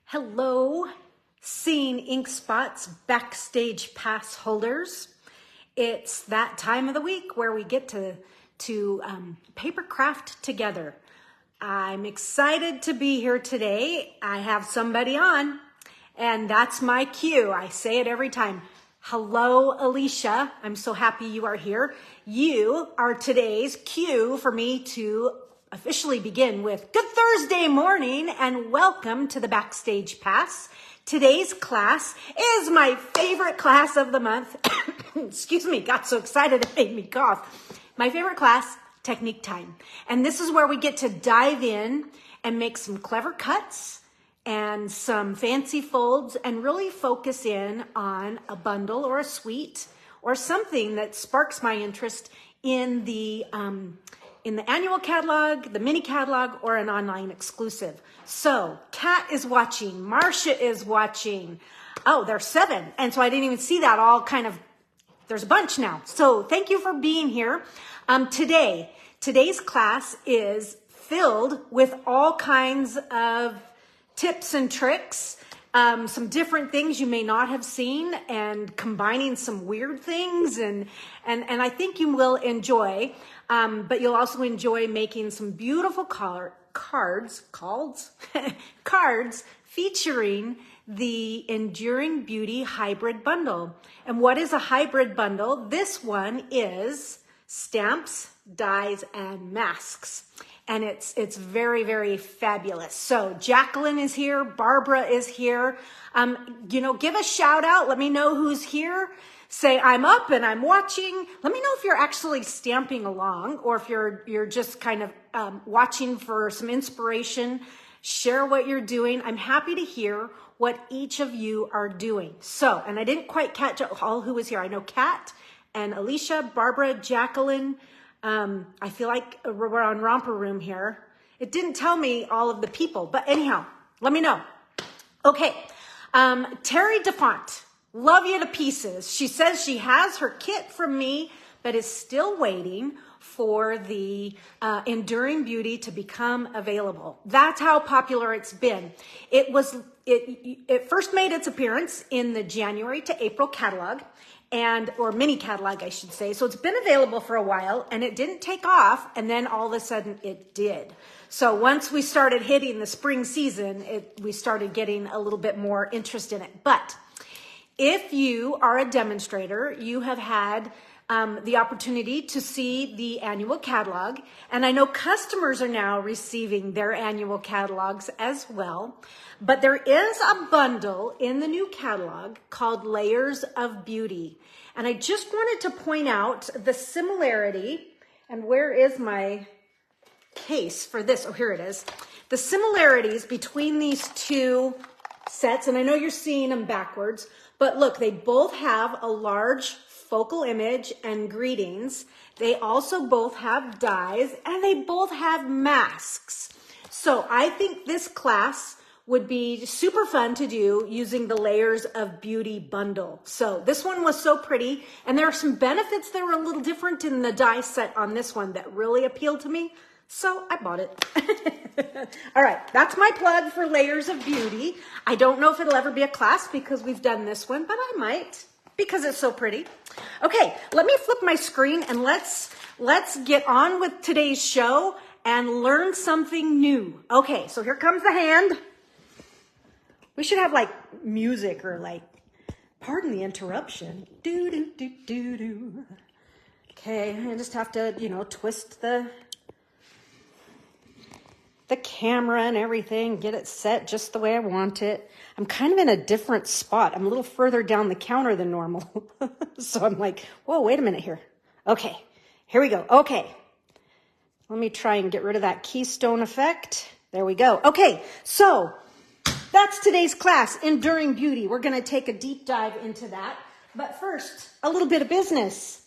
Hello, Seeing Ink Spots backstage pass holders. It's that time of the week where we get to paper craft together. I'm excited to be here today. I have somebody on, and that's my cue. I say it every time. Hello, Alicia. I'm so happy you are here. You are today's cue for me to officially begin with good Thursday morning and welcome to the Backstage Pass. Today's class is my favorite class of the month. Excuse me, got so excited it made me cough. My favorite class, Technique Time. And this is where we get to dive in and make some clever cuts and some fancy folds and really focus in on a bundle or a suite or something that sparks my interest in the annual catalog, the mini catalog, or an online exclusive. So Kat is watching, Marcia is watching. Oh, there's 7. And so I didn't even see that all kind of, there's a bunch now. So thank you for being here. Today's class is filled with all kinds of tips and tricks, some different things you may not have seen, and combining some weird things, and I think you will enjoy. But you'll also enjoy making some beautiful cards featuring the Enduring Beauty Hybrid Bundle. And what is a hybrid bundle? This one is stamps, dies, and masks. And it's very, very fabulous. So Jacqueline is here. Barbara is here. Give a shout out. Let me know who's here. Say, I'm up and I'm watching. Let me know if you're actually stamping along or if you're just kind of watching for some inspiration. Share what you're doing. I'm happy to hear what each of you are doing. So, and I didn't quite catch all who was here. I know Kat and Alicia, Barbara, Jacqueline. I feel like we're on Romper Room here. It didn't tell me all of the people, but anyhow, let me know. Okay, Terry DeFont, love you to pieces. She says she has her kit from me, but is still waiting for the Enduring Beauty to become available. That's how popular it's been. It first made its appearance in the January to April catalog, or mini catalog, I should say. So it's been available for a while and it didn't take off. And then all of a sudden it did. So once we started hitting the spring season, we started getting a little bit more interest in it. But if you are a demonstrator, you have had the opportunity to see the annual catalog. And I know customers are now receiving their annual catalogs as well. But there is a bundle in the new catalog called Layers of Beauty. And I just wanted to point out the similarity. And where is my case for this? Oh, here it is. The similarities between these two sets. And I know you're seeing them backwards. But look, they both have a large focal image and greetings. They also both have dies and they both have masks. So I think this class would be super fun to do using the Layers of Beauty bundle. So this one was so pretty, and there are some benefits that were a little different in the die set on this one that really appealed to me. So I bought it. All right, that's my plug for Layers of Beauty. I don't know if it'll ever be a class because we've done this one, but I might because it's so pretty. Okay, let me flip my screen and let's get on with today's show and learn something new. Okay, so here comes the hand. We should have like music or like, pardon the interruption. Do, do, do, do, do. Okay, I just have to, twist the camera and everything, get it set just the way I want it. I'm kind of in a different spot. I'm a little further down the counter than normal. So I'm like, whoa, wait a minute here. Okay, here we go. Okay, let me try and get rid of that keystone effect. There we go. Okay, so that's today's class, Enduring Beauty. We're going to take a deep dive into that. But first, a little bit of business.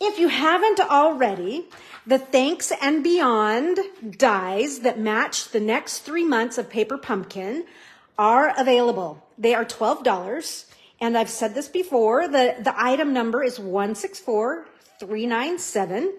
If you haven't already, the Thanks and Beyond dies that match the next 3 months of Paper Pumpkin are available. They are $12. And I've said this before, the item number is $397.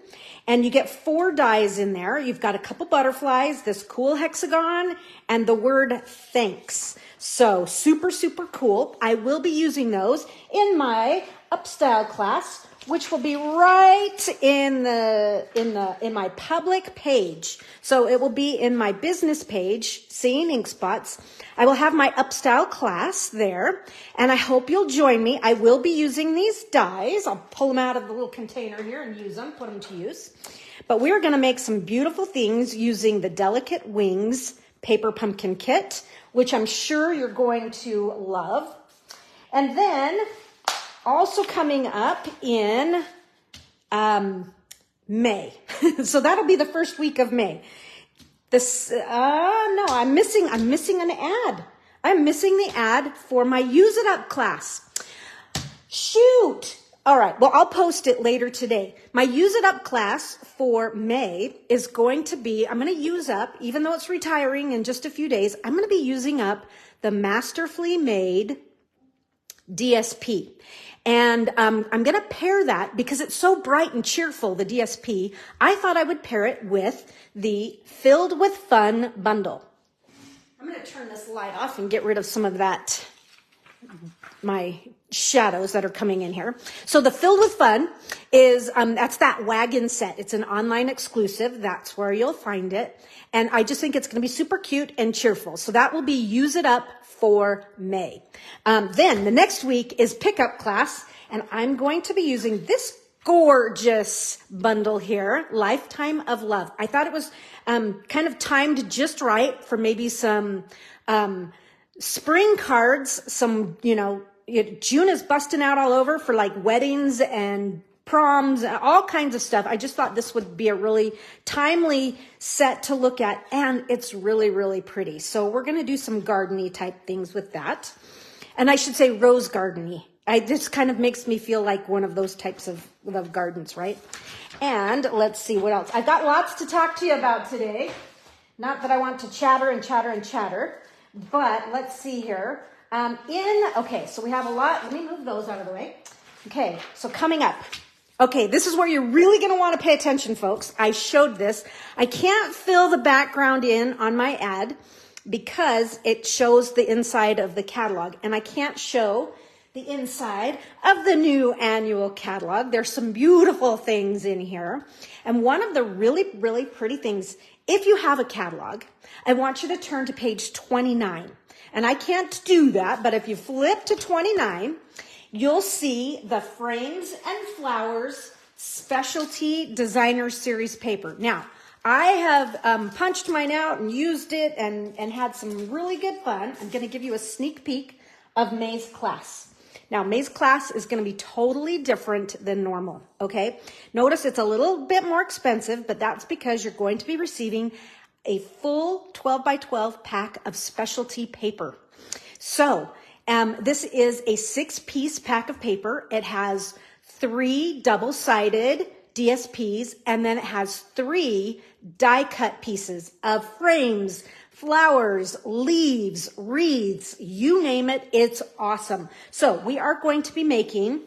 And you get 4 dies in there. You've got a couple butterflies, this cool hexagon, and the word thanks. So super, super cool. I will be using those in my Upstyle class, which will be right in my public page. So it will be in my business page, Seeing Ink Spots. I will have my Upstyle class there, and I hope you'll join me. I will be using these dies. I'll pull them out of the little container here and use them, put them to use. But we're going to make some beautiful things using the Delicate Wings Paper Pumpkin Kit, which I'm sure you're going to love. And then also coming up in May. So that'll be the first week of May. No, I'm missing an ad. I'm missing the ad for my Use It Up class. Shoot. All right. Well, I'll post it later today. My Use It Up class for May is going to be, I'm going to use up, even though it's retiring in just a few days, I'm going to be using up the Masterfully Made DSP. And I'm going to pair that because it's so bright and cheerful, the DSP. I thought I would pair it with the Filled with Fun bundle. I'm going to turn this light off and get rid of some of that, my shadows that are coming in here. So the Filled with Fun is, that's that wagon set. It's an online exclusive. That's where you'll find it. And I just think it's going to be super cute and cheerful. So that will be Use It Up for May. Then the next week is Pickup Class, and I'm going to be using this gorgeous bundle here, Lifetime of Love. I thought it was kind of timed just right for maybe some spring cards, some, June is busting out all over for like weddings and proms, all kinds of stuff. I just thought this would be a really timely set to look at, and it's really, really pretty. So we're going to do some garden-y type things with that. And I should say rose garden-y. This kind of makes me feel like one of those types of gardens, right? And let's see what else. I've got lots to talk to you about today. Not that I want to chatter and chatter and chatter, but let's see here. Okay, so we have a lot. Let me move those out of the way. Okay, so coming up. Okay, this is where you're really going to want to pay attention, folks. I showed this. I can't fill the background in on my ad because it shows the inside of the catalog, and I can't show the inside of the new annual catalog. There's some beautiful things in here. And one of the really, really pretty things, if you have a catalog, I want you to turn to page 29. And I can't do that, but if you flip to 29, you'll see the Frames and Flowers Specialty Designer Series paper. Now, I have punched mine out and used it and had some really good fun. I'm going to give you a sneak peek of May's class. Now, May's class is going to be totally different than normal, okay? Notice it's a little bit more expensive, but that's because you're going to be receiving a full 12 by 12 pack of specialty paper. So, this is a 6-piece pack of paper. It has 3 double-sided DSPs, and then it has 3 die-cut pieces of frames, flowers, leaves, wreaths, you name it, it's awesome. So we are going to be making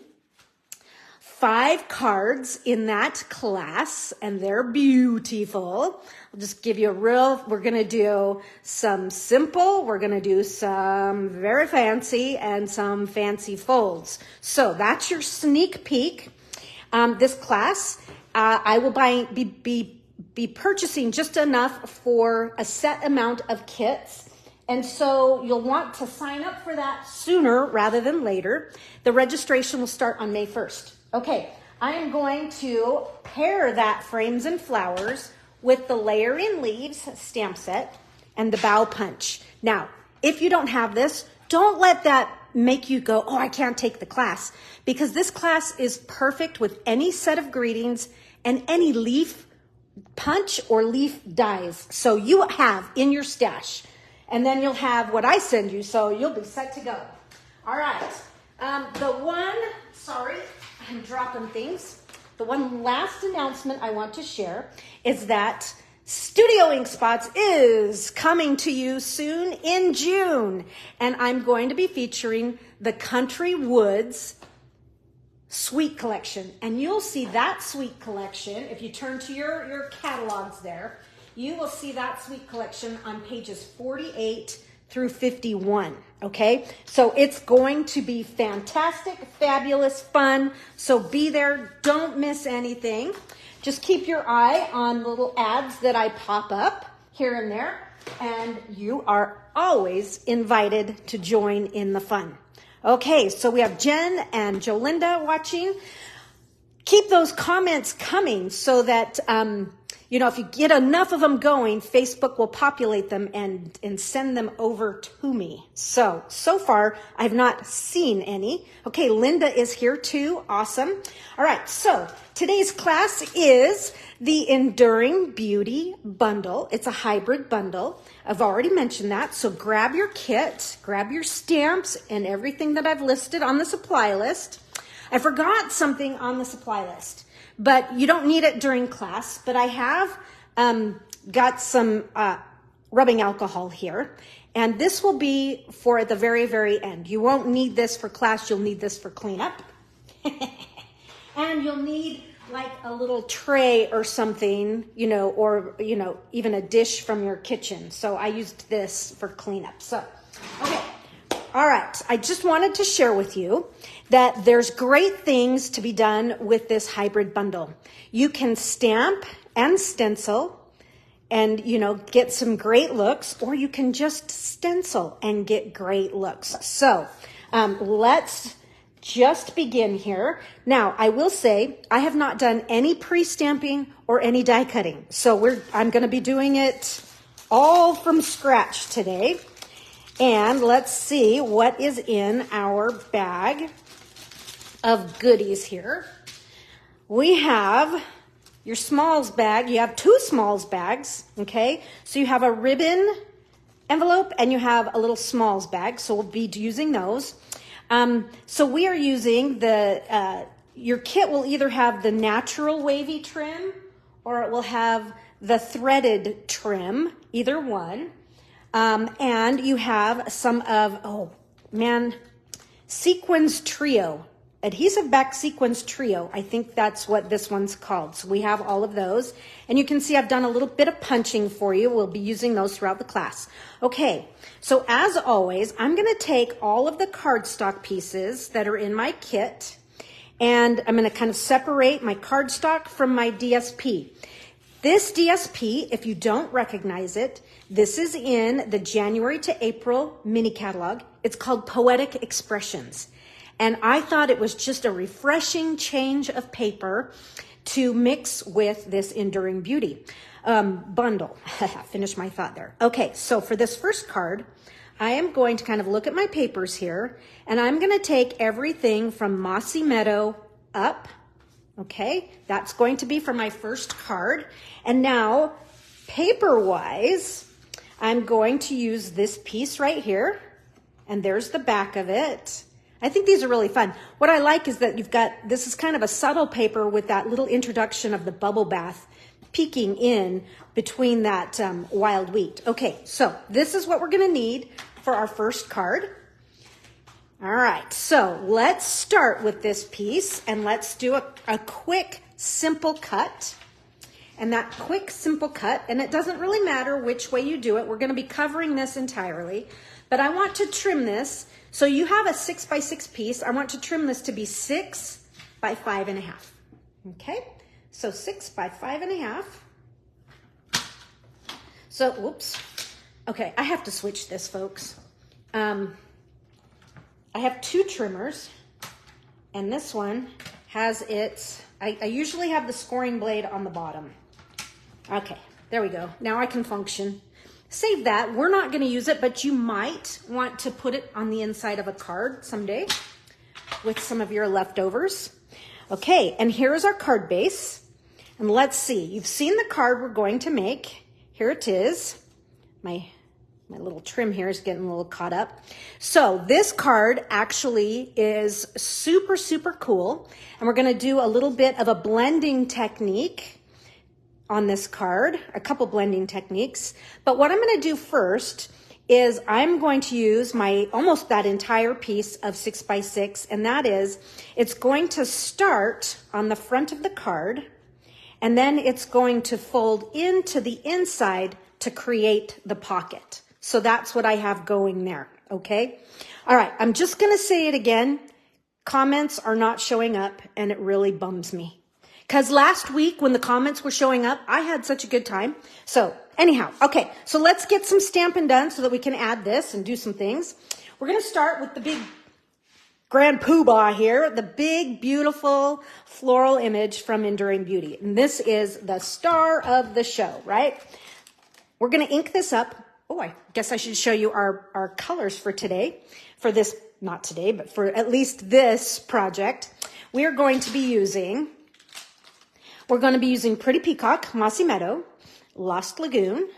5 cards in that class, and they're beautiful. I'll just give you we're going to do some simple, we're going to do some very fancy, and some fancy folds. So that's your sneak peek. This class, I will be purchasing just enough for a set amount of kits. And so you'll want to sign up for that sooner rather than later. The registration will start on May 1st. Okay, I am going to pair that Frames and Flowers with the Layer in Leaves stamp set and the Bow Punch. Now, if you don't have this, don't let that make you go, oh, I can't take the class, because this class is perfect with any set of greetings and any leaf punch or leaf dies. So you have in your stash, and then you'll have what I send you, so you'll be set to go. All right. Sorry, I'm dropping things. The one last announcement I want to share is that Studio Ink Spots is coming to you soon in June, and I'm going to be featuring the Country Woods Sweet collection. And you'll see that sweet collection, if you turn to your catalogs there, you will see that sweet collection on pages 48 through 51, okay? So it's going to be fantastic, fabulous, fun. So be there, don't miss anything. Just keep your eye on little ads that I pop up here and there, and you are always invited to join in the fun. Okay, so we have Jen and Jolinda watching. Keep those comments coming so that, if you get enough of them going, Facebook will populate them and send them over to me. So far, I've not seen any. Okay, Linda is here too. Awesome. All right, so today's class is the Enduring Beauty Bundle. It's a hybrid bundle. I've already mentioned that. So grab your kit, grab your stamps and everything that I've listed on the supply list. I forgot something on the supply list, but you don't need it during class. But I have got some rubbing alcohol here, and this will be for at the very, very end. You won't need this for class. You'll need this for cleanup. And you'll need like a little tray or something, or even a dish from your kitchen. So I used this for cleanup. So, okay. All right, I just wanted to share with you that there's great things to be done with this hybrid bundle. You can stamp and stencil and, get some great looks, or you can just stencil and get great looks. So let's just begin here. Now, I will say I have not done any pre-stamping or any die cutting. So I'm going to be doing it all from scratch today. And let's see what is in our bag of goodies here. We have your smalls bag. You have 2 smalls bags, okay? So you have a ribbon envelope and you have a little smalls bag. So we'll be using those. So we are using your kit will either have the natural wavy trim or it will have the threaded trim, either one. And you have some of, Sequins Trio, Adhesive Back Sequins Trio. I think that's what this one's called. So we have all of those. And you can see I've done a little bit of punching for you. We'll be using those throughout the class. Okay, so as always, I'm going to take all of the cardstock pieces that are in my kit, and I'm going to kind of separate my cardstock from my DSP. This DSP, if you don't recognize it, this is in the January to April mini catalog. It's called Poetic Expressions. And I thought it was just a refreshing change of paper to mix with this Enduring Beauty bundle. Finish my thought there. Okay, so for this first card, I am going to kind of look at my papers here, and I'm going to take everything from Mossy Meadow up. Okay, that's going to be for my first card. And now, paper-wise, I'm going to use this piece right here, and there's the back of it. I think these are really fun. What I like is that this is kind of a subtle paper with that little introduction of the bubble bath peeking in between that wild wheat. Okay, so this is what we're going to need for our first card. All right, so let's start with this piece and let's do a quick, simple cut. And that quick, simple cut, and it doesn't really matter which way you do it. We're going to be covering this entirely, but I want to trim this. So you have a 6x6 piece. I want to trim this to be 6 by 5.5. Okay, so 6 by 5.5. So, whoops. Okay, I have to switch this, folks. I have 2 trimmers, and this one has its, I usually have the scoring blade on the bottom. Okay, there we go. Now I can function. Save that. We're not going to use it, but you might want to put it on the inside of a card someday with some of your leftovers. Okay, and here's our card base. And let's see. You've seen the card we're going to make. Here it is. My little trim here is getting a little caught up. So this card actually is super, super cool. And we're going to do a little bit of a blending technique on this card, a couple blending techniques. But what I'm going to do first is I'm going to use my almost that entire piece of 6x6, and that is, it's going to start on the front of the card, and then it's going to fold into the inside to create the pocket. So that's what I have going there, okay? All right, I'm just gonna say it again. Comments are not showing up, and it really bums me. Because last week when the comments were showing up, I had such a good time. So anyhow, okay, so let's get some stamping done so that we can add this and do some things. We're going to start with the big grand poobah here, the big, beautiful floral image from Enduring Beauty. And this is the star of the show, right? We're going to ink this up. Oh, I guess I should show you our colors for today. For this, not today, but for at least this project. We are going to be using... We're going to be using Pretty Peacock, Mossy Meadow, Lost Lagoon,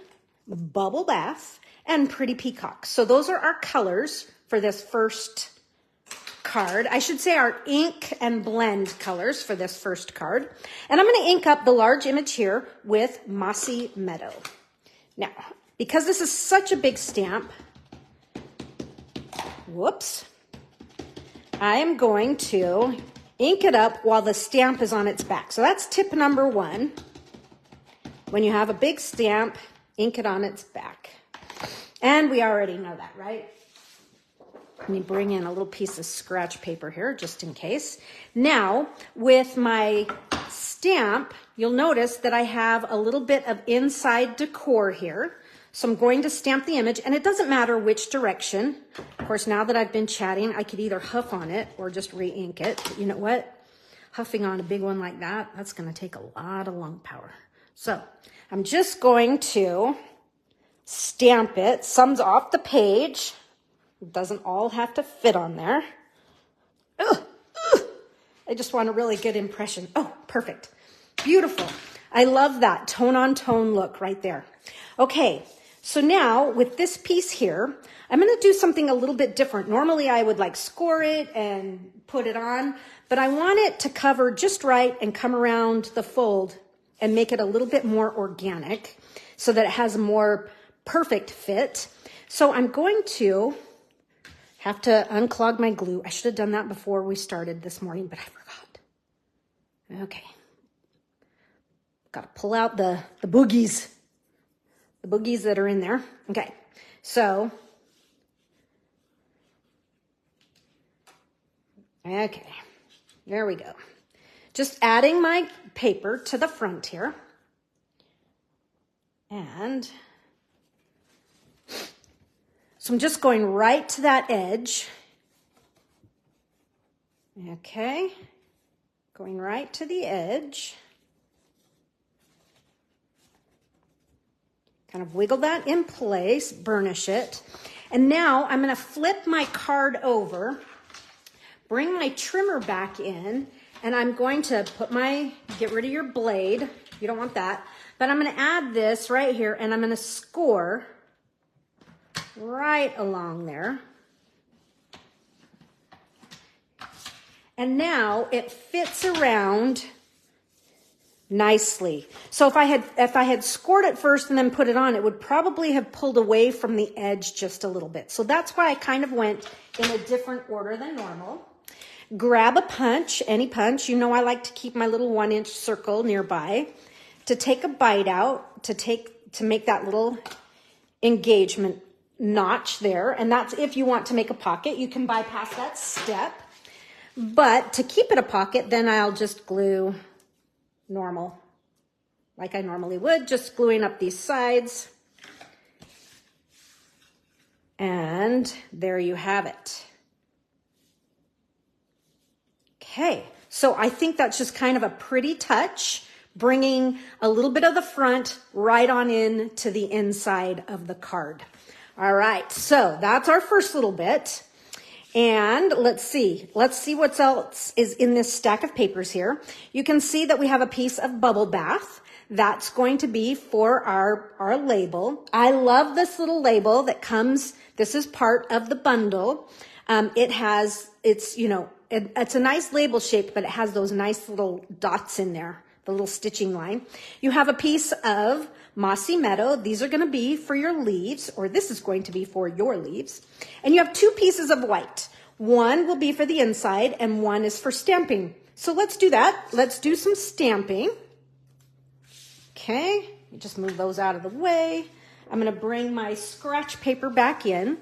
Bubble Bath, and Pretty Peacock. So those are our colors for this first card. I should say our ink and blend colors for this first card. And I'm going to ink up the large image here with Mossy Meadow. Now, because this is such a big stamp, whoops, I am going to ink it up while the stamp is on its back. So that's tip number 1. When you have a big stamp, ink it on its back. And we already know that, right? Let me bring in a little piece of scratch paper here, just in case. Now, with my stamp, you'll notice that I have a little bit of inside decor here. So I'm going to stamp the image, and it doesn't matter which direction. Of course, now that I've been chatting, I could either huff on it or just re-ink it. But you know what? Huffing on a big one like that, that's going to take a lot of lung power. So I'm just going to stamp it. Some's off the page. It doesn't all have to fit on there. I just want a really good impression. Oh, perfect. Beautiful. I love that tone-on-tone look right there. Okay. So now with this piece here, I'm going to do something a little bit different. Normally I would like score it and put it on, but I want it to cover just right and come around the fold and make it a little bit more organic so that it has a more perfect fit. So I'm going to have to unclog my glue. I should have done that before we started this morning, but I forgot. Okay. Got to pull out the boogies. The boogies that are in there. Okay, so, okay, there we go. Just adding my paper to the front here. And so I'm just going right to that edge. Okay, going right to the edge. Kind of wiggle that in place, burnish it. And now I'm going to flip my card over, bring my trimmer back in, and I'm going to put get rid of your blade. You don't want that. But I'm going to add this right here, and I'm going to score right along there. And now it fits around nicely. So if I had scored it first and then put it on, it would probably have pulled away from the edge just a little bit. So that's why I kind of went in a different order than normal. Grab a punch, any punch. You know I like to keep my little 1-inch circle nearby to take a bite out, to make that little engagement notch there. And that's if you want to make a pocket. You can bypass that step. But to keep it a pocket, then I'll just glue normal, like I normally would, just gluing up these sides. And there you have it. Okay, so I think that's just kind of a pretty touch, bringing a little bit of the front right on in to the inside of the card. All right, so that's our first little bit. And let's see what else is in this stack of papers here. You can see that we have a piece of Bubble Bath. That's going to be for our label. I love this little label that comes, this is part of the bundle. It's a nice label shape, but it has those nice little dots in there, the little stitching line. You have a piece of Mossy Meadow. These are going to be for your leaves, or this is going to be for your leaves. And you have 2 pieces of white. One will be for the inside and one is for stamping. So let's do that. Let's do some stamping. Okay, just move those out of the way. I'm going to bring my scratch paper back in,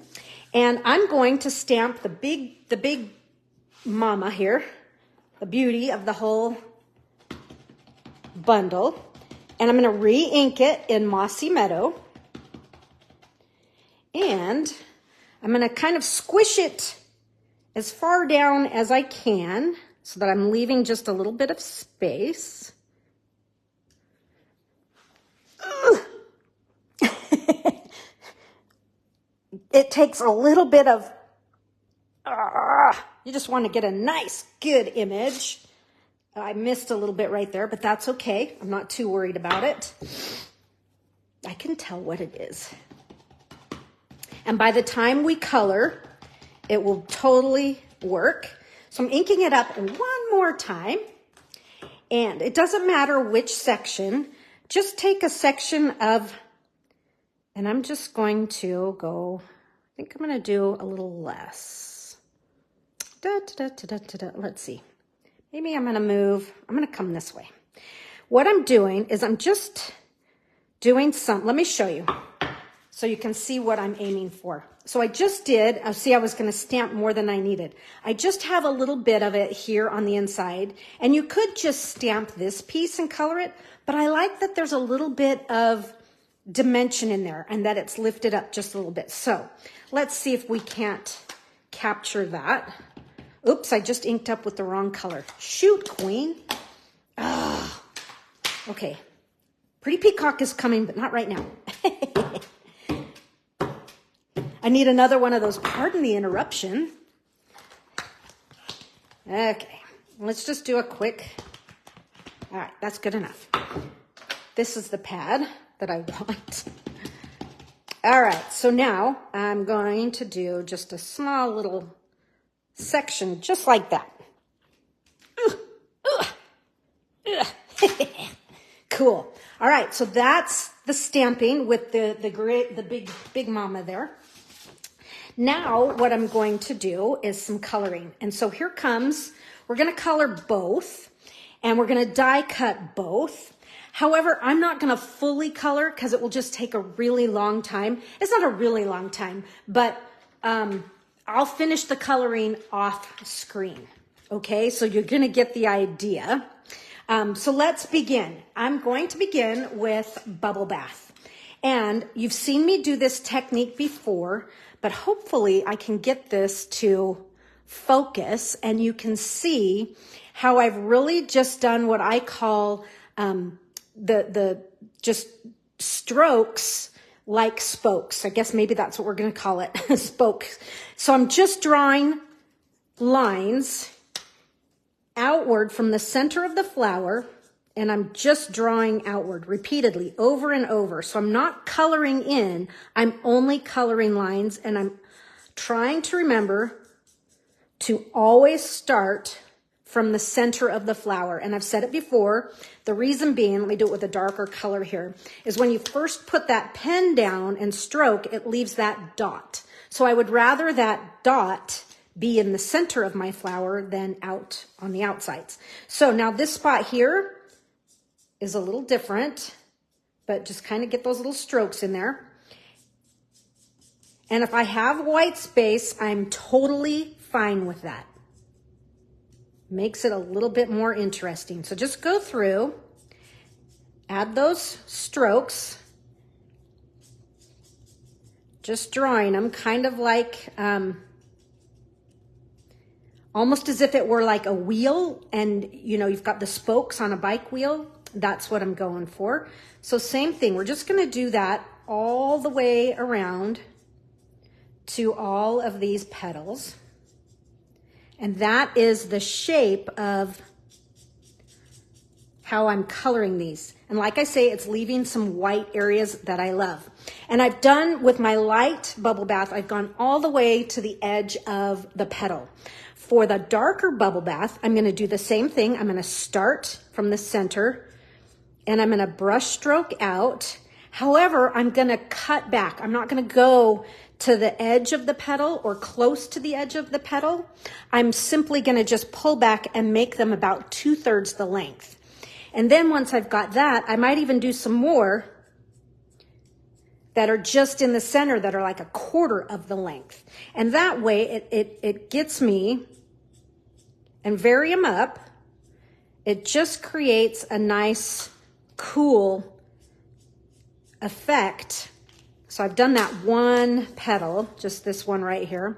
and I'm going to stamp the big mama here, the beauty of the whole bundle. And I'm going to re-ink it in Mossy Meadow. And I'm going to kind of squish it as far down as I can so that I'm leaving just a little bit of space. It takes a little bit of, you just want to get a nice, good image. I missed a little bit right there, but that's okay. I'm not too worried about it. I can tell what it is. And by the time we color, it will totally work. So I'm inking it up one more time. And it doesn't matter which section. Just take a section of, and I'm just going to go, I think I'm going to do a little less. Let's see. Maybe I'm going to come this way. What I'm doing is I'm just doing let me show you so you can see what I'm aiming for. So I just did, see, I was going to stamp more than I needed. I just have a little bit of it here on the inside, and you could just stamp this piece and color it, but I like that there's a little bit of dimension in there and that it's lifted up just a little bit. So let's see if we can't capture that. Oops, I just inked up with the wrong color. Shoot, Queen. Ah, okay. Pretty Peacock is coming, but not right now. I need another one of those. Pardon the interruption. Okay, let's just do a quick. All right, that's good enough. This is the pad that I want. All right, so now I'm going to do just a small little section just like that. Cool. All right, so that's the stamping with the big mama there. Now what I'm going to do is some coloring. And so here comes, we're going to color both, and we're going to die cut both. However, I'm not going to fully color because it will just take a really long time. It's not a really long time, but I'll finish the coloring off screen. Okay, so you're going to get the idea. So let's begin. I'm going to begin with Bubble Bath. And you've seen me do this technique before, but hopefully I can get this to focus and you can see how I've really just done what I call the just strokes like spokes. I guess maybe that's what we're going to call it, spokes. So I'm just drawing lines outward from the center of the flower, and I'm just drawing outward repeatedly over and over. So I'm not coloring in, I'm only coloring lines, and I'm trying to remember to always start from the center of the flower. And I've said it before, the reason being, let me do it with a darker color here, is when you first put that pen down and stroke, it leaves that dot. So I would rather that dot be in the center of my flower than out on the outsides. So now this spot here is a little different, but just kind of get those little strokes in there. And if I have white space, I'm totally fine with that. Makes it a little bit more interesting. So just go through, add those strokes, just drawing them kind of like, almost as if it were like a wheel and, you know, you've got the spokes on a bike wheel. That's what I'm going for. So same thing. We're just going to do that all the way around to all of these petals. And that is the shape of how I'm coloring these. And like I say, it's leaving some white areas that I love. And I've done with my light Bubble Bath, I've gone all the way to the edge of the petal. For the darker Bubble Bath, I'm going to do the same thing. I'm going to start from the center and I'm going to brush stroke out. However, I'm going to cut back. I'm not going to go to the edge of the petal or close to the edge of the petal. I'm simply going to just pull back and make them about 2/3 the length. And then once I've got that, I might even do some more that are just in the center that are like 1/4 of the length. And that way it gets me, and vary them up. It just creates a nice, cool effect. So I've done that one petal, just this one right here,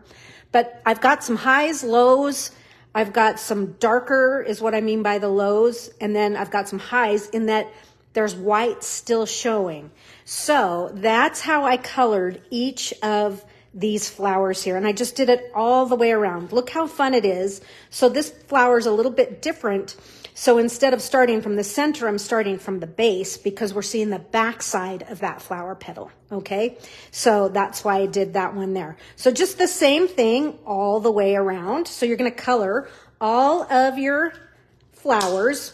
but I've got some highs, lows. I've got some darker is what I mean by the lows. And then I've got some highs in that there's white still showing. So that's how I colored each of these flowers here. And I just did it all the way around. Look how fun it is. So this flower is a little bit different. So instead of starting from the center, I'm starting from the base because we're seeing the back side of that flower petal, okay? So that's why I did that one there. So just the same thing all the way around. So you're gonna color all of your flowers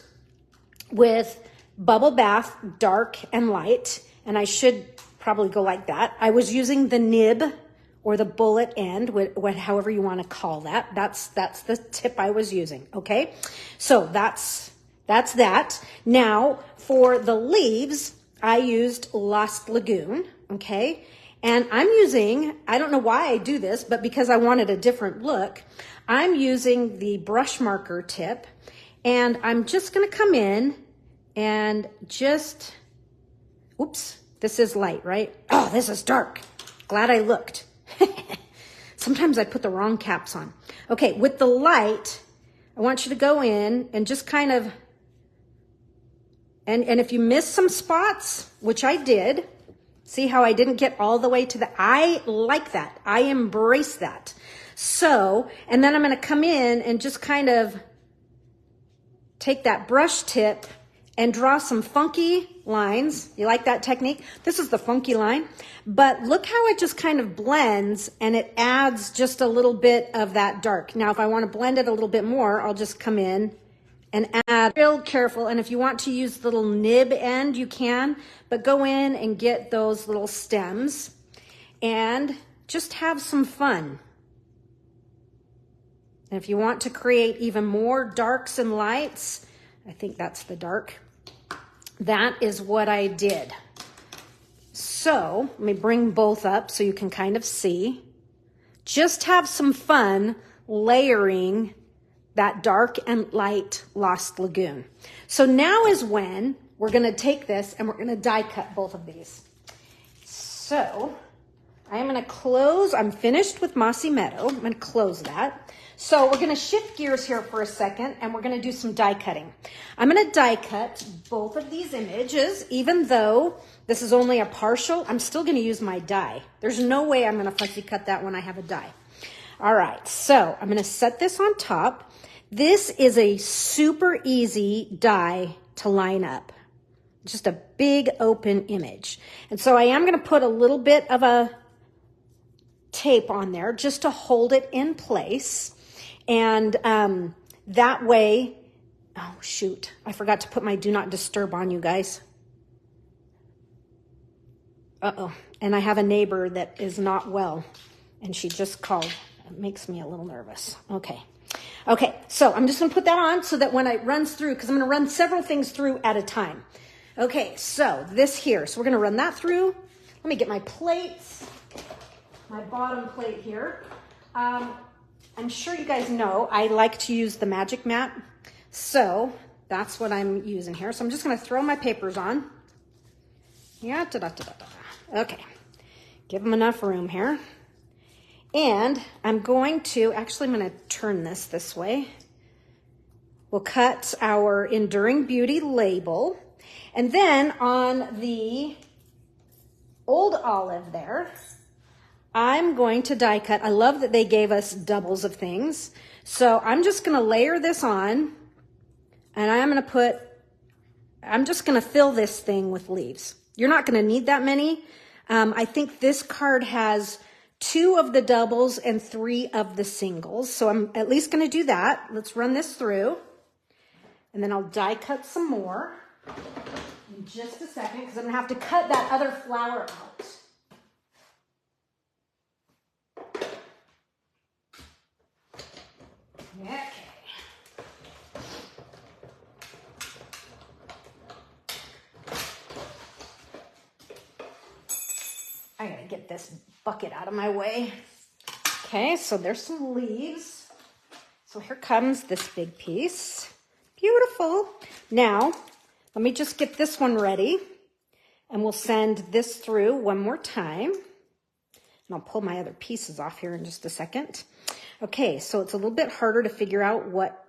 with Bubble Bath Dark and Light. And I should probably go like that. I was using the nib or the bullet end, however you want to call that. That's the tip I was using, okay? So that's that. Now, for the leaves, I used Lost Lagoon, okay? And I'm using, I don't know why I do this, but because I wanted a different look, I'm using the brush marker tip, and I'm just gonna come in and just, oops, this is light, right? Oh, this is dark. Glad I looked. Sometimes I put the wrong caps on. Okay, with the light, I want you to go in and just kind of, and if you miss some spots, which I did, see how I didn't get all the way to I like that. I embrace that. So, and then I'm going to come in and just kind of take that brush tip and draw some funky lines. You like that technique? This is the funky line. But look how it just kind of blends and it adds just a little bit of that dark. Now, if I want to blend it a little bit more, I'll just come in and add real careful. And if you want to use the little nib end, you can. But go in and get those little stems and just have some fun. And if you want to create even more darks and lights, I think that's the dark. That is what I did. So let me bring both up so you can kind of see. Just have some fun layering that dark and light Lost Lagoon. So now is when we're going to take this and we're going to die cut both of these. So I'm going to close. I'm finished with Mossy Meadow. I'm going to close that. So we're going to shift gears here for a second and we're going to do some die cutting. I'm going to die cut both of these images, even though this is only a partial, I'm still going to use my die. There's no way I'm going to fussy cut that when I have a die. All right, so I'm going to set this on top. This is a super easy die to line up. Just a big open image. And so I am going to put a little bit of a tape on there just to hold it in place. And that way, oh shoot, I forgot to put my do not disturb on, you guys. Uh-oh, and I have a neighbor that is not well, and she just called. It makes me a little nervous. Okay, so I'm just gonna put that on so that when it runs through, because I'm gonna run several things through at a time. Okay, so this here, so we're gonna run that through. Let me get my plates, my bottom plate here. I'm sure you guys know I like to use the Magic Mat, so that's what I'm using here. So I'm just going to throw my papers on. Yeah, okay, give them enough room here. And I'm going to, actually I'm going to turn this way. We'll cut our Enduring Beauty label. And then on the Old Olive there, I'm going to die cut. I love that they gave us doubles of things. So I'm just going to layer this on and I'm just going to fill this thing with leaves. You're not going to need that many. I think this card has 2 of the doubles and 3 of the singles. So I'm at least going to do that. Let's run this through and then I'll die cut some more. in just a second because I'm going to have to cut that other flower out. Okay. I gotta get this bucket out of my way. Okay, so there's some leaves. So here comes this big piece. Beautiful. Now, let me just get this one ready and we'll send this through one more time. And I'll pull my other pieces off here in just a second. Okay, so it's a little bit harder to figure out what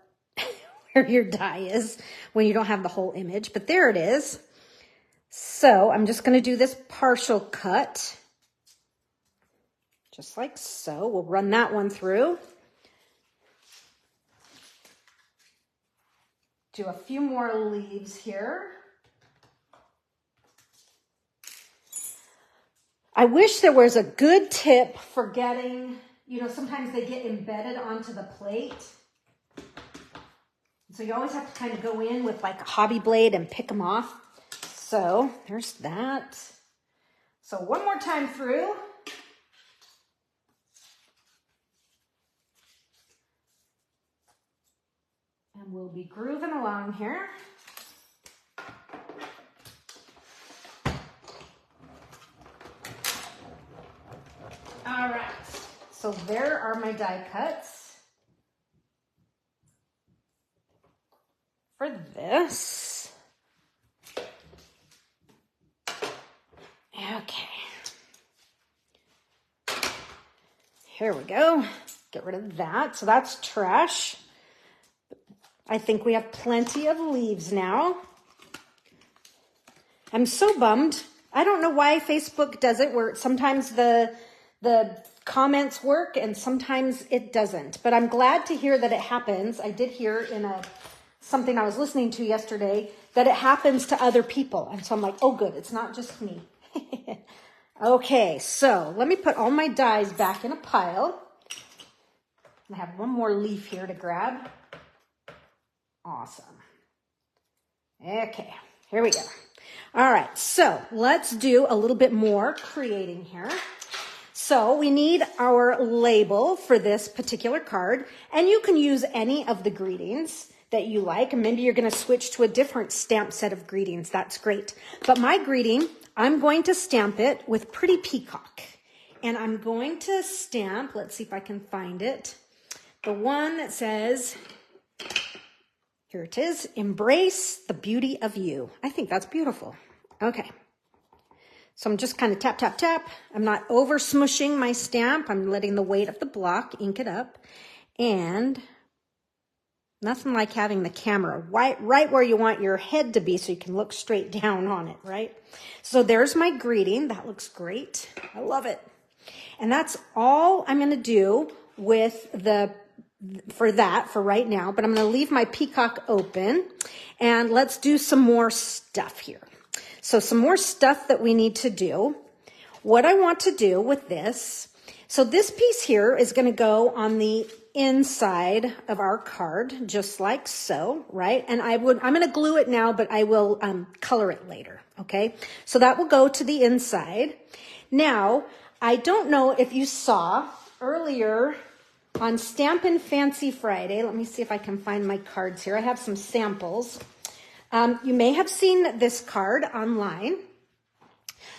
where your die is when you don't have the whole image, but there it is. So I'm just going to do this partial cut, just like so. We'll run that one through. Do a few more leaves here. I wish there was a good tip for getting, you know, sometimes they get embedded onto the plate. So you always have to kind of go in with like a hobby blade and pick them off. So there's that. So one more time through. And we'll be grooving along here. All right, so there are my die cuts for this. Okay. Here we go. Get rid of that. So that's trash. I think we have plenty of leaves now. I'm so bummed. I don't know why Facebook does it where sometimes the comments work and sometimes it doesn't. But I'm glad to hear that it happens. I did hear in something I was listening to yesterday that it happens to other people. And so I'm like, oh good, it's not just me. Okay, so let me put all my dies back in a pile. I have one more leaf here to grab. Awesome. Okay, here we go. All right, so let's do a little bit more creating here. So we need our label for this particular card, and you can use any of the greetings that you like. And maybe you're going to switch to a different stamp set of greetings. That's great. But my greeting, I'm going to stamp it with Pretty Peacock. And I'm going to stamp, let's see if I can find it, the one that says, here it is, embrace the beauty of you. I think that's beautiful. Okay. So I'm just kind of tap, tap, tap. I'm not over smushing my stamp. I'm letting the weight of the block ink it up. And nothing like having the camera right where you want your head to be so you can look straight down on it, right? So there's my greeting. That looks great. I love it. And that's all I'm going to do with for right now, but I'm going to leave my peacock open and let's do some more stuff here. So some more stuff that we need to do. What I want to do with this, so this piece here is going to go on the inside of our card, just like so, right? And I'm going to glue it now, but I will color it later, okay? So that will go to the inside. Now, I don't know if you saw earlier on Stampin' Fancy Friday, let me see if I can find my cards here. I have some samples. You may have seen this card online,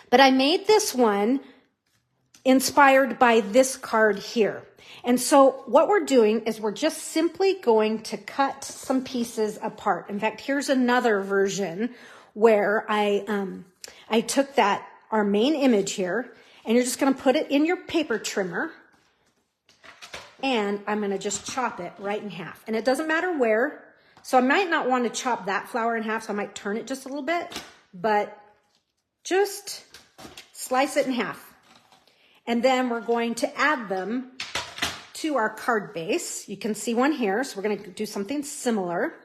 but I made this one inspired by this card here. And so what we're doing is we're just simply going to cut some pieces apart. In fact, here's another version where I took our main image here, and you're just going to put it in your paper trimmer. And I'm going to just chop it right in half. And it doesn't matter where. So I might not want to chop that flower in half, so I might turn it just a little bit. But just slice it in half. And then we're going to add them to our card base. You can see one here. So we're going to do something similar.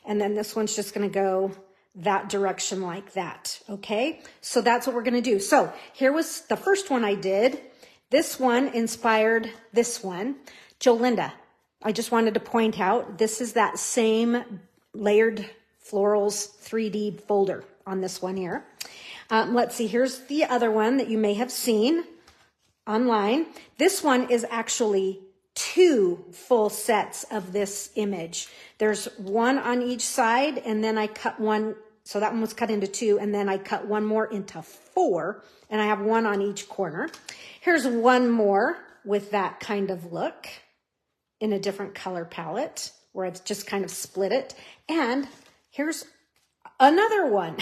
And then this one's just going to go that direction like that. Okay? So that's what we're going to do. So here was the first one I did. This one inspired this one. Jolinda, I just wanted to point out, this is that same Layered Florals 3D folder, on this one here. Let's see, here's the other one that you may have seen online. This one is actually 2 full sets of this image. There's 1 on each side, and then I cut 1, so that one was cut into 2, and then I cut 1 more into 4, and I have 1 on each corner. Here's 1 more with that kind of look in a different color palette where I've just kind of split it. And here's another one.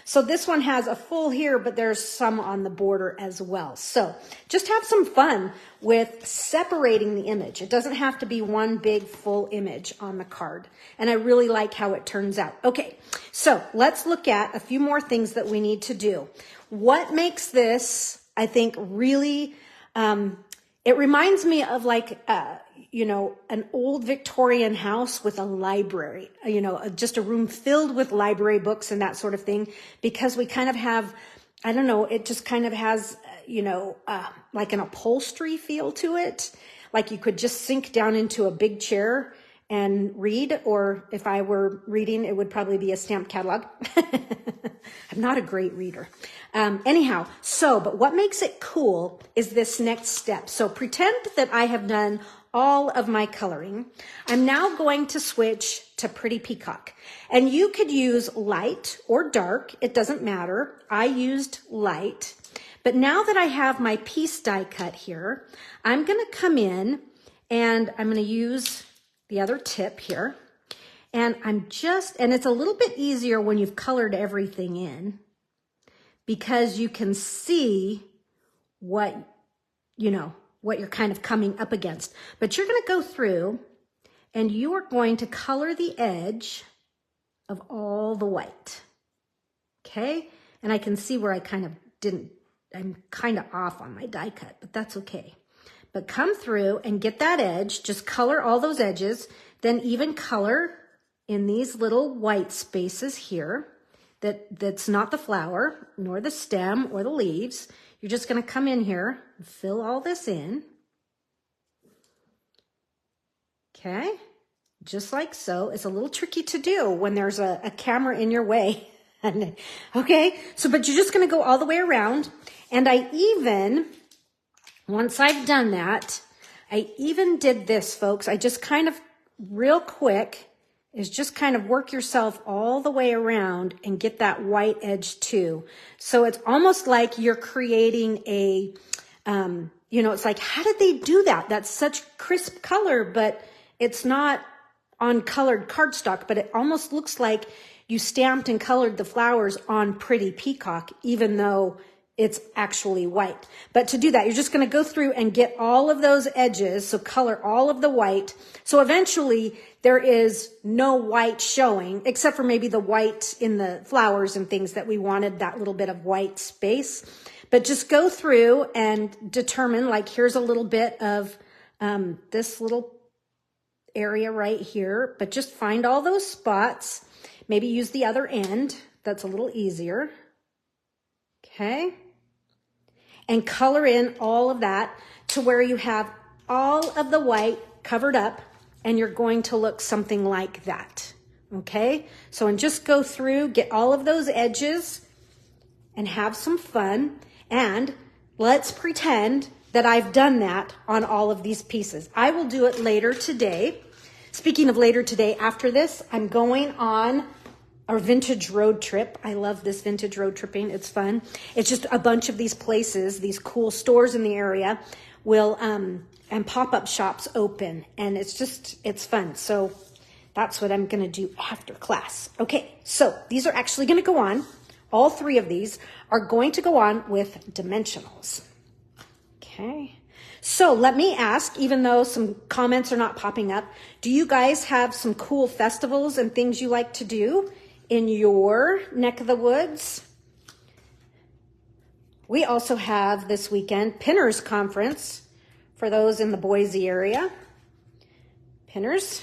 So this one has a full here, but there's some on the border as well. So just have some fun with separating the image. It doesn't have to be one big full image on the card. And I really like how it turns out. Okay, so let's look at a few more things that we need to do. What makes this, I think, really, it reminds me of like, you know, an old Victorian house with a library, you know, just a room filled with library books and that sort of thing, because we kind of have, I don't know, it just kind of has, you know, like an upholstery feel to it. Like you could just sink down into a big chair and read, or if I were reading, it would probably be a stamped catalog. I'm not a great reader. Anyhow, but what makes it cool is this next step. So pretend that I have done all of my coloring. I'm now going to switch to Pretty Peacock. And you could use light or dark. It doesn't matter. I used light. But now that I have my piece die cut here, I'm going to come in and I'm going to use the other tip here. And and it's a little bit easier when you've colored everything in, because you can see what, you know, what you're kind of coming up against. But you're going to go through and you are going to color the edge of all the white. Okay? And I can see where I kind of I'm kind of off on my die cut, but that's okay. But come through and get that edge, just color all those edges, then even color in these little white spaces here that's not the flower, nor the stem or the leaves. You're just going to come in here and fill all this in. Okay, just like so. It's a little tricky to do when there's a camera in your way. Okay, but you're just going to go all the way around. And once I've done that, I even did this, folks. I just kind of, real quick, is just kind of work yourself all the way around and get that white edge too. So it's almost like you're creating a, you know, it's like, how did they do that? That's such crisp color, but it's not on colored cardstock, but it almost looks like you stamped and colored the flowers on Pretty Peacock, even though it's actually white. But to do that, you're just going to go through and get all of those edges. So color all of the white. So eventually there is no white showing, except for maybe the white in the flowers and things that we wanted, that little bit of white space. But just go through and determine, like, here's a little bit of this little area right here, but just find all those spots. Maybe use the other end. That's a little easier. Okay. And color in all of that to where you have all of the white covered up, and you're going to look something like that. Okay. And just go through, get all of those edges and have some fun. And let's pretend that I've done that on all of these pieces. I will do it later today. Speaking of later today, after this, I'm going on our vintage road trip. I love this vintage road tripping. It's fun. It's just a bunch of these places, these cool stores in the area will, and pop-up shops open. And it's fun. So that's what I'm going to do after class. Okay. So these are actually going to go on. All 3 of these are going to go on with dimensionals. Okay. So let me ask, even though some comments are not popping up, do you guys have some cool festivals and things you like to do in your neck of the woods? We also have this weekend Pinners Conference for those in the Boise area. Pinners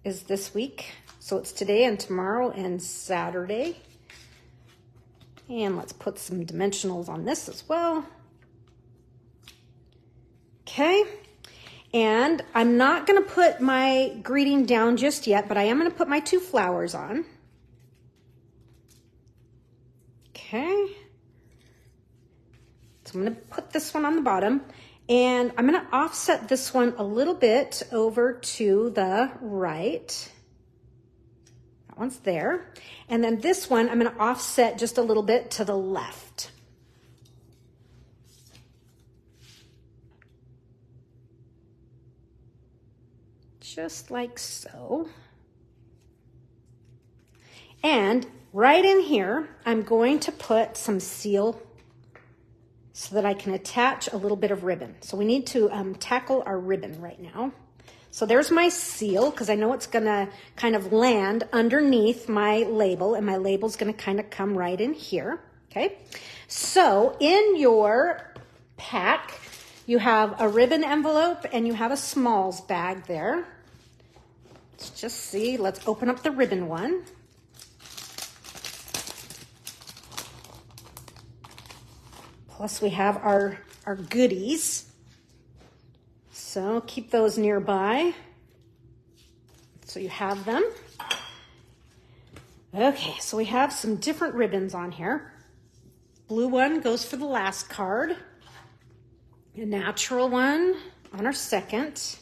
is this week. So it's today and tomorrow and Saturday. And let's put some dimensionals on this as well. Okay. And I'm not going to put my greeting down just yet, but I am going to put my 2 flowers on. So I'm going to put this one on the bottom, and I'm going to offset this one a little bit over to the right. That one's there. And then this one, I'm going to offset just a little bit to the left. Just like so. And right in here, I'm going to put some seal so that I can attach a little bit of ribbon. So we need to tackle our ribbon right now. So there's my seal, because I know it's gonna kind of land underneath my label, and my label's gonna kind of come right in here, okay? So in your pack, you have a ribbon envelope and you have a smalls bag there. Let's just see, let's open up the ribbon one. Plus we have our goodies. So keep those nearby so you have them. Okay, so we have some different ribbons on here. Blue one goes for the last card. A natural one on our second.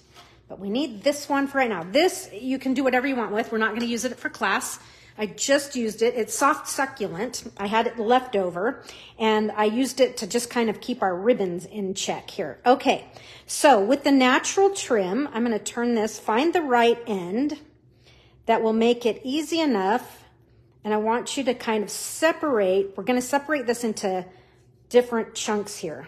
But we need this one for right now. This you can do whatever you want with. We're not going to use it for class. I just used it. It's soft succulent. I had it left over, and I used it to just kind of keep our ribbons in check here. Okay, so with the natural trim, I'm going to turn this, find the right end that will make it easy enough, and I want you to kind of separate. We're going to separate this into different chunks here.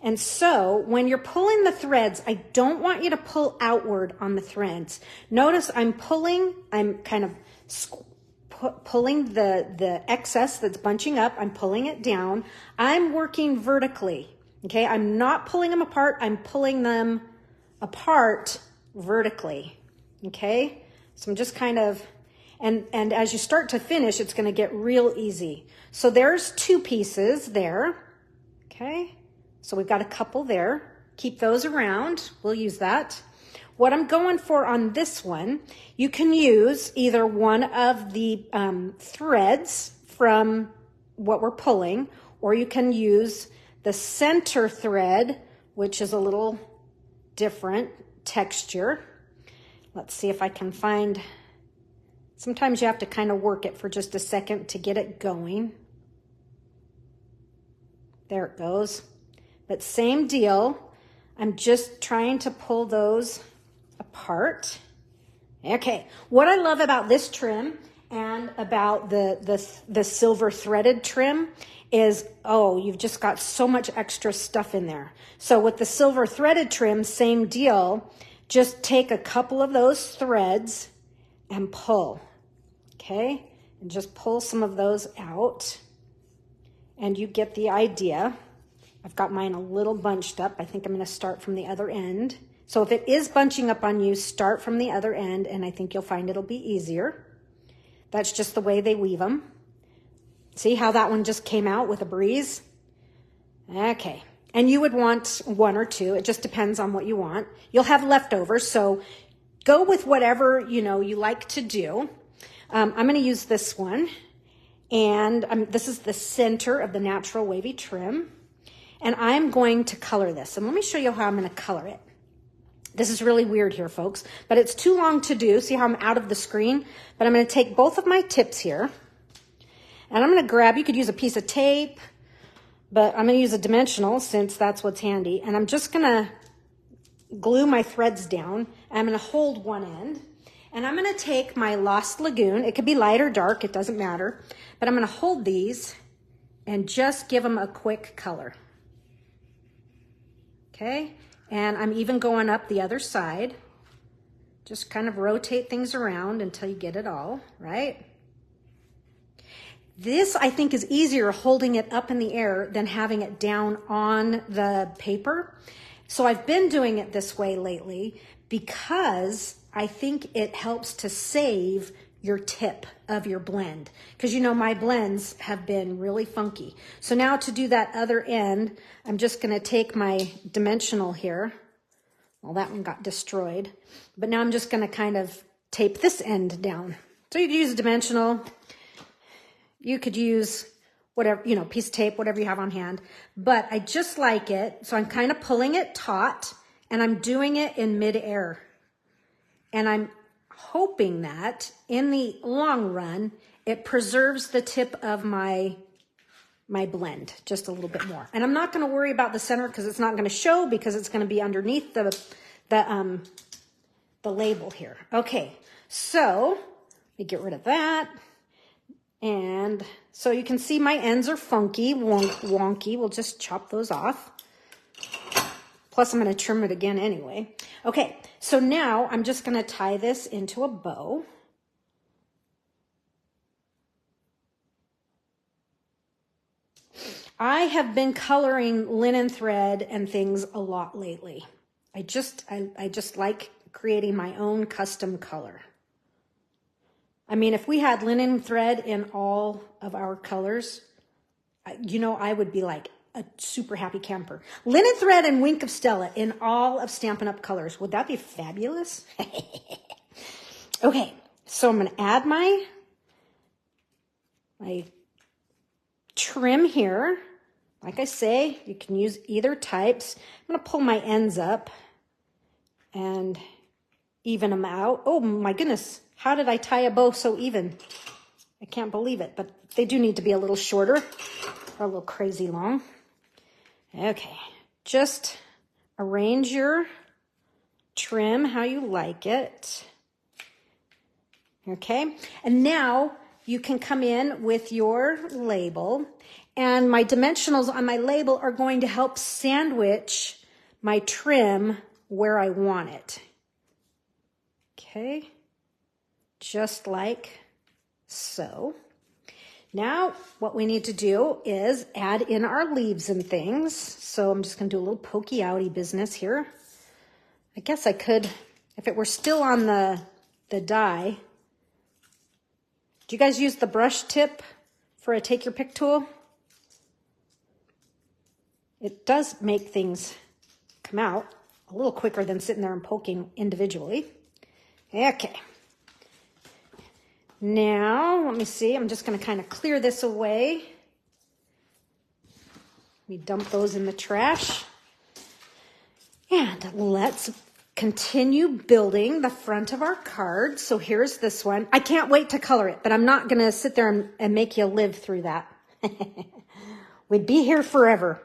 And so when you're pulling the threads, I don't want you to pull outward on the threads. Notice I'm kind of pulling the excess that's bunching up. I'm pulling it down. I'm working vertically, okay? I'm not pulling them apart. I'm pulling them apart vertically, okay? So I'm just kind of, and as you start to finish, it's gonna get real easy. So there's 2 pieces there, okay? So we've got a couple there. Keep those around. We'll use that. What I'm going for on this one, you can use either one of the threads from what we're pulling, or you can use the center thread, which is a little different texture. Let's see if I can find, sometimes you have to kind of work it for just a second to get it going. There it goes. But same deal. I'm just trying to pull those apart. Okay, what I love about this trim and about the silver threaded trim is, oh, you've just got so much extra stuff in there. So with the silver threaded trim, same deal. Just take a couple of those threads and pull, okay? And just pull some of those out, and you get the idea. I've got mine a little bunched up. I think I'm going to start from the other end. So if it is bunching up on you, start from the other end, and I think you'll find it'll be easier. That's just the way they weave them. See how that one just came out with a breeze? Okay. And you would want 1 or 2. It just depends on what you want. You'll have leftovers, so go with whatever you like to do. I'm going to use this one, and this is the center of the natural wavy trim, and I'm going to color this. And let me show you how I'm going to color it. This is really weird here, folks, but it's too long to do. See how I'm out of the screen? But I'm going to take both of my tips here, and I'm going to grab, you could use a piece of tape, but I'm going to use a dimensional since that's what's handy. And I'm just going to glue my threads down. I'm going to hold one end, and I'm going to take my Lost Lagoon. It could be light or dark, it doesn't matter. But I'm going to hold these and just give them a quick color. Okay? And I'm even going up the other side. Just kind of rotate things around until you get it all, right? This, I think, is easier holding it up in the air than having it down on the paper. So I've been doing it this way lately because I think it helps to save your tip of your blend. Because my blends have been really funky. So now to do that other end, I'm just going to take my dimensional here. Well, that one got destroyed. But now I'm just going to kind of tape this end down. So you could use a dimensional. You could use whatever, you know, piece of tape, whatever you have on hand. But I just like it. So I'm kind of pulling it taut and I'm doing it in midair. And I'm hoping that in the long run, it preserves the tip of my blend just a little bit more. And I'm not going to worry about the center because it's not going to show because it's going to be underneath the label here. Okay, so let me get rid of that. And so you can see my ends are funky, wonky. We'll just chop those off. Plus I'm going to trim it again anyway. Okay, so now I'm just going to tie this into a bow. I have been coloring linen thread and things a lot lately. I just like creating my own custom color. I mean, if we had linen thread in all of our colors, you know, I would be like a super happy camper. Linen thread and Wink of Stella in all of Stampin' Up! Colors. Would that be fabulous? Okay, so I'm going to add my trim here. Like I say, you can use either types. I'm going to pull my ends up and even them out. Oh my goodness, how did I tie a bow so even? I can't believe it, but they do need to be a little shorter or a little crazy long. Okay, just arrange your trim how you like it. Okay, and now you can come in with your label, and my dimensionals on my label are going to help sandwich my trim where I want it. Okay, just like so. Now, what we need to do is add in our leaves and things. So I'm just going to do a little pokey outy business here. I guess I could, if it were still on the die. Do you guys use the brush tip for a take your pick tool? It does make things come out a little quicker than sitting there and poking individually. Okay. Now, let me see. I'm just going to kind of clear this away. We dump those in the trash. And let's continue building the front of our card. So here's this one. I can't wait to color it, but I'm not going to sit there and make you live through that. We'd be here forever.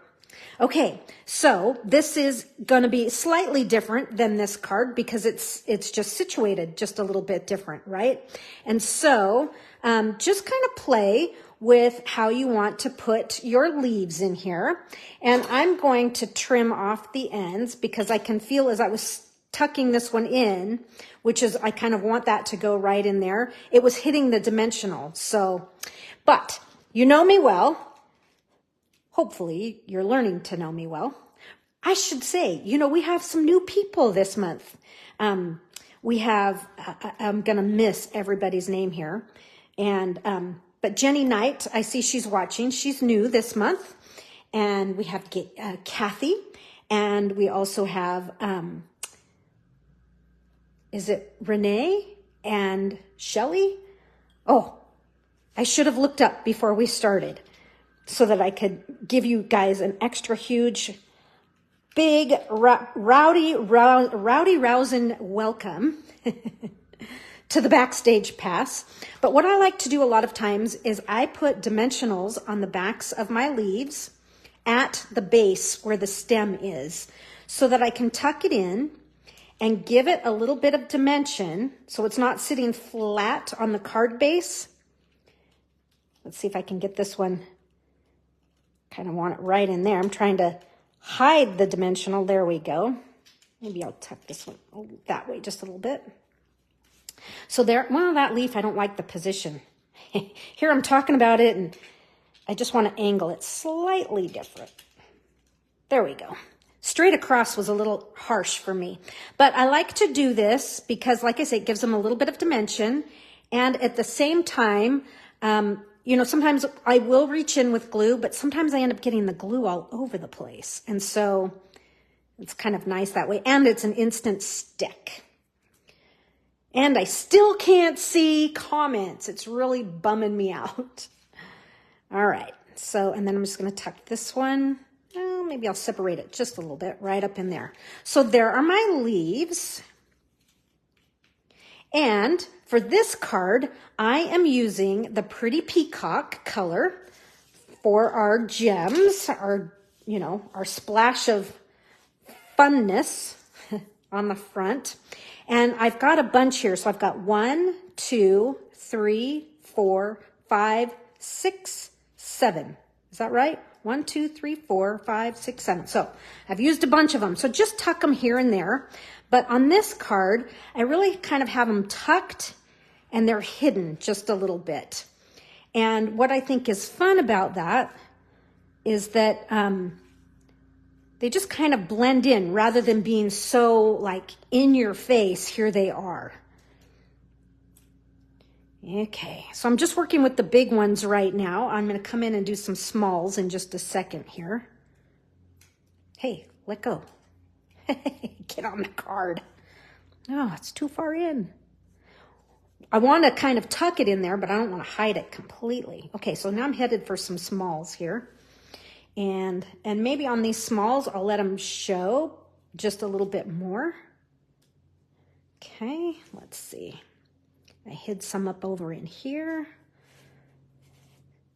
Okay, so this is going to be slightly different than this card because it's just situated just a little bit different, right? And so just kind of play with how you want to put your leaves in here. And I'm going to trim off the ends because I can feel as I was tucking this one in, which is, I kind of want that to go right in there. It was hitting the dimensional. So, but you know me well. Hopefully you're learning to know me well. I should say, you know, we have some new people this month. We have, I'm going to miss everybody's name here. And, but Jenny Knight, I see she's watching. She's new this month. And we have Kathy. And we also have, is it Renee and Shelley? Oh, I should have looked up before we started so that I could give you guys an extra huge, big, rowdy, rousing welcome to the Backstage Pass. But what I like to do a lot of times is I put dimensionals on the backs of my leaves at the base where the stem is so that I can tuck it in and give it a little bit of dimension so it's not sitting flat on the card base. Let's see if I can get this one. Kind of want it right in there. I'm trying to hide the dimensional. There we go. Maybe I'll tuck this one that way just a little bit. So there, well, that leaf, I don't like the position. Here I'm talking about it and I just want to angle it slightly different. There we go. Straight across was a little harsh for me, but I like to do this because, like I say, it gives them a little bit of dimension. And at the same time, you know, sometimes I will reach in with glue, but sometimes I end up getting the glue all over the place. And so it's kind of nice that way. And it's an instant stick. And I still can't see comments. It's really bumming me out. All right. So, and then I'm just going to tuck this one. Oh, maybe I'll separate it just a little bit right up in there. So there are my leaves. And for this card, I am using the Pretty Peacock color for our gems, our splash of funness on the front. And I've got a bunch here. So I've got 1, 2, 3, 4, 5, 6, 7. Is that right? 1, 2, 3, 4, 5, 6, 7. So I've used a bunch of them. So just tuck them here and there. But on this card, I really kind of have them tucked and they're hidden just a little bit. And what I think is fun about that is that they just kind of blend in rather than being so like in your face. Here they are. Okay, so I'm just working with the big ones right now. I'm going to come in and do some smalls in just a second here. Hey, let go. Get on the card. Oh, it's too far in. I want to kind of tuck it in there, but I don't want to hide it completely. Okay, so now I'm headed for some smalls here. And maybe on these smalls, I'll let them show just a little bit more. Okay, let's see. I hid some up over in here.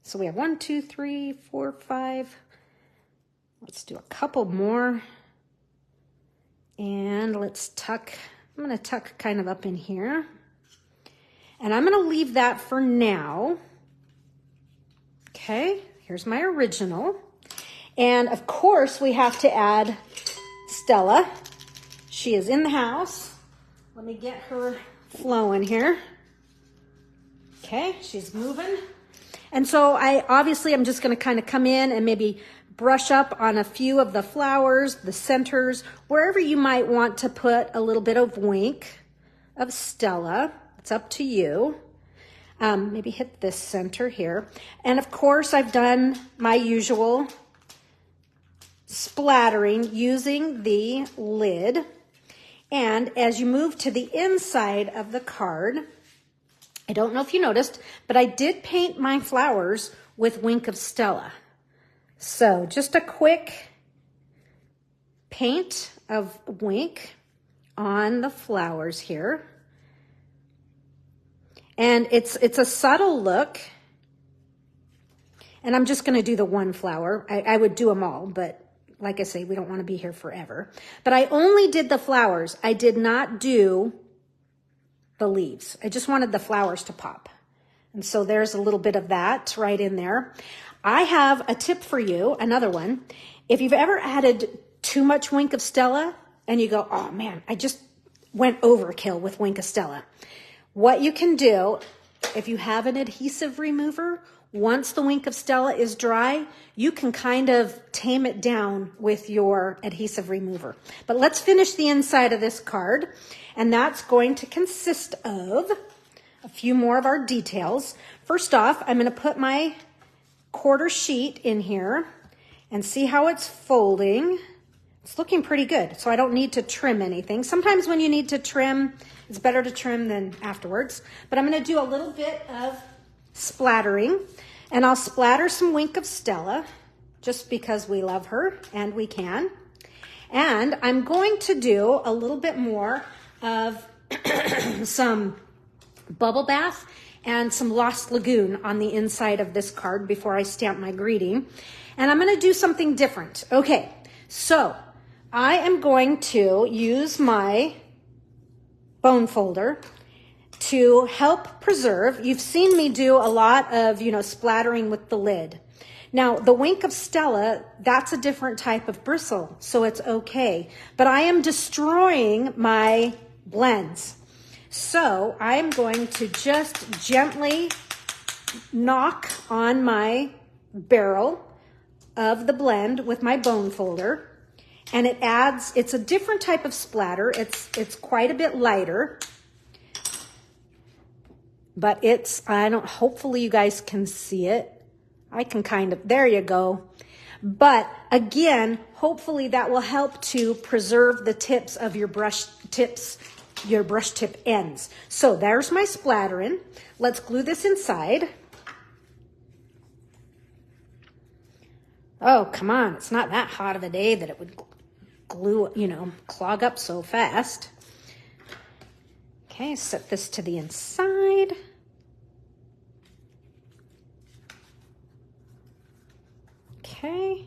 So we have 1, 2, 3, 4, 5. Let's do a couple more. And let's tuck. I'm going to tuck kind of up in here. And I'm going to leave that for now. Okay, here's my original. And of course, we have to add Stella. She is in the house. Let me get her flowing here. Okay, she's moving. And so I'm just going to kind of come in and maybe brush up on a few of the flowers, the centers, wherever you might want to put a little bit of wink of Stella. It's up to you. Maybe hit this center here. And of course, I've done my usual splattering using the lid. And as you move to the inside of the card, I don't know if you noticed, but I did paint my flowers with Wink of Stella. So just a quick paint of Wink on the flowers here. And it's a subtle look. And I'm just going to do the one flower. I would do them all, but like I say, we don't want to be here forever. But I only did the flowers. I did not do the leaves. I just wanted the flowers to pop. And so there's a little bit of that right in there. I have a tip for you, another one. If you've ever added too much Wink of Stella and you go, oh man, I just went overkill with Wink of Stella. What you can do, if you have an adhesive remover, once the Wink of Stella is dry, you can kind of tame it down with your adhesive remover. But let's finish the inside of this card. And that's going to consist of a few more of our details. First off, I'm going to put my quarter sheet in here and see how it's folding. It's looking pretty good, so I don't need to trim anything. Sometimes when you need to trim, it's better to trim than afterwards. But I'm going to do a little bit of splattering, and I'll splatter some Wink of Stella just because we love her and we can. And I'm going to do a little bit more of some Bubble Bath and some Lost Lagoon on the inside of this card before I stamp my greeting. And I'm going to do something different. Okay, so I am going to use my bone folder to help preserve. You've seen me do a lot of, splattering with the lid. Now, the Wink of Stella, that's a different type of bristle, so it's okay. But I am destroying my blends. So I'm going to just gently knock on my barrel of the blend with my bone folder. And it's a different type of splatter. It's quite a bit lighter. But hopefully you guys can see it. I can there you go. But again, hopefully that will help to preserve the tips of your brush tip ends. So there's my splattering. Let's glue this inside. Oh, come on. It's not that hot of a day that it would glue, clog up so fast. Okay, set this to the inside. Okay,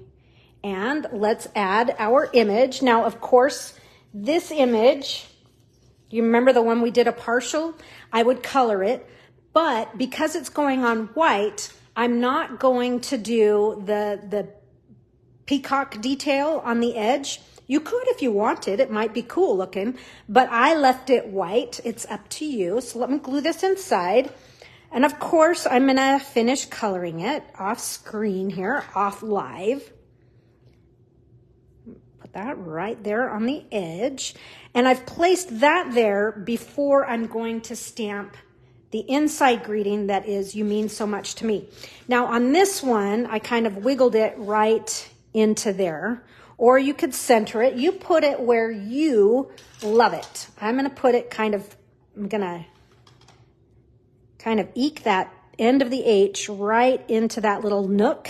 and let's add our image. Now, of course, this image, you remember the one we did a partial? I would color it, but because it's going on white, I'm not going to do the peacock detail on the edge. You could if you wanted, it might be cool looking, but I left it white. It's up to you. So let me glue this inside. And of course, I'm gonna finish coloring it off screen here, off live. Put that right there on the edge. And I've placed that there before I'm going to stamp the inside greeting that is, "You mean so much to me." Now on this one, I kind of wiggled it right into there. Or you could center it. You put it where you love it. I'm gonna put it I'm gonna kind of eke that end of the H right into that little nook,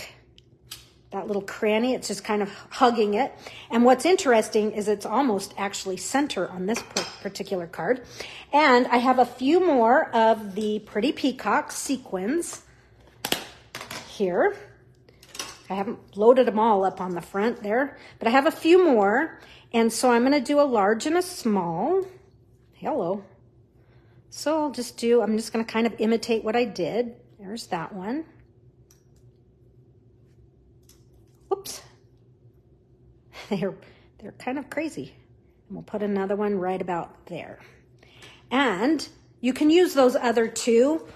that little cranny. It's just kind of hugging it. And what's interesting is it's almost actually center on this particular card. And I have a few more of the Pretty Peacock sequins here. I haven't loaded them all up on the front there, but I have a few more. And so I'm going to do a large and a small. Hello. So I'm just going to kind of imitate what I did. There's that one. Whoops. They're kind of crazy. And we'll put another one right about there. And you can use those other two,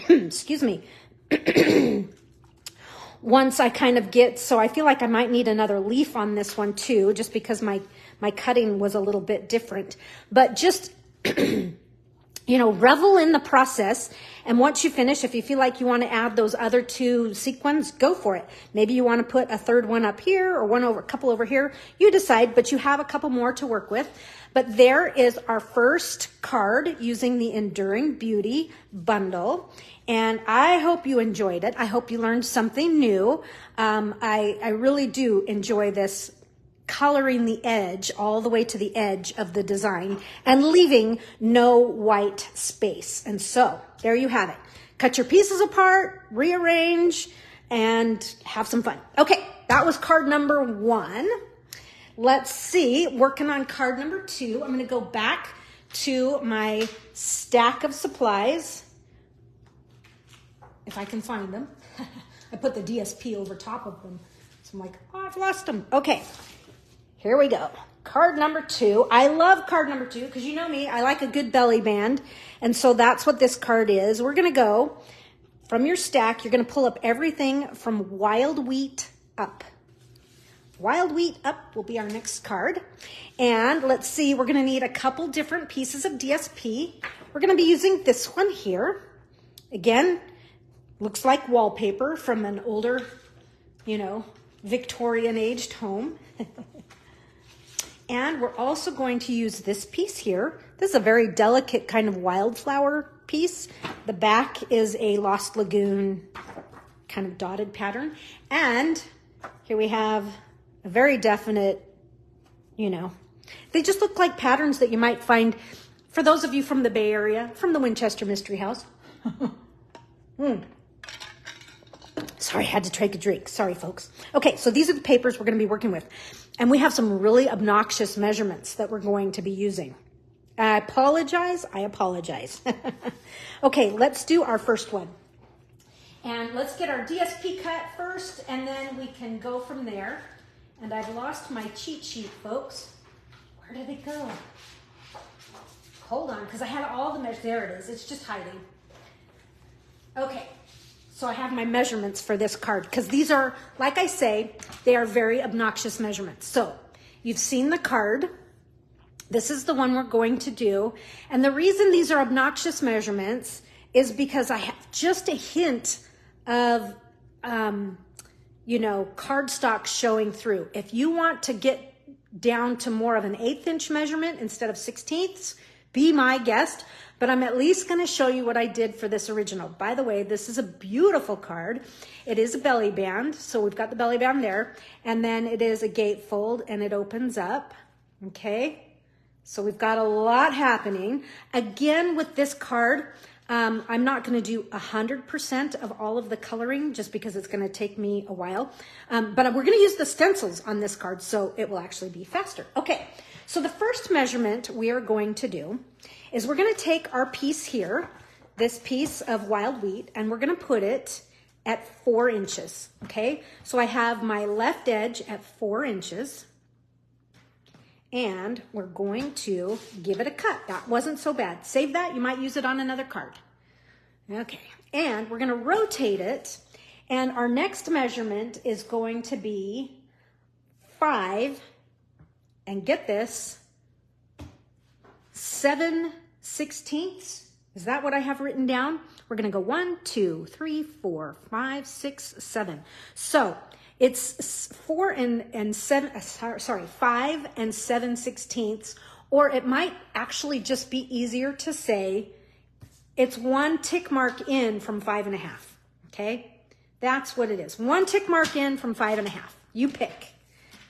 excuse me, once I kind of get, so I feel like I might need another leaf on this one too, just because my cutting was a little bit different. But just, revel in the process. And once you finish, if you feel like you want to add those other two sequins, go for it. Maybe you want to put a third one up here or a couple over here. You decide, but you have a couple more to work with. But there is our first card using the Enduring Beauty bundle. And I hope you enjoyed it. I hope you learned something new. I really do enjoy this, coloring the edge all the way to the edge of the design and leaving no white space. And so there you have it. Cut your pieces apart, rearrange, and have some fun. Okay, that was card number 1. Let's see, working on card number 2. I'm going to go back to my stack of supplies, if I can find them. I put the DSP over top of them. So I'm like, oh, I've lost them. Okay, here we go. Card number 2. I love card number 2 because you know me, I like a good belly band. And so that's what this card is. We're going to go from your stack. You're going to pull up everything from Wild Wheat up. Wild Wheat up will be our next card. And let's see, we're going to need a couple different pieces of DSP. We're going to be using this one here. Again, looks like wallpaper from an older, Victorian aged home. And we're also going to use this piece here. This is a very delicate kind of wildflower piece. The back is a Lost Lagoon kind of dotted pattern. And here we have a very definite, they just look like patterns that you might find for those of you from the Bay Area, from the Winchester Mystery House. Sorry, I had to take a drink. Sorry, folks. Okay, so these are the papers we're going to be working with. And we have some really obnoxious measurements that we're going to be using. I apologize. Okay, let's do our first one. And let's get our DSP cut first, and then we can go from there. And I've lost my cheat sheet, folks. Where did it go? Hold on, because I had all the measures. There it is. It's just hiding. Okay. So I have my measurements for this card because these are, like I say, they are very obnoxious measurements. So you've seen the card. This is the one we're going to do. And the reason these are obnoxious measurements is because I have just a hint of, cardstock showing through. If you want to get down to more of an 1/8 inch measurement instead of 1/16, be my guest. but I'm at least going to show you what I did for this original. By the way, this is a beautiful card. It is a belly band, so we've got the belly band there, and then it is a gatefold, and it opens up, okay? So we've got a lot happening. Again, with this card, I'm not going to do 100% of all of the coloring just because it's going to take me a while, but we're going to use the stencils on this card, so it will actually be faster. Okay, so the first measurement we are going to do is we're going to take our piece here, this piece of wild wheat, and we're going to put it at 4 inches, okay? So I have my left edge at 4 inches, and we're going to give it a cut. That wasn't so bad. Save that, you might use it on another card. Okay, and we're gonna rotate it, and our next measurement is going to be 5, and get this, 7/16. Is that what I have written down? We're gonna go 1, 2, 3, 4, 5, 6, 7. So it's 5 and 7/16, or it might actually just be easier to say it's 1 tick mark in from 5.5, okay? That's what it is. 1 tick mark in from 5.5. You pick.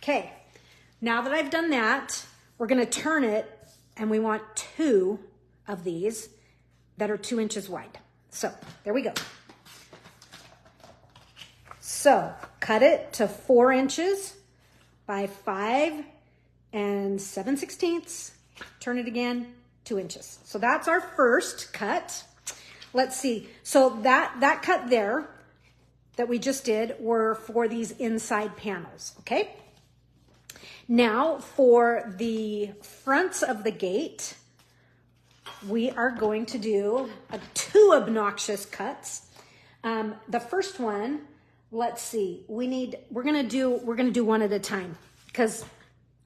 Okay, now that I've done that, we're gonna turn it, and we want 2 of these that are 2 inches wide. So there we go. So cut it to 4 inches by 5 and 7/16. Turn it again, 2 inches. So that's our first cut. Let's see. So that cut there that we just did were for these inside panels, okay? Now for the fronts of the gate, we are going to do 2 obnoxious cuts. The first one, let's see, we're gonna do one at a time because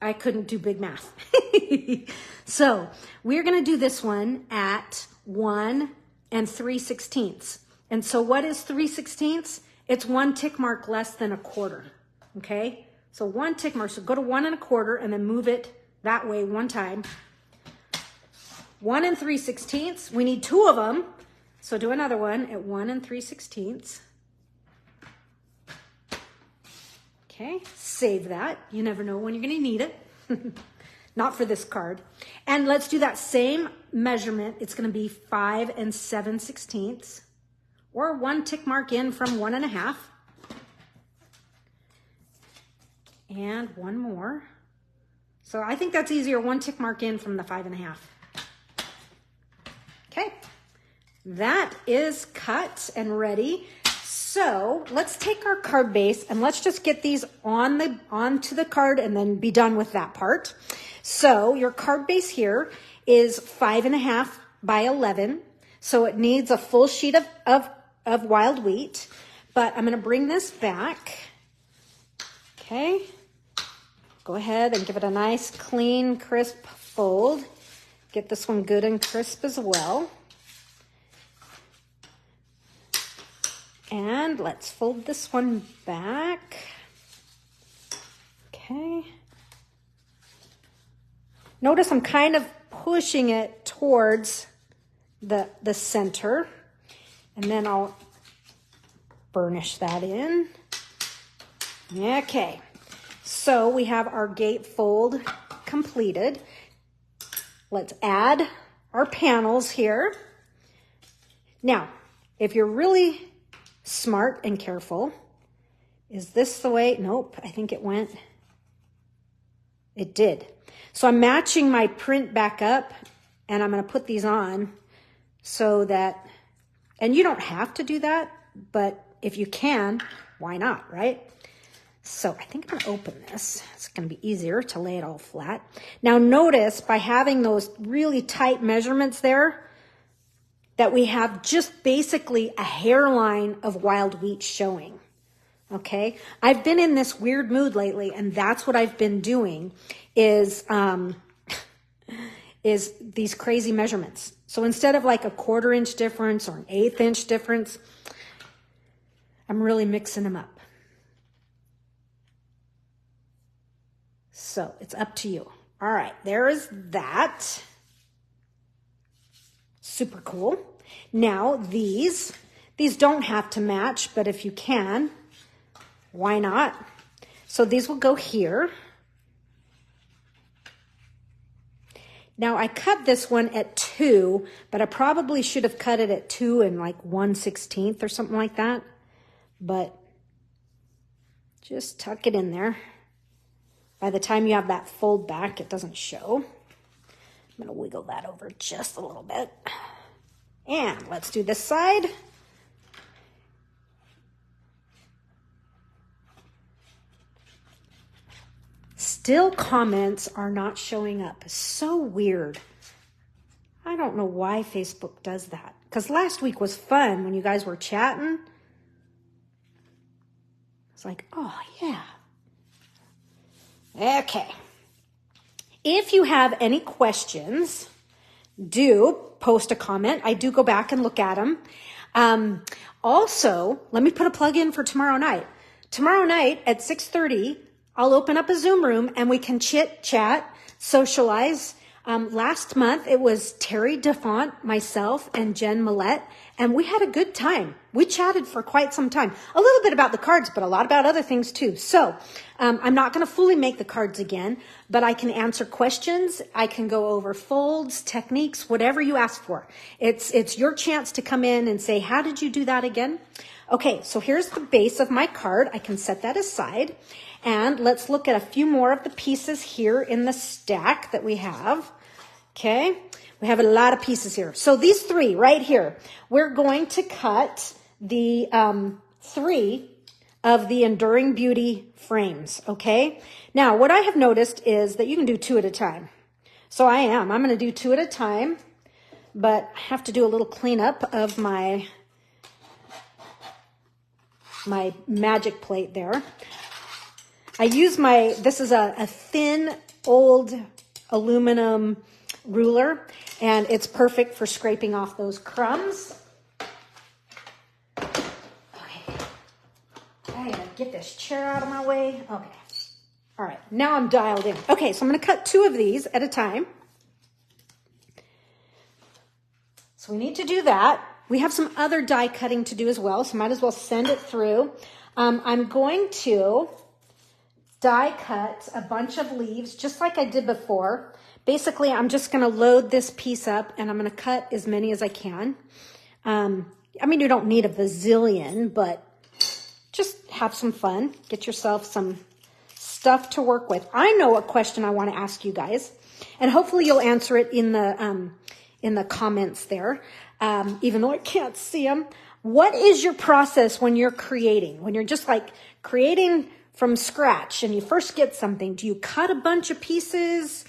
I couldn't do big math. So we're gonna do this one at 1 3/16. And so what is 3/16? It's 1 tick mark less than 1/4, okay? So 1 tick mark, so go to 1 1/4 and then move it that way 1 time. 1 3/16, we need 2 of them. So do another one at 1 3/16. Okay, save that. You never know when you're gonna need it. Not for this card. And let's do that same measurement. It's gonna be 5 7/16, or 1 tick mark in from 1.5. And one more. So I think that's easier, 1 tick mark in from the 5.5. Okay, that is cut and ready. So let's take our card base and let's just get these onto the card and then be done with that part. So your card base here is 5.5 by 11. So it needs a full sheet of wild wheat, but I'm gonna bring this back. Okay, go ahead and give it a nice, clean, crisp fold. Get this one good and crisp as well. And let's fold this one back. Okay. Notice I'm kind of pushing it towards the center, and then I'll burnish that in. Okay, so we have our gatefold completed. Let's add our panels here. Now, if you're really smart and careful, is this the way? Nope, I think it went. It did. So I'm matching my print back up, and I'm going to put these on so that, and you don't have to do that, but if you can, why not, right? So I think I'm going to open this. It's going to be easier to lay it all flat. Now notice, by having those really tight measurements there, that we have just basically a hairline of wild wheat showing, okay? I've been in this weird mood lately, and that's what I've been doing is these crazy measurements. So instead of like a 1/4 inch difference or an 1/8 inch difference, I'm really mixing them up. So it's up to you. All right, there is that. Super cool. Now these don't have to match, but if you can, why not? So these will go here. Now I cut this one at 2, but I probably should have cut it at 2 and like 1/16 or something like that. But just tuck it in there. By the time you have that fold back, it doesn't show. I'm gonna wiggle that over just a little bit. And let's do this side. Still comments are not showing up. So weird. I don't know why Facebook does that. Because last week was fun when you guys were chatting. It's like, oh yeah. Okay. If you have any questions, do post a comment. I do go back and look at them. Also, let me put a plug in for tomorrow night. Tomorrow night at 6:30, I'll open up a Zoom room and we can chit chat, socialize. Last month, it was Terry DeFont, myself, and Jen Millette, and we had a good time. We chatted for quite some time. A little bit about the cards, but a lot about other things too. So I'm not going to fully make the cards again, but I can answer questions. I can go over folds, techniques, whatever you ask for. It's your chance to come in and say, how did you do that again? Okay, so here's the base of my card. I can set that aside. And let's look at a few more of the pieces here in the stack that we have. Okay, we have a lot of pieces here. So these 3 right here, we're going to cut the 3 of the Enduring Beauty frames, okay? Now, what I have noticed is that you can do 2 at a time. So I'm going to do 2 at a time, but I have to do a little cleanup of my magic plate there. I use this is a thin, old aluminum ruler, and it's perfect for scraping off those crumbs. Okay. I gotta get this chair out of my way. Okay. All right, now I'm dialed in. Okay, so I'm gonna cut 2 of these at a time. So we need to do that. We have some other die cutting to do as well, so might as well send it through. I'm going to die cut a bunch of leaves, just like I did before. Basically, I'm just going to load this piece up, and I'm going to cut as many as I can. I mean, you don't need a bazillion, but just have some fun. Get yourself some stuff to work with. I know a question I want to ask you guys, and hopefully you'll answer it in the comments there, even though I can't see them. What is your process when you're creating? When you're just like creating from scratch and you first get something, do you cut a bunch of pieces?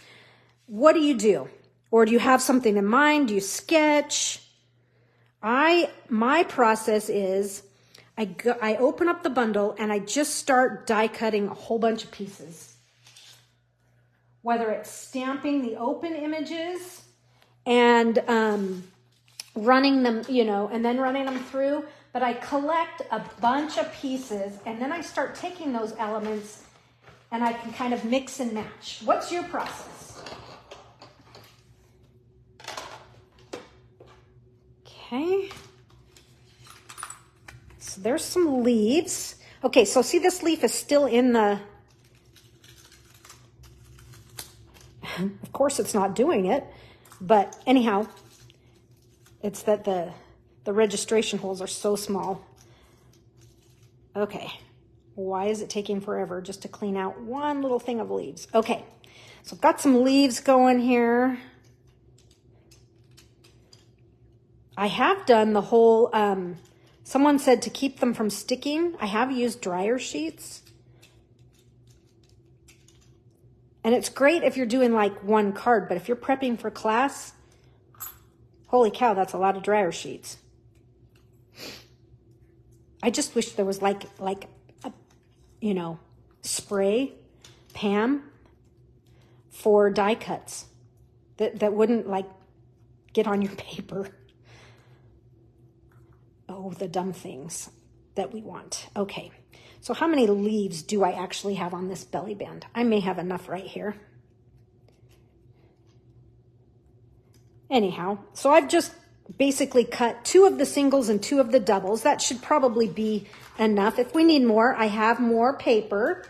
What do you do? Or do you have something in mind? Do you sketch? My process is I open up the bundle and I just start die cutting a whole bunch of pieces. Whether it's stamping the open images and running them, and then running them through, but I collect a bunch of pieces and then I start taking those elements and I can kind of mix and match. What's your process? Okay, so there's some leaves. Okay, so see this leaf is still in the, of course it's not doing it, but anyhow, it's that the registration holes are so small. Okay, why is it taking forever just to clean out one little thing of leaves? Okay, so I've got some leaves going here. I have done the whole, someone said to keep them from sticking. I have used dryer sheets. And it's great if you're doing like one card, but if you're prepping for class, holy cow, that's a lot of dryer sheets. I just wish there was like a, spray, Pam, for die cuts that wouldn't like get on your paper. Oh, the dumb things that we want. Okay, so how many leaves do I actually have on this belly band? I may have enough right here. Anyhow, so I've just basically cut 2 of the singles and 2 of the doubles. That should probably be enough. If we need more, I have more paper,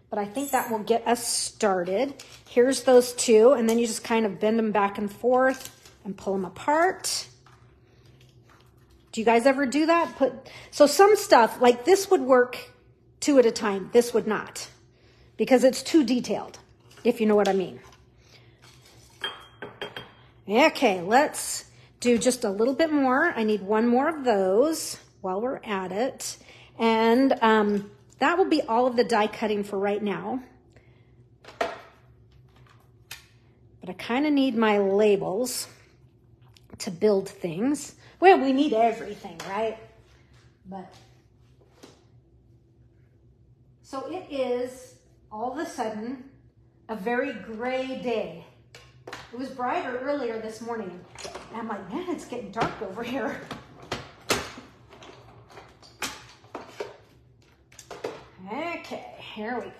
but I think that will get us started. Here's those 2, and then you just kind of bend them back and forth and pull them apart. Do you guys ever do that? So some stuff like this would work 2 at a time. This would not, because it's too detailed, if you know what I mean. Okay, let's do just a little bit more. I need 1 more of those while we're at it. And that will be all of the die cutting for right now. But I kind of need my labels to build things. Well, we need everything, right? But so it is all of a sudden a very gray day. It was brighter earlier this morning. And I'm like, man, it's getting dark over here. Okay, here we go.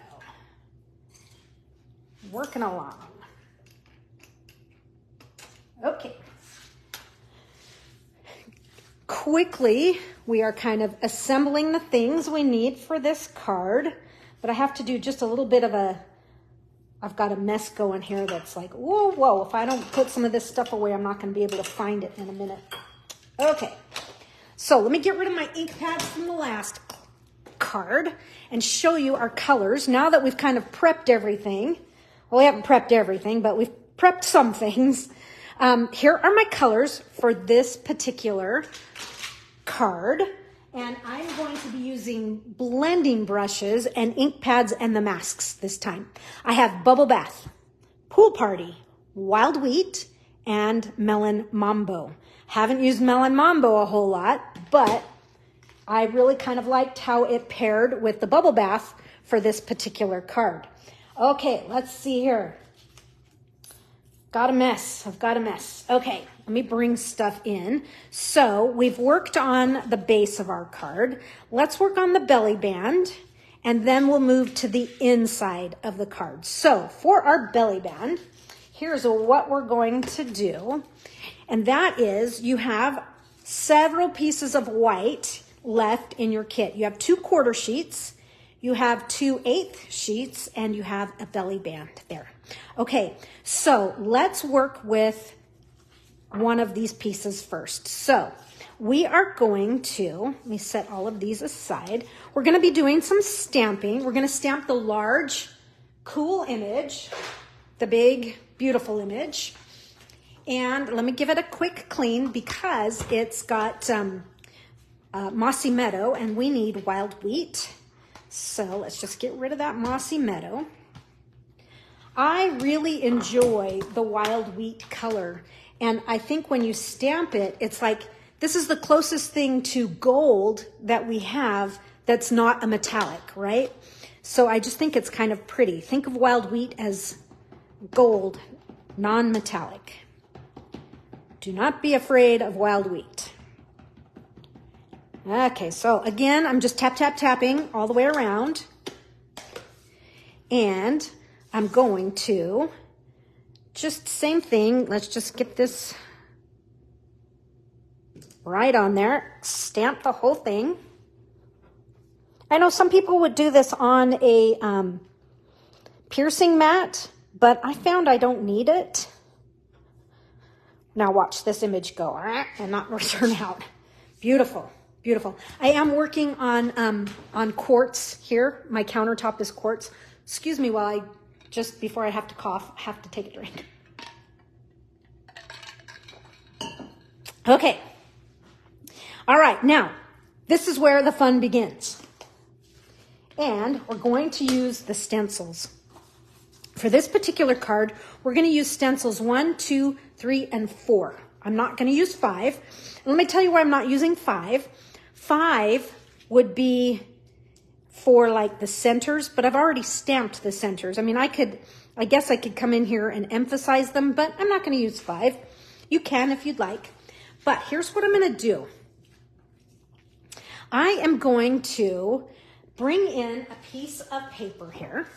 Working along. Okay. Quickly, we are kind of assembling the things we need for this card, but I have to do just a little bit of I've got a mess going here that's like, whoa, if I don't put some of this stuff away, I'm not going to be able to find it in a minute. Okay, so let me get rid of my ink pads from the last card and show you our colors. Now that we've kind of prepped everything, well, we haven't prepped everything, but we've prepped some things. Here are my colors for this particular card. And I'm going to be using blending brushes and ink pads and the masks this time. I have Bubble Bath, Pool Party, Wild Wheat, and Melon Mambo. Haven't used Melon Mambo a whole lot, but I really kind of liked how it paired with the Bubble Bath for this particular card. Okay, let's see here. Got a mess. I've got a mess. Okay, let me bring stuff in. So we've worked on the base of our card. Let's work on the belly band, and then we'll move to the inside of the card. So for our belly band, here's what we're going to do. And that is, you have several pieces of white left in your kit. You have 2 quarter sheets, you have 2 1/8 sheets, and you have a belly band there. Okay, so let's work with one of these pieces first. So we are going to, let me set all of these aside. We're going to be doing some stamping. We're going to stamp the large, cool image, the big, beautiful image. And let me give it a quick clean because it's got Mossy Meadow and we need Wild Wheat. So let's just get rid of that Mossy Meadow. I really enjoy the Wild Wheat color. And I think when you stamp it, it's like, this is the closest thing to gold that we have that's not a metallic, right? So I just think it's kind of pretty. Think of Wild Wheat as gold, non-metallic. Do not be afraid of Wild Wheat. Okay, so again, I'm just tapping all the way around. And I'm going to just same thing. Let's just get this right on there. Stamp the whole thing. I know some people would do this on a piercing mat, but I found I don't need it. Now watch this image go and not return out. Beautiful, beautiful. I am working on quartz here. My countertop is quartz. Excuse me while I, just before I have to cough, have to take a drink. Okay. All right, now, this is where the fun begins. And we're going to use the stencils. For this particular card, we're going to use stencils 1, 2, 3, and 4. I'm not going to use 5. And let me tell you why I'm not using 5. 5 would be for like the centers, but I've already stamped the centers. I mean, I guess I could come in here and emphasize them, but I'm not going to use 5. You can if you'd like. But here's what I'm going to do. I am going to bring in a piece of paper here.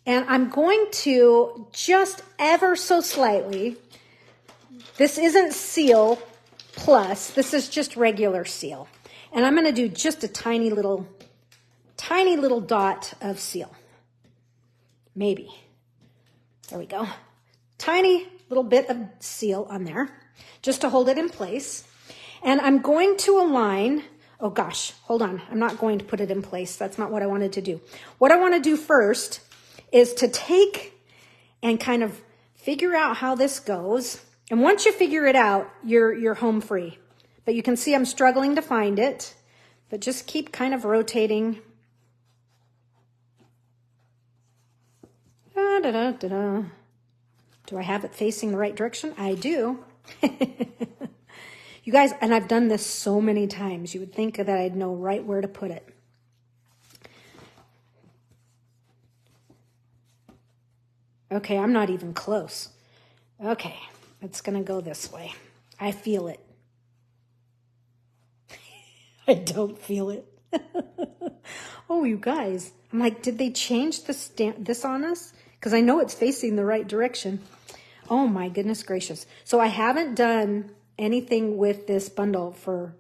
And I'm going to just ever so slightly, This isn't Seal Plus. This is just regular Seal. And I'm going to do just a tiny little dot of Seal. Maybe. There we go. Tiny little bit of Seal on there, just to hold it in place. And I'm going to align, oh gosh, hold on. I'm not going to put it in place. That's not what I wanted to do. What I want to do first is to take and kind of figure out how this goes. And once you figure it out, you're home free. But you can see I'm struggling to find it, but just keep kind of rotating. Da, da, da, da, da. Do I have it facing the right direction? I do. You guys, and I've done this so many times, you would think that I'd know right where to put it. Okay, I'm not even close. Okay, it's going to go this way. I feel it. I don't feel it. Oh, you guys. I'm like, did they change this on us? Because I know it's facing the right direction. Oh my goodness gracious. So I haven't done anything with this bundle for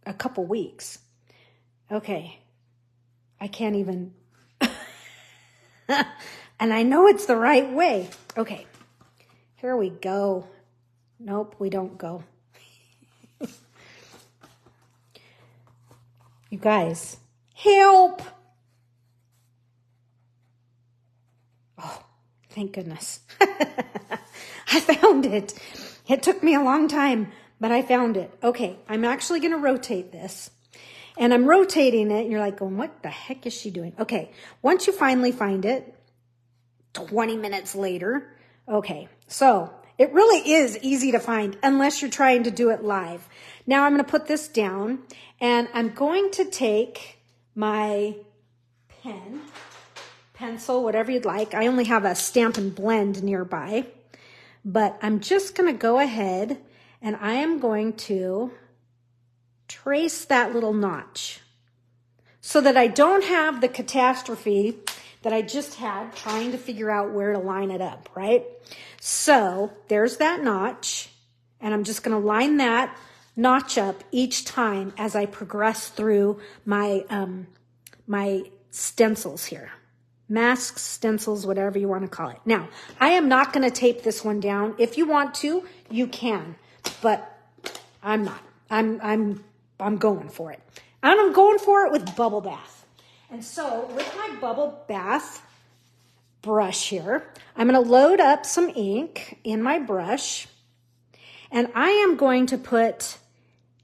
a couple weeks. Okay. I can't even. And I know it's the right way. Okay. Here we go. Nope, we don't go. You guys, help. Oh, thank goodness. I found it. It took me a long time, but I found it. Okay, I'm actually going to rotate this. And I'm rotating it, and you're like going, what the heck is she doing? Okay, once you finally find it, 20 minutes later, okay, so it really is easy to find unless you're trying to do it live. Now I'm going to put this down, and I'm going to take my pen, pencil, whatever you'd like. I only have a Stamp and Blend nearby, but I'm just going to go ahead and I am going to trace that little notch so that I don't have the catastrophe that I just had trying to figure out where to line it up, right? So there's that notch, and I'm just going to line that notch up each time as I progress through my my stencils here. Masks, stencils, whatever you want to call it. Now, I am not going to tape this one down. If you want to, you can, but I'm not. I'm going for it. And I'm going for it with Bubble Bath. And so with my Bubble Bath brush here, I'm going to load up some ink in my brush, and I am going to put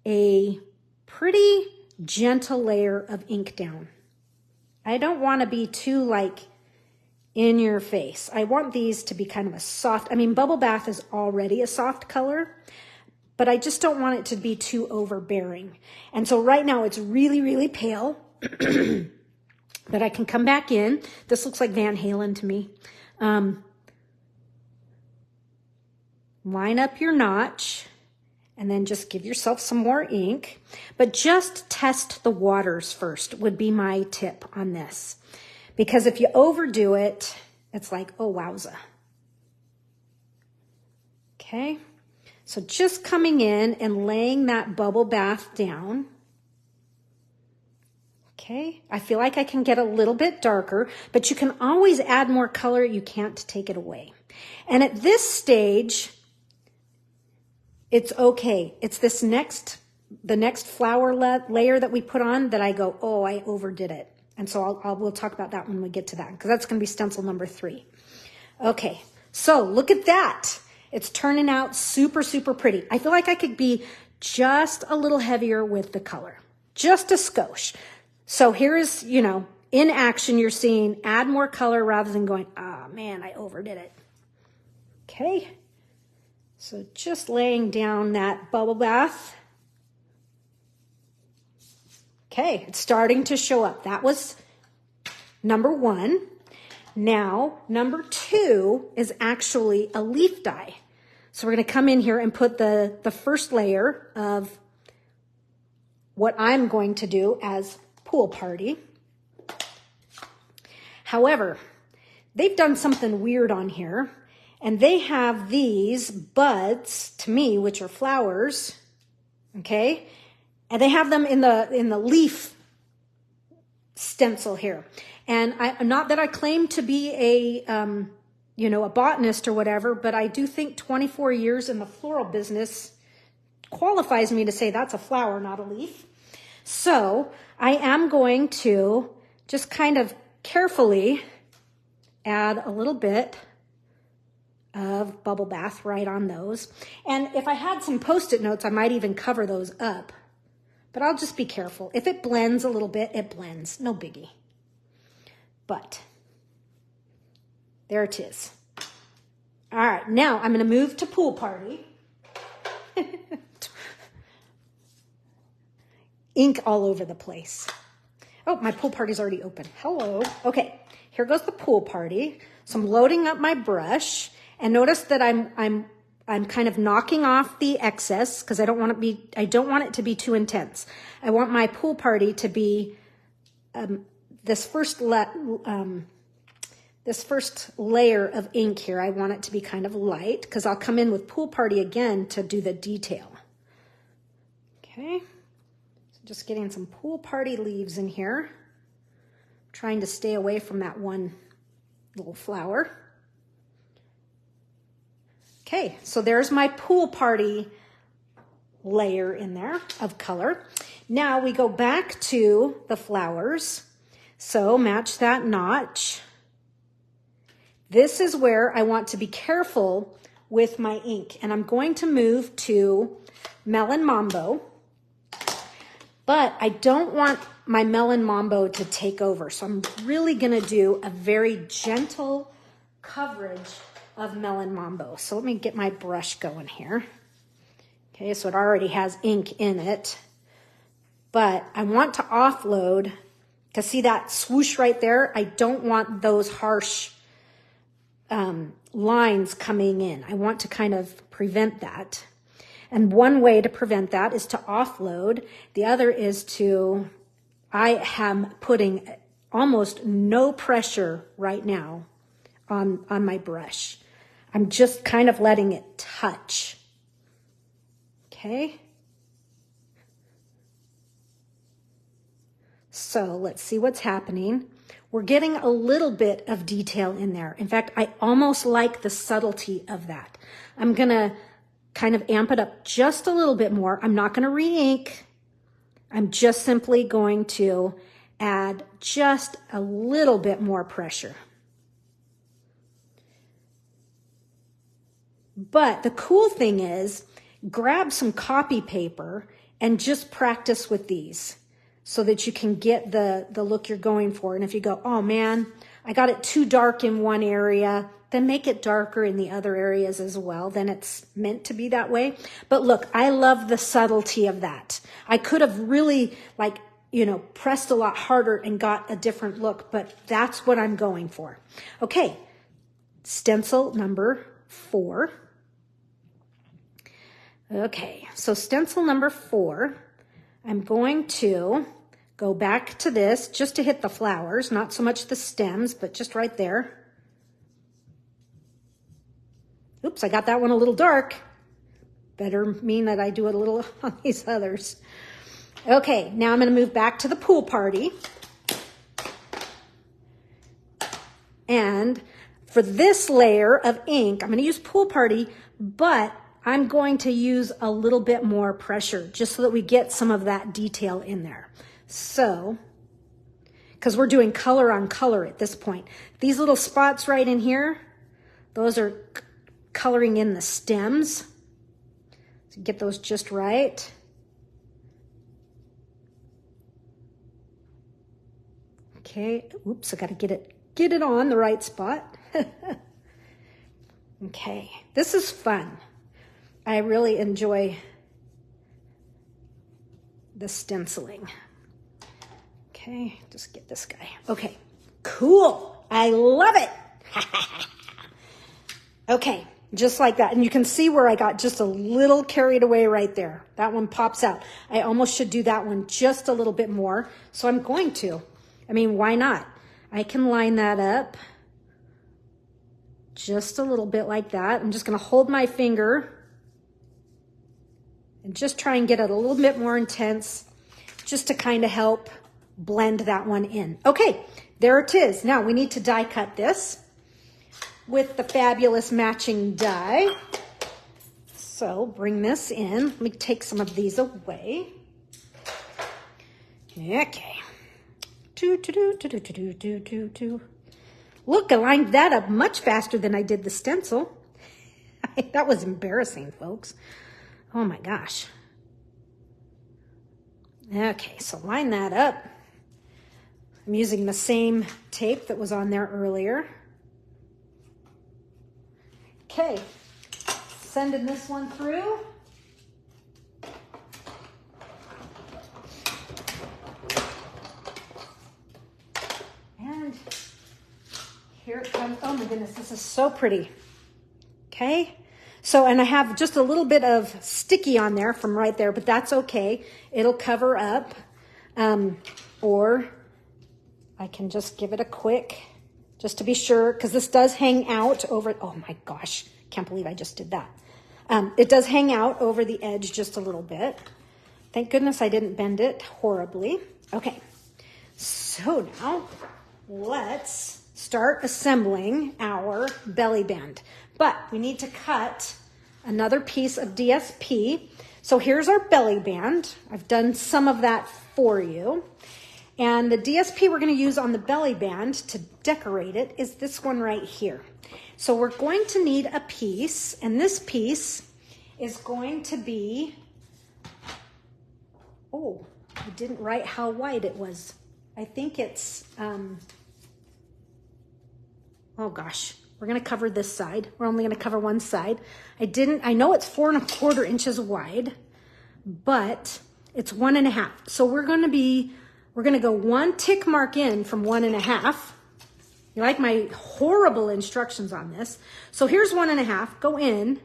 a pretty gentle layer of ink down. I don't want to be too like in your face. I want these to be kind of a soft, Bubble Bath is already a soft color, but I just don't want it to be too overbearing. And so right now it's really, really pale. But I can come back in. This looks like Van Halen to me. Line up your notch and then just give yourself some more ink. But just test the waters first would be my tip on this. Because if you overdo it, it's like, oh, wowza. Okay. So just coming in and laying that Bubble Bath down. Okay, I feel like I can get a little bit darker, but you can always add more color. You can't take it away. And at this stage, it's okay. It's this the next flower layer that we put on that I go, oh, I overdid it. And so we'll talk about that when we get to that, because that's going to be stencil number 3. Okay, so look at that. It's turning out super, super pretty. I feel like I could be just a little heavier with the color, just a skosh. So here is, in action, you're seeing add more color rather than going, ah, man, I overdid it. Okay. So just laying down that Bubble Bath. Okay, it's starting to show up. That was number 1. Now, number 2 is actually a leaf die. So we're going to come in here and put the first layer of what I'm going to do as Pool Party. However, they've done something weird on here, And they have these buds, to me, which are flowers, okay? And they have them in the leaf stencil here. And not that I claim to be a botanist or whatever, but I do think 24 years in the floral business qualifies me to say that's a flower, not a leaf. So I am going to just kind of carefully add a little bit of bubble bath right on those. And if I had some Post-it notes, I might even cover those up. But I'll just be careful. If it blends a little bit, it blends. No biggie. But there it is. All right, now I'm going to move to Pool Party. Ink all over the place. Oh, my Pool Party's already open. Hello. Okay, here goes the Pool Party. So I'm loading up my brush, and notice that I'm kind of knocking off the excess because I don't want it to be too intense. I want my Pool Party to be this first layer of ink here. I want it to be kind of light because I'll come in with Pool Party again to do the detail. Okay, so just getting some Pool Party leaves in here. Trying to stay away from that one little flower. Okay, so there's my Pool Party layer in there of color. Now we go back to the flowers. So match that notch. This is where I want to be careful with my ink. And I'm going to move to Melon Mambo. But I don't want my Melon Mambo to take over. So I'm really going to do a very gentle coverage of Melon Mambo. So let me get my brush going here. Okay, so it already has ink in it. But I want to offload, because see that swoosh right there? I don't want those harsh lines coming in. I want to kind of prevent that. And one way to prevent that is to offload. The other is I am putting almost no pressure right now on my brush. I'm just kind of letting it touch. Okay. So let's see what's happening. We're getting a little bit of detail in there. In fact, I almost like the subtlety of that. I'm going to kind of amp it up just a little bit more. I'm not going to re-ink. I'm just simply going to add just a little bit more pressure. But the cool thing is, grab some copy paper and just practice with these so that you can get the look you're going for. And if you go, oh man, I got it too dark in one area, then make it darker in the other areas as well. Then it's meant to be that way. But look, I love the subtlety of that. I could have really pressed a lot harder and got a different look, but that's what I'm going for. Okay, stencil number 4. Okay, so stencil number 4, I'm going to go back to this just to hit the flowers, not so much the stems, but just right there. Oops, I got that one a little dark. Better mean that I do it a little on these others. Okay, now I'm going to move back to the Pool Party. And for this layer of ink, I'm going to use Pool Party, but I'm going to use a little bit more pressure just so that we get some of that detail in there. So, because we're doing color on color at this point. These little spots right in here, those are coloring in the stems. So get those just right. Okay, oops, I got to get it on the right spot. Okay, this is fun. I really enjoy the stenciling. Okay, just get this guy. Okay, cool. I love it. Okay, just like that. And you can see where I got just a little carried away right there. That one pops out. I almost should do that one just a little bit more. So I'm going to. I mean, why not? I can line that up just a little bit like that. I'm just gonna hold my finger and just try and get it a little bit more intense, just to kind of help blend that one in. Okay, there it is. Now we need to die cut this with the fabulous matching die. So bring this in. Let me take some of these away. Okay. Look, I lined that up much faster than I did the stencil. That was embarrassing, folks. Oh my gosh. Okay, so line that up. I'm using the same tape that was on there earlier. Okay, sending this one through. And here it comes. Oh my goodness, this is so pretty. Okay, so, and I have just a little bit of sticky on there from right there, but that's okay. It'll cover up. Or I can just give it a quick, just to be sure, because this does hang out over, oh my gosh, can't believe I just did that. It does hang out over the edge just a little bit. Thank goodness I didn't bend it horribly. Okay, so now let's start assembling our belly band. But we need to cut another piece of DSP. So here's our belly band. I've done some of that for you. And the DSP we're going to use on the belly band to decorate it is this one right here. So we're going to need a piece, and this piece is going to be, oh, I didn't write how wide it was. I think it's, oh gosh, we're going to cover this side. We're only going to cover one side. I know it's 4 1/4 inches wide, but it's 1 1/2. So we're going to go 1 tick mark in from 1 1/2. You like my horrible instructions on this. So here's 1 1/2. Go in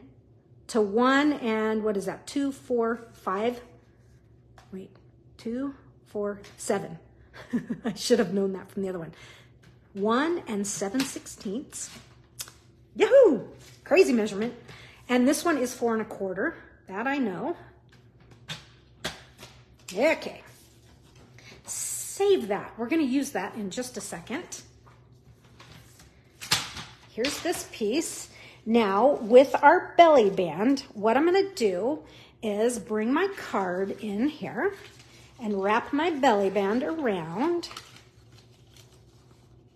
to 1 and what is that? 2, 4, 5. Wait, 2, 4, 7. I should have known that from the other one. 1 7/16. Yahoo! Crazy measurement. And this one is 4 1/4. That I know. Okay. Save that. We're going to use that in just a second. Here's this piece. Now, with our belly band, what I'm going to do is bring my card in here and wrap my belly band around.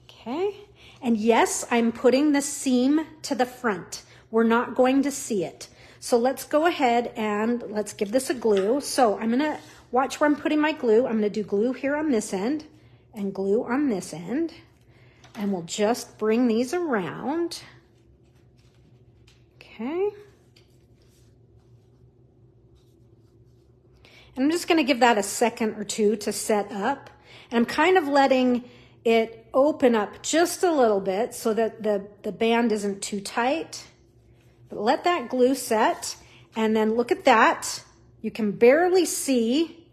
Okay. And yes, I'm putting the seam to the front. We're not going to see it. So let's go ahead and let's give this a glue. So I'm going to watch where I'm putting my glue. I'm going to do glue here on this end and glue on this end. And we'll just bring these around. Okay. And I'm just going to give that a second or two to set up. And I'm kind of letting it open up just a little bit so that the band isn't too tight. But let that glue set. And then look at that. You can barely see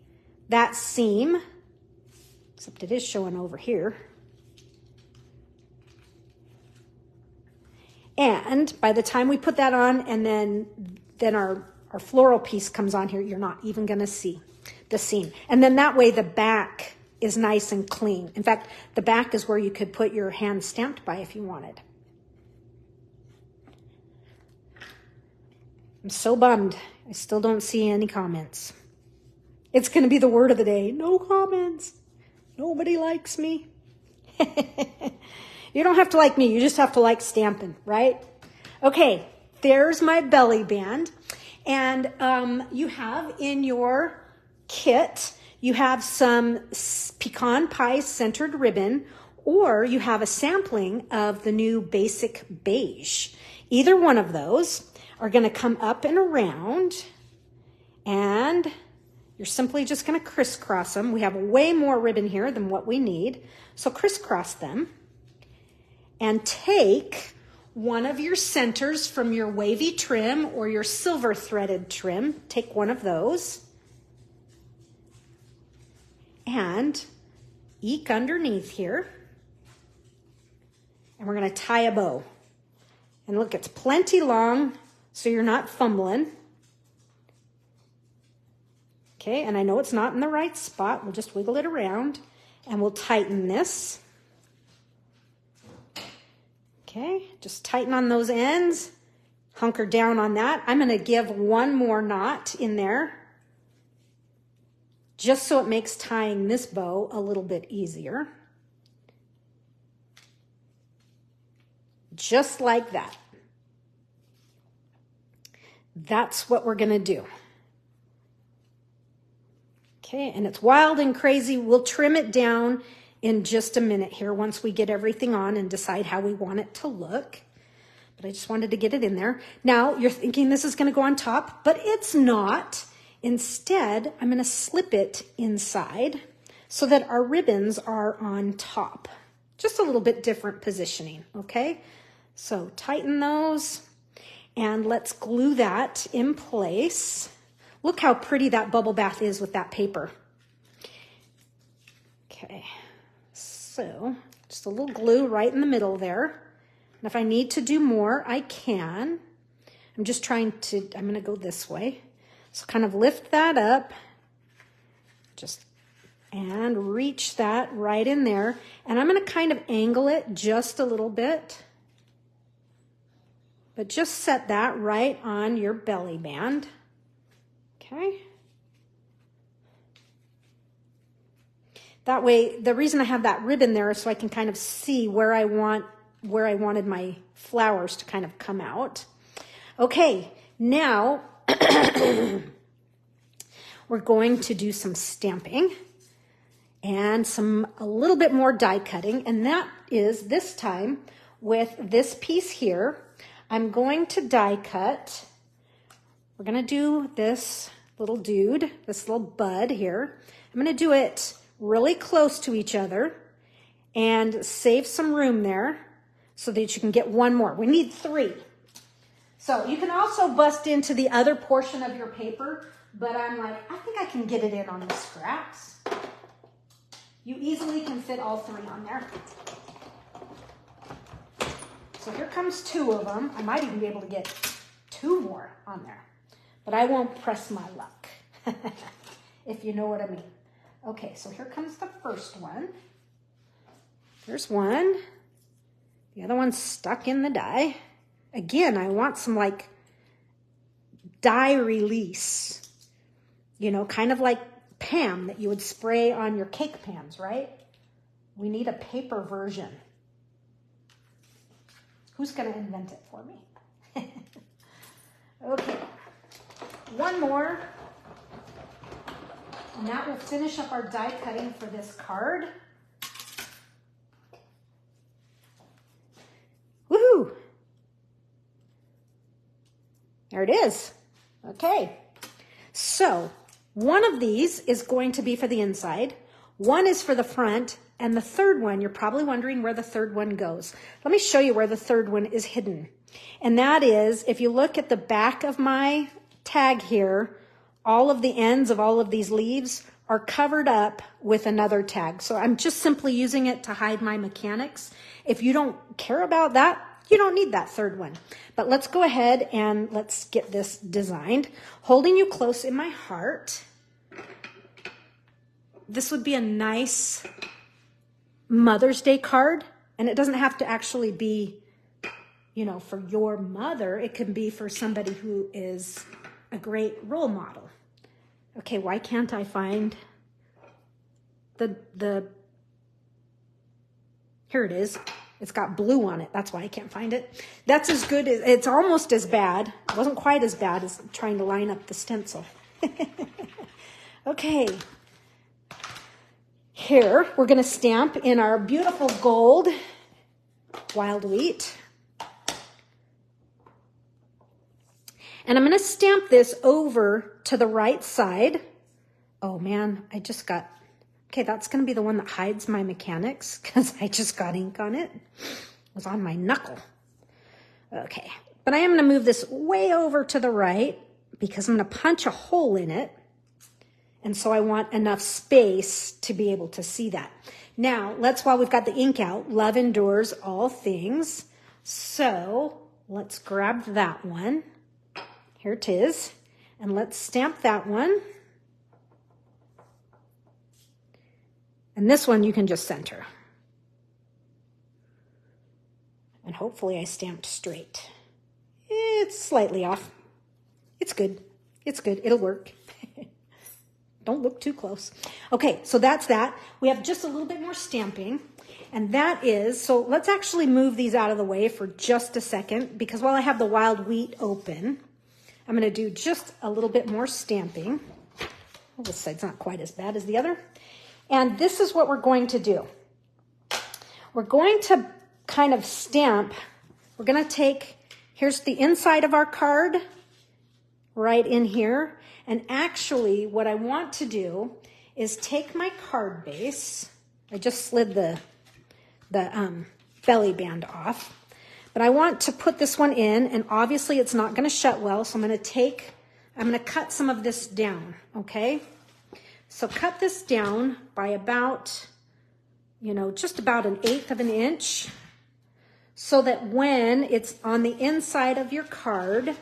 that seam, except it is showing over here. And by the time we put that on and then our floral piece comes on here, you're not even going to see the seam. And then that way the back is nice and clean. In fact, the back is where you could put your hand stamped by if you wanted. I'm so bummed. I still don't see any comments. It's going to be the word of the day. No comments. Nobody likes me. You don't have to like me. You just have to like stamping, right? Okay, there's my belly band. And you have in your kit, you have some pecan pie centered ribbon, or you have a sampling of the new Basic Beige. Either one of those are going to come up and around, and you're simply just going to crisscross them. We have way more ribbon here than what we need, so crisscross them. And take one of your centers from your wavy trim or your silver threaded trim. Take one of those and eke underneath here. And we're going to tie a bow. And look, it's plenty long, so you're not fumbling. Okay, and I know it's not in the right spot. We'll just wiggle it around, and we'll tighten this. Okay, just tighten on those ends. Hunker down on that. I'm going to give one more knot in there, just so it makes tying this bow a little bit easier. Just like that. That's what we're going to do. Okay, and it's wild and crazy. We'll trim it down in just a minute here once we get everything on and decide how we want it to look. But I just wanted to get it in there. Now, you're thinking this is going to go on top, but it's not. Instead, I'm going to slip it inside so that our ribbons are on top. Just a little bit different positioning, okay? So tighten those, and let's glue that in place. Look how pretty that bubble bath is with that paper. Okay, so just a little glue right in the middle there. And if I need to do more, I can. I'm going to go this way. So kind of lift that up, and reach that right in there. And I'm going to kind of angle it just a little bit. But just set that right on your belly band. Okay. That way, the reason I have that ribbon there is so I can kind of see where I wanted my flowers to kind of come out. Okay, now we're going to do some stamping and a little bit more die cutting, and that is this time with this piece here. I'm going to die cut. We're going to do this little dude, this little bud here. I'm going to do it really close to each other and save some room there so that you can get one more. We need 3. So you can also bust into the other portion of your paper, but I'm like, I think I can get it in on the scraps. You easily can fit all 3 on there. So here comes 2 of them. I might even be able to get 2 more on there, but I won't press my luck, if you know what I mean. Okay, so here comes the first one. There's one. The other one's stuck in the die. Again, I want some like dye release, you know, kind of like Pam that you would spray on your cake pans, right? We need a paper version. Who's going to invent it for me? Okay, one more. And that will finish up our die cutting for this card. Woohoo! There it is. Okay. So one of these is going to be for the inside. One is for the front. And the third one, you're probably wondering where the third one goes. Let me show you where the third one is hidden. And that is, if you look at the back of my tag here, all of the ends of all of these leaves are covered up with another tag. So I'm just simply using it to hide my mechanics. If you don't care about that, you don't need that third one. But let's go ahead and let's get this designed. Holding you close in my heart. This would be a nice Mother's Day card. And it doesn't have to actually be, you know, for your mother. It can be for somebody who is a great role model. Okay, why can't I find here it is. It's got blue on it. That's why I can't find it. That's as good as, it's almost as bad. It wasn't quite as bad as trying to line up the stencil. Okay. Here, we're going to stamp in our beautiful gold wild wheat. And I'm going to stamp this over to the right side. Oh man, I just got, okay, that's going to be the one that hides my mechanics because I just got ink on it. It was on my knuckle. Okay, but I am going to move this way over to the right because I'm going to punch a hole in it. And so I want enough space to be able to see that. Now, while we've got the ink out, love endures all things. So let's grab that one. Here it is. And let's stamp that one. And this one you can just center. And hopefully I stamped straight. It's slightly off. It's good. It's good. It'll work. Don't look too close. Okay, so that's that. We have just a little bit more stamping. And that is, so let's actually move these out of the way for just a second, because while I have the wild wheat open, I'm going to do just a little bit more stamping. Well, this side's not quite as bad as the other. And this is what we're going to do. We're going to kind of stamp. We're going to take, here's the inside of our card right in here. And actually what I want to do is take my card base. I just slid the belly band off. But I want to put this one in, and obviously it's not going to shut well, so I'm going to cut some of this down, okay? So cut this down by about, just about 1/8 of an inch, so that when it's on the inside of your card,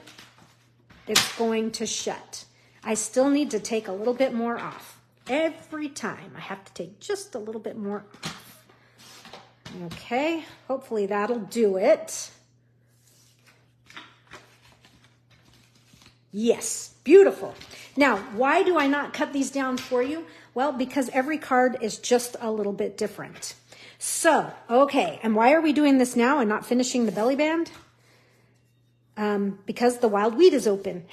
it's going to shut. I still need to take a little bit more off. Every time I have to take just a little bit more off. Okay, hopefully that'll do it. Yes, beautiful. Now, why do I not cut these down for you? Well, because every card is just a little bit different. So, okay, and why are we doing this now and not finishing the belly band? Because the wild wheat is open.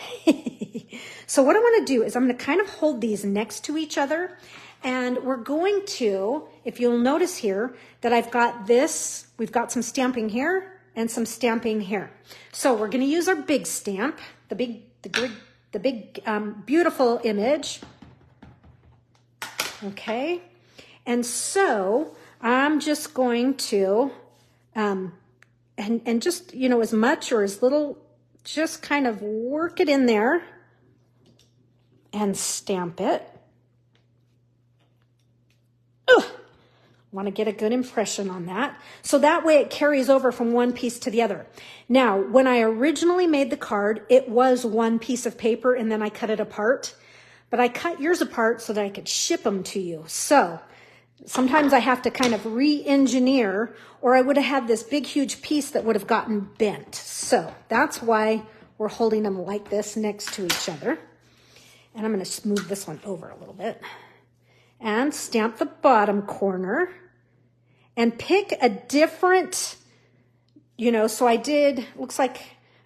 So what I want to do is I'm going to kind of hold these next to each other, and we're going to, if you'll notice here, that I've got this, we've got some stamping here and some stamping here. So we're going to use our big stamp, the big beautiful image. Okay. And so I'm just going to, and just, as much or as little, just kind of work it in there and stamp it. Want to get a good impression on that. So that way it carries over from one piece to the other. Now, when I originally made the card, it was one piece of paper and then I cut it apart. But I cut yours apart so that I could ship them to you. So sometimes I have to kind of re-engineer, or I would have had this big, huge piece that would have gotten bent. So that's why we're holding them like this next to each other. And I'm going to smooth this one over a little bit. And stamp the bottom corner. And pick a different, so I did, looks like,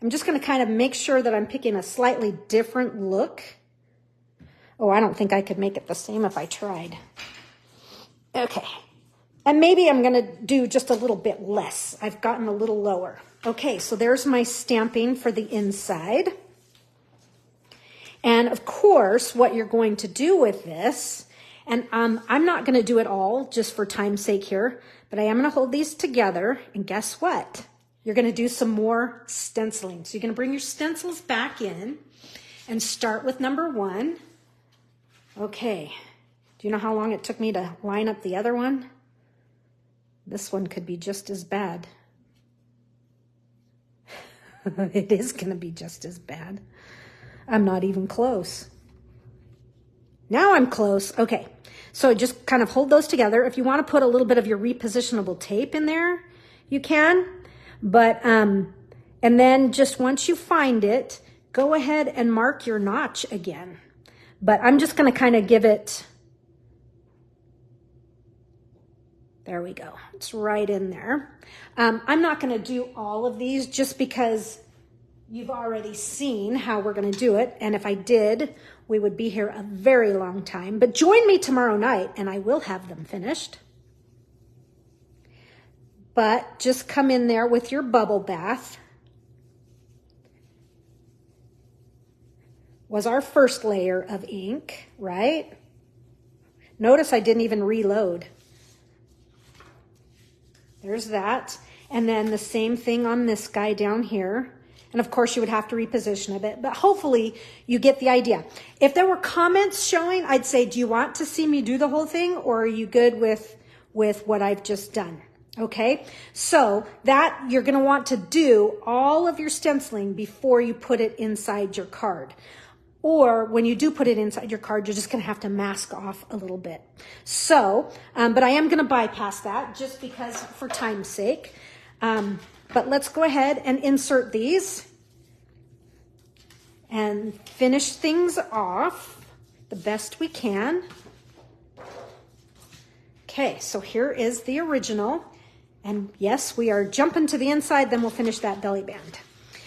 I'm just going to kind of make sure that I'm picking a slightly different look. Oh, I don't think I could make it the same if I tried. Okay. And maybe I'm going to do just a little bit less. I've gotten a little lower. Okay, so there's my stamping for the inside. And of course, what you're going to do with this, and I'm not going to do it all just for time's sake here, but I am going to hold these together. And guess what? You're going to do some more stenciling. So you're going to bring your stencils back in and start with number 1. Okay. Do you know how long it took me to line up the other one? This one could be just as bad. It is going to be just as bad. I'm not even close. Now I'm close. Okay. So just kind of hold those together. If you want to put a little bit of your repositionable tape in there, you can. But, and then just once you find it, go ahead and mark your notch again. But I'm just going to kind of give it, there we go. It's right in there. I'm not going to do all of these just because you've already seen how we're going to do it. And if I did, we would be here a very long time. But join me tomorrow night and I will have them finished. But just come in there with your bubble bath. Was our first layer of ink, right? Notice I didn't even reload. There's that. And then the same thing on this guy down here. And of course you would have to reposition a bit, but hopefully you get the idea. If there were comments showing, I'd say, do you want to see me do the whole thing, or are you good with what I've just done? Okay, so that you're going to want to do all of your stenciling before you put it inside your card. Or when you do put it inside your card, you're just going to have to mask off a little bit. So, but I am going to bypass that just because for time's sake. But let's go ahead and insert these and finish things off the best we can. Okay, so here is the original. And yes, we are jumping to the inside, then we'll finish that belly band.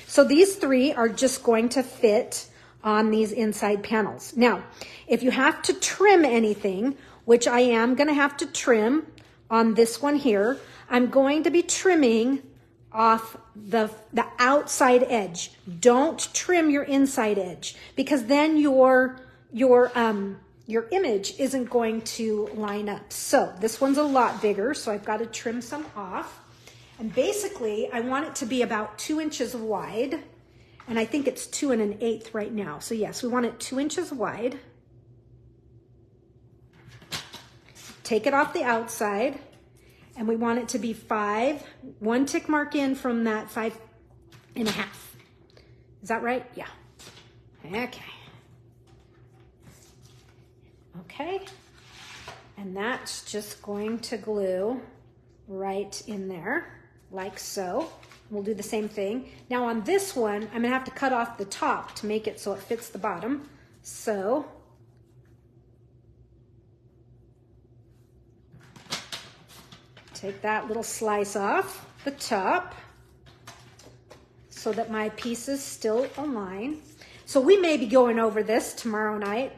So these three are just going to fit on these inside panels. Now, if you have to trim anything, which I am going to have to trim on this one here, I'm going to be trimming off the outside edge. Don't trim your inside edge, because then your image isn't going to line up. So this one's a lot bigger, so I've got to trim some off. And basically, I want it to be about 2 inches wide. And I think it's 2 1/8 right now. So yes, we want it 2 inches wide. Take it off the outside. And we want it to be 5, 1 tick mark in from that 5.5. Is that right? Yeah. Okay. Okay. And that's just going to glue right in there, like so. We'll do the same thing. Now on this one, I'm gonna have to cut off the top to make it so it fits the bottom. So, take that little slice off the top so that my pieces still align. So we may be going over this tomorrow night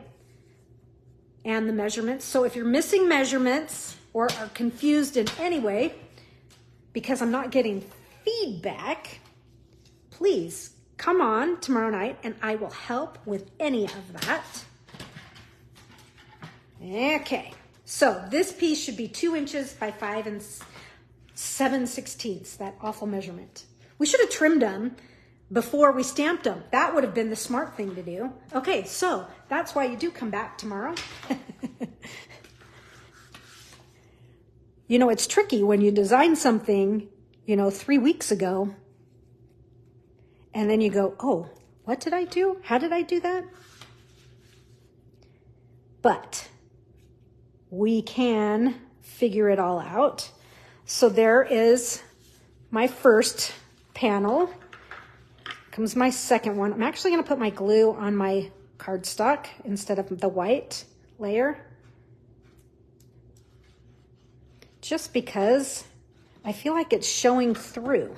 and the measurements. So if you're missing measurements or are confused in any way because I'm not getting feedback, please come on tomorrow night and I will help with any of that. Okay, so this piece should be 2 inches by 5 7/16, that awful measurement. We should have trimmed them before we stamped them. That would have been the smart thing to do. Okay, so that's why you do come back tomorrow. You know, it's tricky when you design something, 3 weeks ago, and then you go, oh, what did I do? How did I do that? But we can figure it all out. So there is my first panel. Comes my second one. I'm actually going to put my glue on my cardstock instead of the white layer, just because I feel like it's showing through.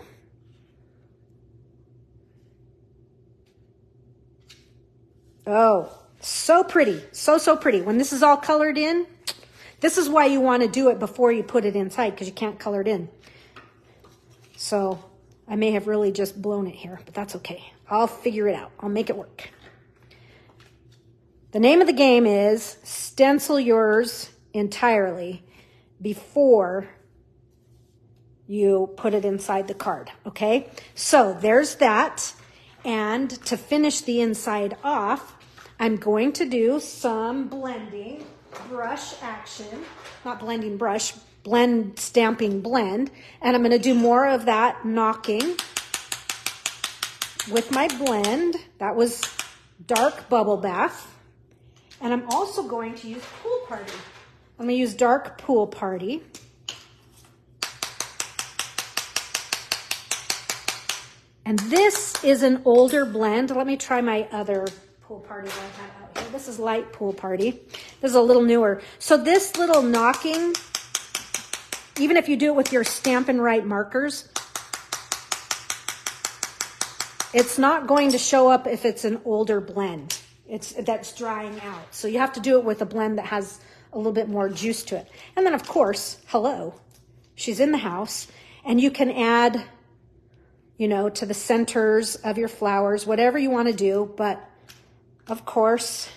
Oh, so pretty. So pretty. When this is all colored in, this is why you want to do it before you put it inside, because you can't color it in. So I may have really just blown it here, but that's okay. I'll figure it out. I'll make it work. The name of the game is stencil yours entirely before you put it inside the card, okay? So there's that. And to finish the inside off, I'm going to do some blending brush action, not blending brush, blend, stamping blend. And I'm going to do more of that knocking with my blend. That was dark bubble bath. And I'm also going to use Pool Party. I'm going to use dark Pool Party. And this is an older blend. Let me try my other Pool Party that I have out here. This is light Pool Party. This is a little newer. So this little knocking, even if you do it with your Stampin' Write markers, it's not going to show up if it's an older blend. That's drying out. So you have to do it with a blend that has a little bit more juice to it. And then of course, hello, she's in the house, and you can add, to the centers of your flowers, whatever you want to do. But of course,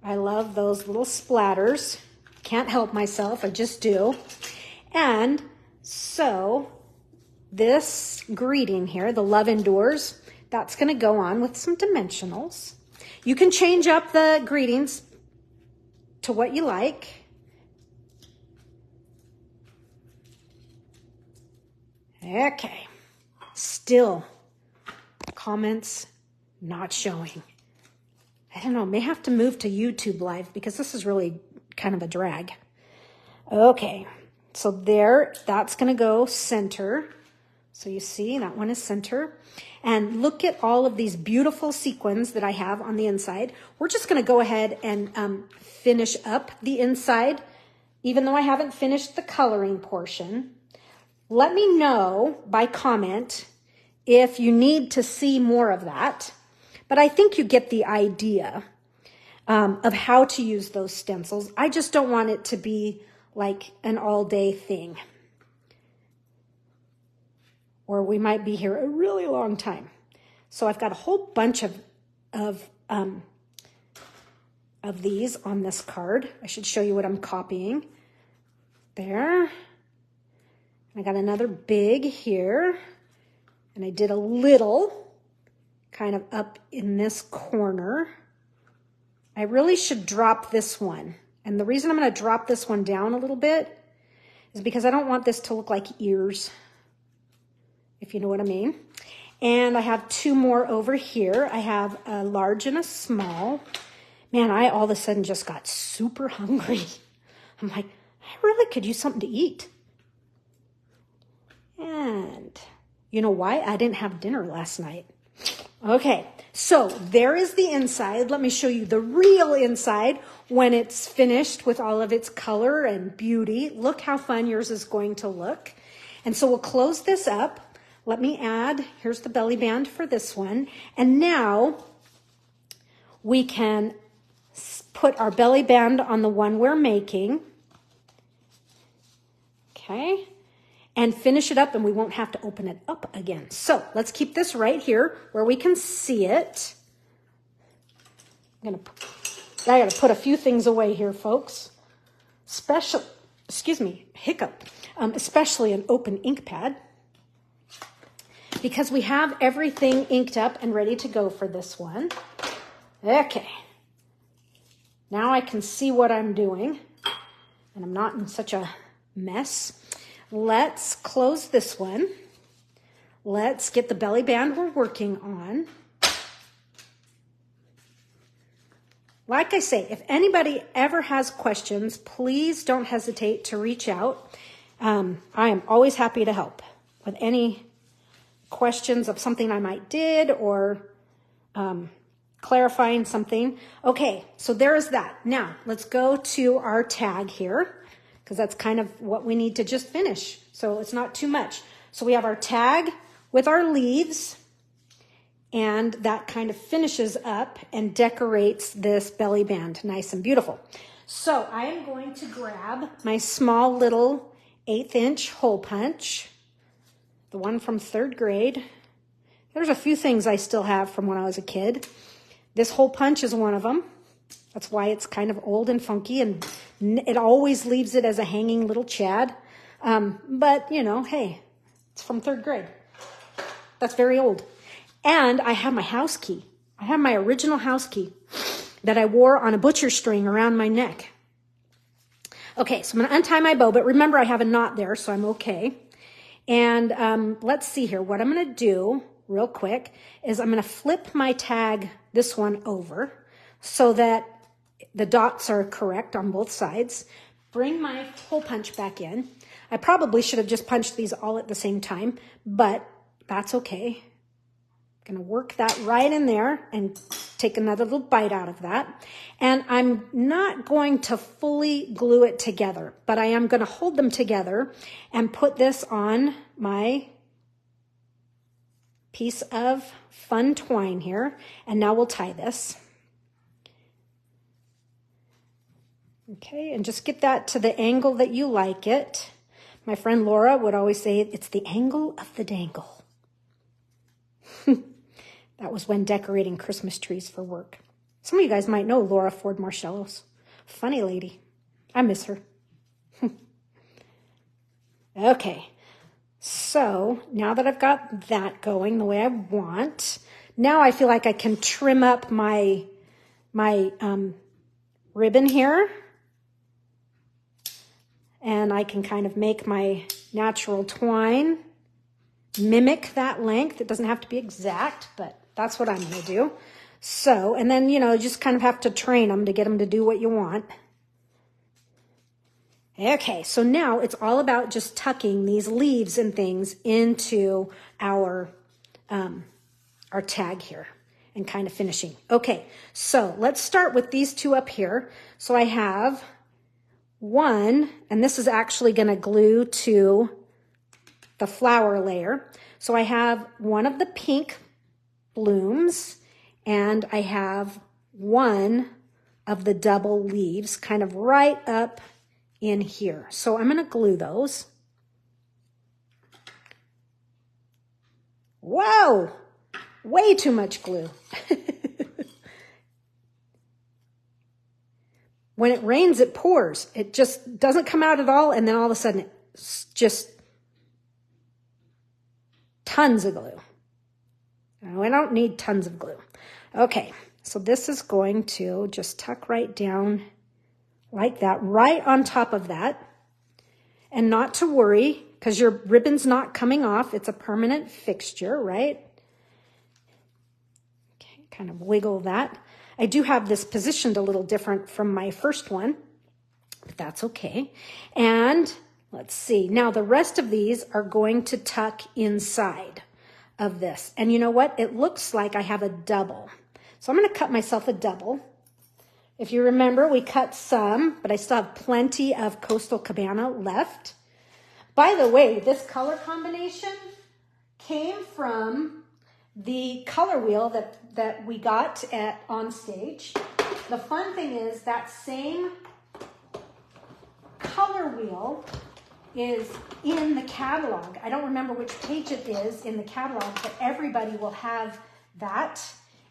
I love those little splatters. Can't help myself, I just do. And so this greeting here, the Love Endures, that's going to go on with some dimensionals. You can change up the greetings to what you like. Okay. Still, comments not showing. I don't know, may have to move to YouTube Live because this is really kind of a drag. Okay, so there, that's gonna go center. So you see that one is center. And look at all of these beautiful sequins that I have on the inside. We're just gonna go ahead and finish up the inside, even though I haven't finished the coloring portion. Let me know by comment if you need to see more of that. But I think you get the idea of how to use those stencils. I just don't want it to be like an all-day thing, or we might be here a really long time. So I've got a whole bunch of these on this card. I should show you what I'm copying. There. I got another big here, and I did a little kind of up in this corner. I really should drop this one. And the reason I'm going to drop this one down a little bit is because I don't want this to look like ears, if you know what I mean. And I have two more over here. I have a large and a small. Man, I all of a sudden just got super hungry. I'm like, I really could use something to eat. And you know why? I didn't have dinner last night. Okay, so there is the inside. Let me show you the real inside when it's finished with all of its color and beauty. Look how fun yours is going to look. And so we'll close this up. Let me add, here's the belly band for this one. And now we can put our belly band on the one we're making. Okay. And finish it up, and we won't have to open it up again. So let's keep this right here where we can see it. I gotta put a few things away here, folks. Especially an open ink pad, because we have everything inked up and ready to go for this one. Okay. Now I can see what I'm doing, and I'm not in such a mess. Let's close this one. Let's get the belly band we're working on. Like I say, if anybody ever has questions, please don't hesitate to reach out. I am always happy to help with any questions of something I might did or clarifying something. Okay, so there is that. Now, let's go to our tag here, because that's kind of what we need to just finish. So it's not too much. So we have our tag with our leaves, and that kind of finishes up and decorates this belly band nice and beautiful. So I am going to grab my small little 1/8 inch hole punch, the one from 3rd grade. There's a few things I still have from when I was a kid. This hole punch is one of them. That's why it's kind of old and funky, and it always leaves it as a hanging little chad. But, you know, hey, it's from 3rd grade. That's very old. And I have my house key. I have my original house key that I wore on a butcher string around my neck. Okay, so I'm going to untie my bow, but remember I have a knot there, so I'm okay. And let's see here. What I'm going to do real quick is I'm going to flip my tag, this one, over so that the dots are correct on both sides. Bring my hole punch back in. I probably should have just punched these all at the same time, but that's okay. I'm going to work that right in there and take another little bite out of that. And I'm not going to fully glue it together, but I am going to hold them together and put this on my piece of fun twine here. And now we'll tie this. Okay, and just get that to the angle that you like it. My friend Laura would always say, it's the angle of the dangle. That was when decorating Christmas trees for work. Some of you guys might know Laura Ford Marcellos. Funny lady. I miss her. Okay, so now that I've got that going the way I want, now I feel like I can trim up my ribbon here. And I can kind of make my natural twine mimic that length. It doesn't have to be exact, but that's what I'm going to do. So, and then, you know, just kind of have to train them to get them to do what you want. Okay, so now it's all about just tucking these leaves and things into our tag here and kind of finishing. Okay, so let's start with these two up here. So I have one, and this is actually going to glue to the flower layer. So I have one of the pink blooms, and I have one of the double leaves kind of right up in here. So I'm going to glue those. Whoa, way too much glue. When it rains, it pours. It just doesn't come out at all, and then all of a sudden it's just tons of glue. No, I don't need tons of glue. Okay, so this is going to just tuck right down like that, right on top of that. And not to worry, because your ribbon's not coming off. It's a permanent fixture, right? Okay, kind of wiggle that. I do have this positioned a little different from my first one, but that's okay. And let's see. Now the rest of these are going to tuck inside of this. And you know what? It looks like I have a double. So I'm going to cut myself a double. If you remember, we cut some, but I still have plenty of Coastal Cabana left. By the way, this color combination came from the color wheel that we got on stage. The fun thing is that same color wheel is in the catalog. I don't remember which page it is in the catalog, but everybody will have that.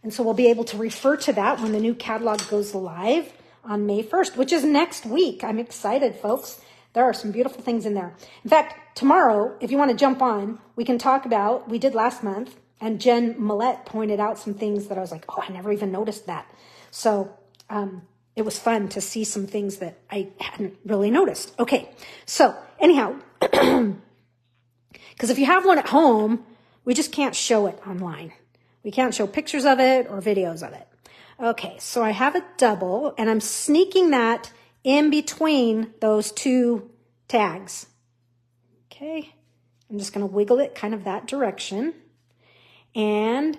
And so we'll be able to refer to that when the new catalog goes live on May 1st, which is next week. I'm excited, folks. There are some beautiful things in there. In fact, tomorrow, if you want to jump on, we can talk about, we did last month, and Jen Millette pointed out some things that I was like, oh, I never even noticed that. So it was fun to see some things that I hadn't really noticed. Okay, so anyhow, because if you have one at home, we just can't show it online. We can't show pictures of it or videos of it. Okay, so I have a double, and I'm sneaking that in between those two tags. Okay, I'm just going to wiggle it kind of that direction. And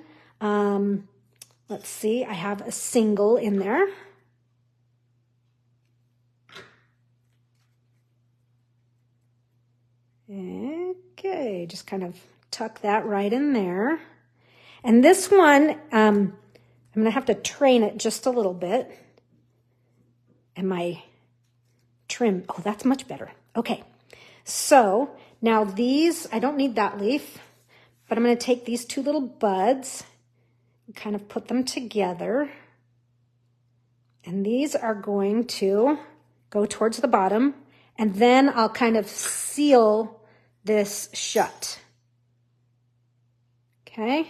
let's see, I have a single in there. Okay, just kind of tuck that right in there. And this one, I'm going to have to train it just a little bit. And my trim, oh, that's much better. Okay, so now these, I don't need that leaf, but I'm going to take these two little buds and kind of put them together. And these are going to go towards the bottom, and then I'll kind of seal this shut. Okay.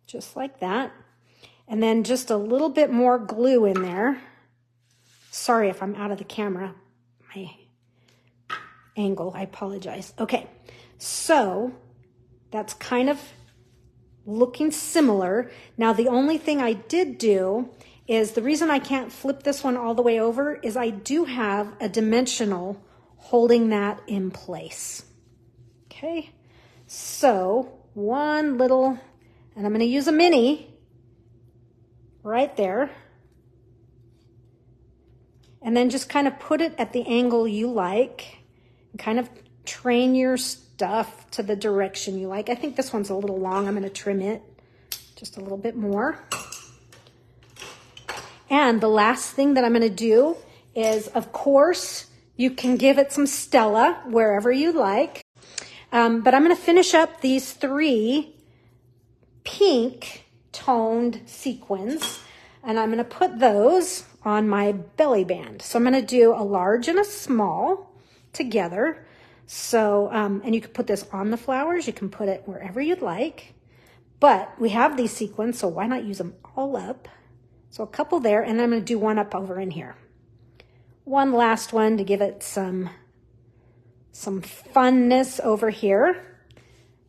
Just like that. And then just a little bit more glue in there. Sorry if I'm out of the camera, my angle, I apologize. Okay, so that's kind of looking similar. Now the only thing I did do is, the reason I can't flip this one all the way over is I do have a dimensional holding that in place. Okay, so one little, and I'm going to use a mini right there. And then just kind of put it at the angle you like. And kind of train your stuff to the direction you like. I think this one's a little long. I'm going to trim it just a little bit more. And the last thing that I'm going to do is, of course, you can give it some Stella wherever you like. But I'm going to finish up these three pink toned sequins, and I'm going to put those on my belly band. So I'm going to do a large and a small together. So, and you can put this on the flowers. You can put it wherever you'd like. But we have these sequins, so why not use them all up? So a couple there, and I'm going to do one up over in here. one last one to give it some funness over here.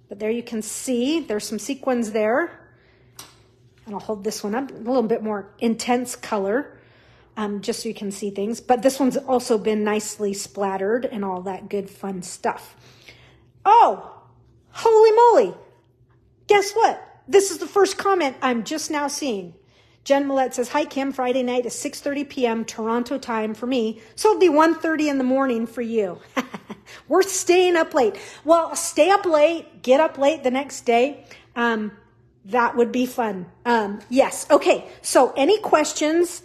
But there you can see there's some sequins there. And I'll hold this one up, a little bit more intense color, just so you can see things. But this one's also been nicely splattered and all that good fun stuff. Oh, holy moly. Guess what? This is the first comment I'm just now seeing. Jen Millette says, hi, Kim. Friday night is 6:30 p.m. Toronto time for me. So it'll be 1:30 in the morning for you. We're staying up late. Well, stay up late, get up late the next day. That would be fun. Yes. Okay. So any questions,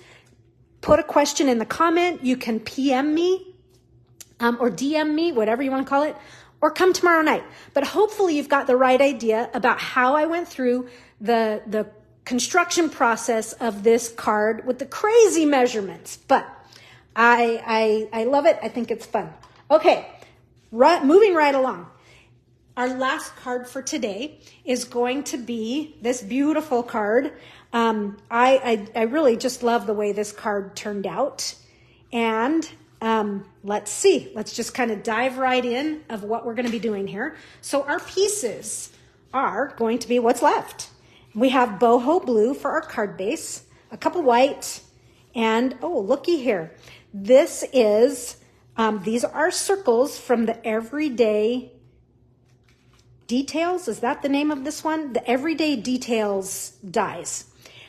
put a question in the comment. You can PM me or DM me, whatever you want to call it, or come tomorrow night. But hopefully you've got the right idea about how I went through the construction process of this card with the crazy measurements. But I love it. I think it's fun. Okay. Moving right along. Our last card for today is going to be this beautiful card. I really just love the way this card turned out. And let's see. Let's just kind of dive right in of what we're going to be doing here. So our pieces are going to be what's left. We have boho blue for our card base, a couple white, and oh, looky here. This is, these are circles from the Everyday Details. Is that the name of this one? The Everyday Details dies.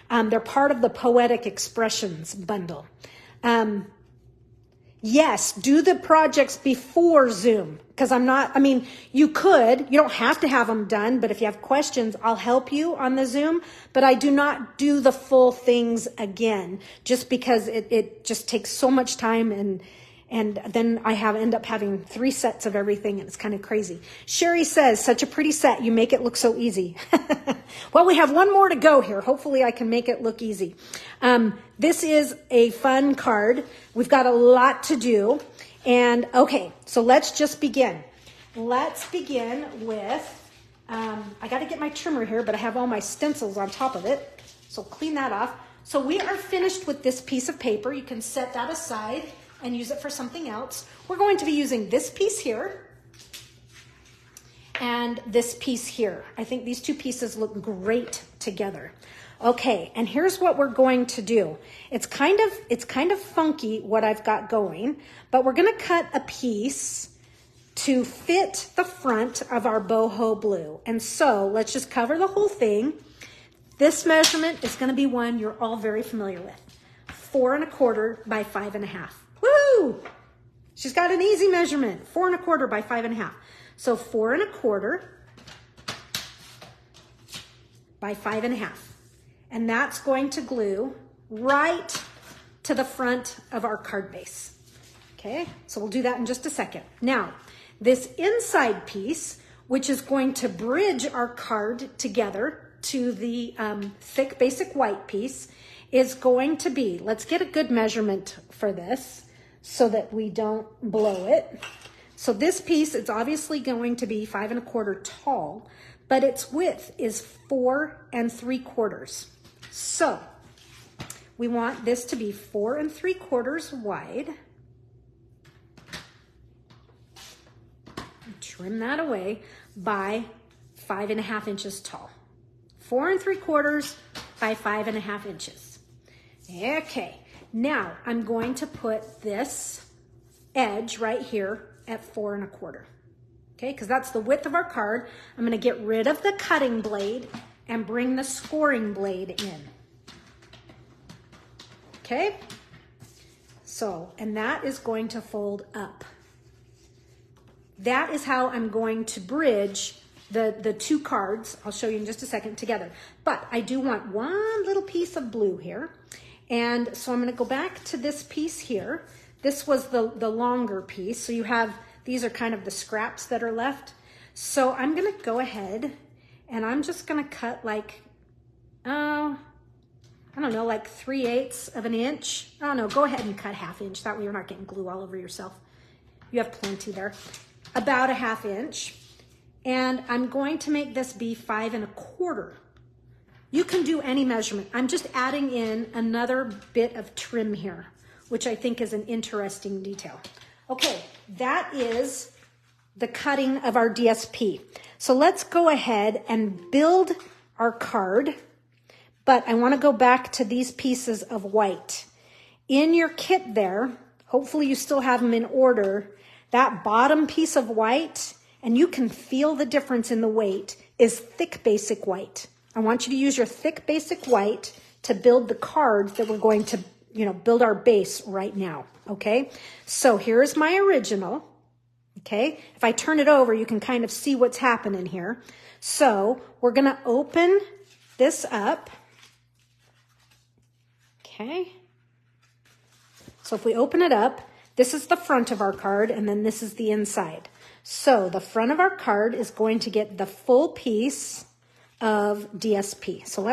They're part of the Poetic Expressions bundle. Yes, do the projects before Zoom, because you don't have to have them done, but if you have questions, I'll help you on the Zoom, but I do not do the full things again, just because it just takes so much time, and then I end up having 3 sets of everything, and it's kind of crazy. Sherry says, such a pretty set. You make it look so easy. Well, we have one more to go here. Hopefully I can make it look easy. This is a fun card. We've got a lot to do. And okay, so let's just begin. Let's begin with, I got to get my trimmer here, but I have all my stencils on top of it. So clean that off. So we are finished with this piece of paper. You can set that aside and use it for something else. We're going to be using this piece here and this piece here. I think these two pieces look great together. Okay, and here's what we're going to do. It's kind of funky what I've got going, but we're gonna cut a piece to fit the front of our boho blue. And so let's just cover the whole thing. This measurement is gonna be one you're all very familiar with. 4 1/4 by 5 1/2. Woo! She's got an easy measurement, 4 1/4 by 5 1/2. So 4 1/4 by 5 1/2. And that's going to glue right to the front of our card base. Okay, so we'll do that in just a second. Now, this inside piece, which is going to bridge our card together to the thick basic white piece, is going to be, let's get a good measurement for this so that we don't blow it. So this piece, it's obviously going to be 5 1/4 tall, but its width is 4 3/4. So we want this to be 4 3/4 wide. Trim that away by 5 1/2 inches tall. 4 3/4 by 5 1/2 inches. Okay, now I'm going to put this edge right here at 4 1/4. Okay, because that's the width of our card. I'm going to get rid of the cutting blade and bring the scoring blade in. Okay, so, and that is going to fold up. That is how I'm going to bridge the two cards. I'll show you in just a second together. But I do want one little piece of blue here. And so I'm going to go back to this piece here. This was the longer piece. So you have, these are kind of the scraps that are left. So I'm going to go ahead and I'm just going to cut like, I don't know, like 3/8 of an inch. I don't know, go ahead and cut 1/2 inch. That way you're not getting glue all over yourself. You have plenty there. About 1/2 inch. And I'm going to make this be 5 1/4. You can do any measurement. I'm just adding in another bit of trim here. which I think is an interesting detail. Okay, that is the cutting of our DSP. So let's go ahead and build our card, but I want to go back to these pieces of white. In your kit there, hopefully you still have them in order, that bottom piece of white, and you can feel the difference in the weight, is thick basic white. I want you to use your thick basic white to build the card that we're going to, build our base right now, okay? So here's my original, okay? If I turn it over, you can kind of see what's happening here. So we're gonna open this up, okay? So if we open it up, this is the front of our card, and then this is the inside. So the front of our card is going to get the full piece of DSP. So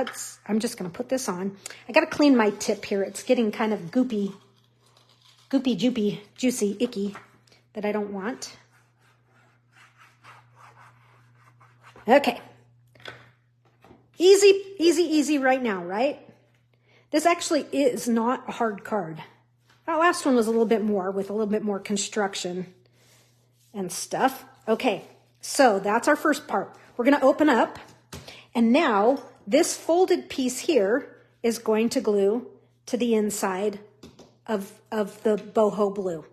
I'm just going to put this on. I got to clean my tip here. It's getting kind of goopy, juicy, icky that I don't want. Okay. Easy right now, right? This actually is not a hard card. That last one was a little bit more, with a little bit more construction and stuff. Okay, so that's our first part. We're going to open up, and now this folded piece here is going to glue to the inside of the boho blue.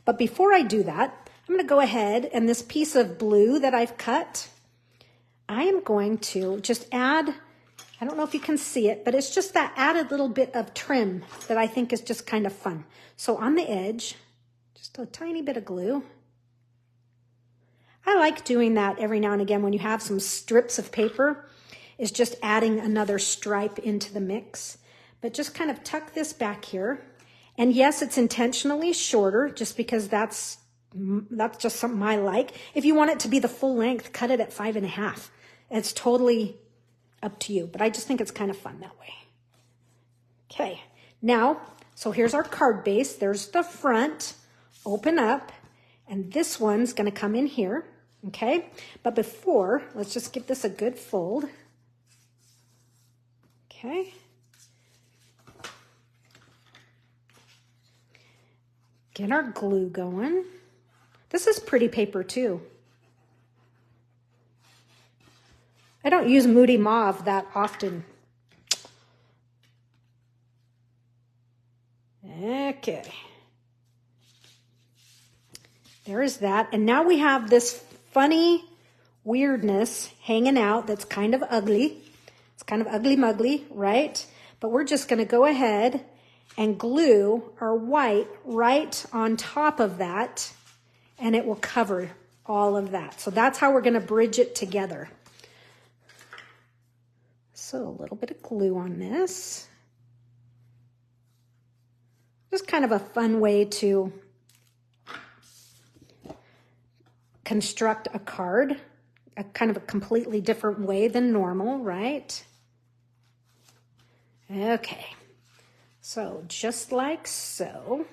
But before I do that, I'm going to go ahead, and this piece of blue that I've cut, I am going to just add, I don't know if you can see it, but it's just that added little bit of trim that I think is just kind of fun. So on the edge, just a tiny bit of glue. I like doing that every now and again when you have some strips of paper, is just adding another stripe into the mix. But just kind of tuck this back here. And yes, it's intentionally shorter just because that's just something I like. If you want it to be the full length, cut it at 5.5. It's totally up to you, but I just think it's kind of fun that way. Okay, now, so here's our card base. There's the front, open up, and this one's gonna come in here, okay? But before, let's just give this a good fold. Okay. Get our glue going. This is pretty paper too. I don't use Moody Mauve that often. Okay. There is that. And now we have this funny weirdness hanging out that's kind of ugly. It's kind of ugly-muggly, right? But we're just going to go ahead and glue our white right on top of that, and it will cover all of that. So that's how we're going to bridge it together. So a little bit of glue on this. Just kind of a fun way to construct a card, a kind of a completely different way than normal, right? Okay, so just like so.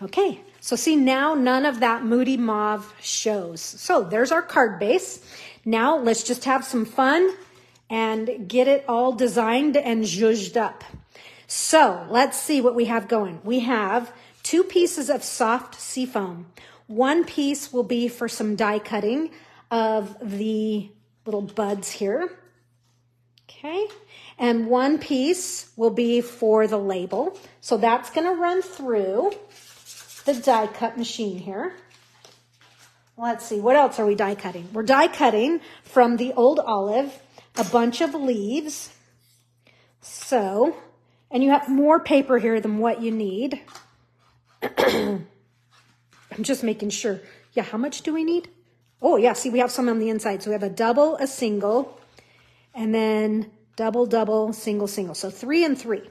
Okay, so see, now none of that Moody Mauve shows. So there's our card base. Now let's just have some fun and get it all designed and zhuzhed up. So let's see what we have going. We have 2 pieces of soft seafoam. One piece will be for some die cutting of the little buds here. Okay, and one piece will be for the label. So that's going to run through the die cut machine here. Let's see, what else are we die cutting? We're die cutting from the old olive a bunch of leaves. So, and you have more paper here than what you need. I'm just making sure. Yeah, how much do we need? Oh yeah, see, we have some on the inside. So we have a double, a single, and then double, double, single, single. So 3 and 3.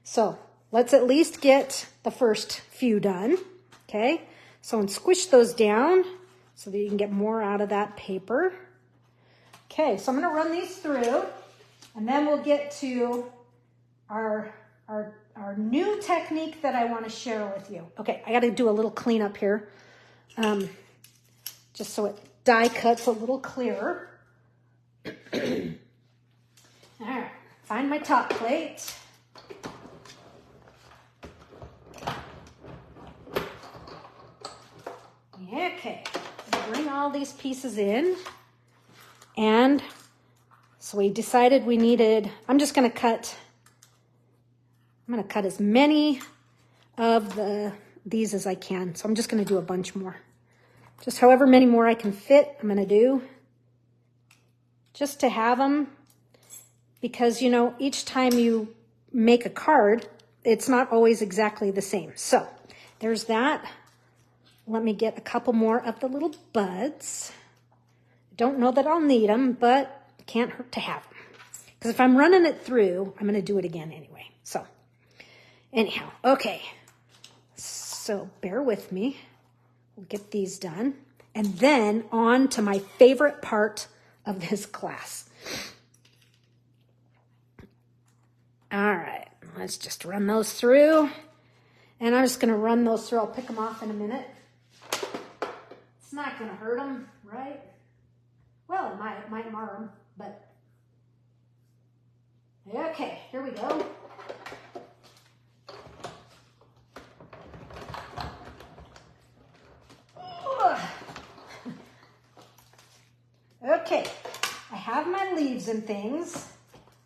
So let's at least get the first few done. Okay, so and squish those down so that you can get more out of that paper. Okay, so I'm going to run these through, and then we'll get to our new technique that I want to share with you. Okay, I got to do a little cleanup here, just so it die cuts a little clearer. All right, find my top plate. Okay, bring all these pieces in. And so we decided we needed, I'm going to cut as many of these as I can. So I'm just going to do a bunch more. Just however many more I can fit, I'm going to do. Just to have them, because, you know, each time you make a card, it's not always exactly the same. So there's that. Let me get a couple more of the little buds. Don't know that I'll need them, but can't hurt to have them. Because if I'm running it through, I'm going to do it again anyway. So anyhow, okay. So bear with me. We'll get these done. And then on to my favorite part of this class. All right, let's just run those through. And I'm just going to run those through. I'll pick them off in a minute. It's not going to hurt them, right? Well, it might mar them, but... Okay, here we go. Okay, I have my leaves and things,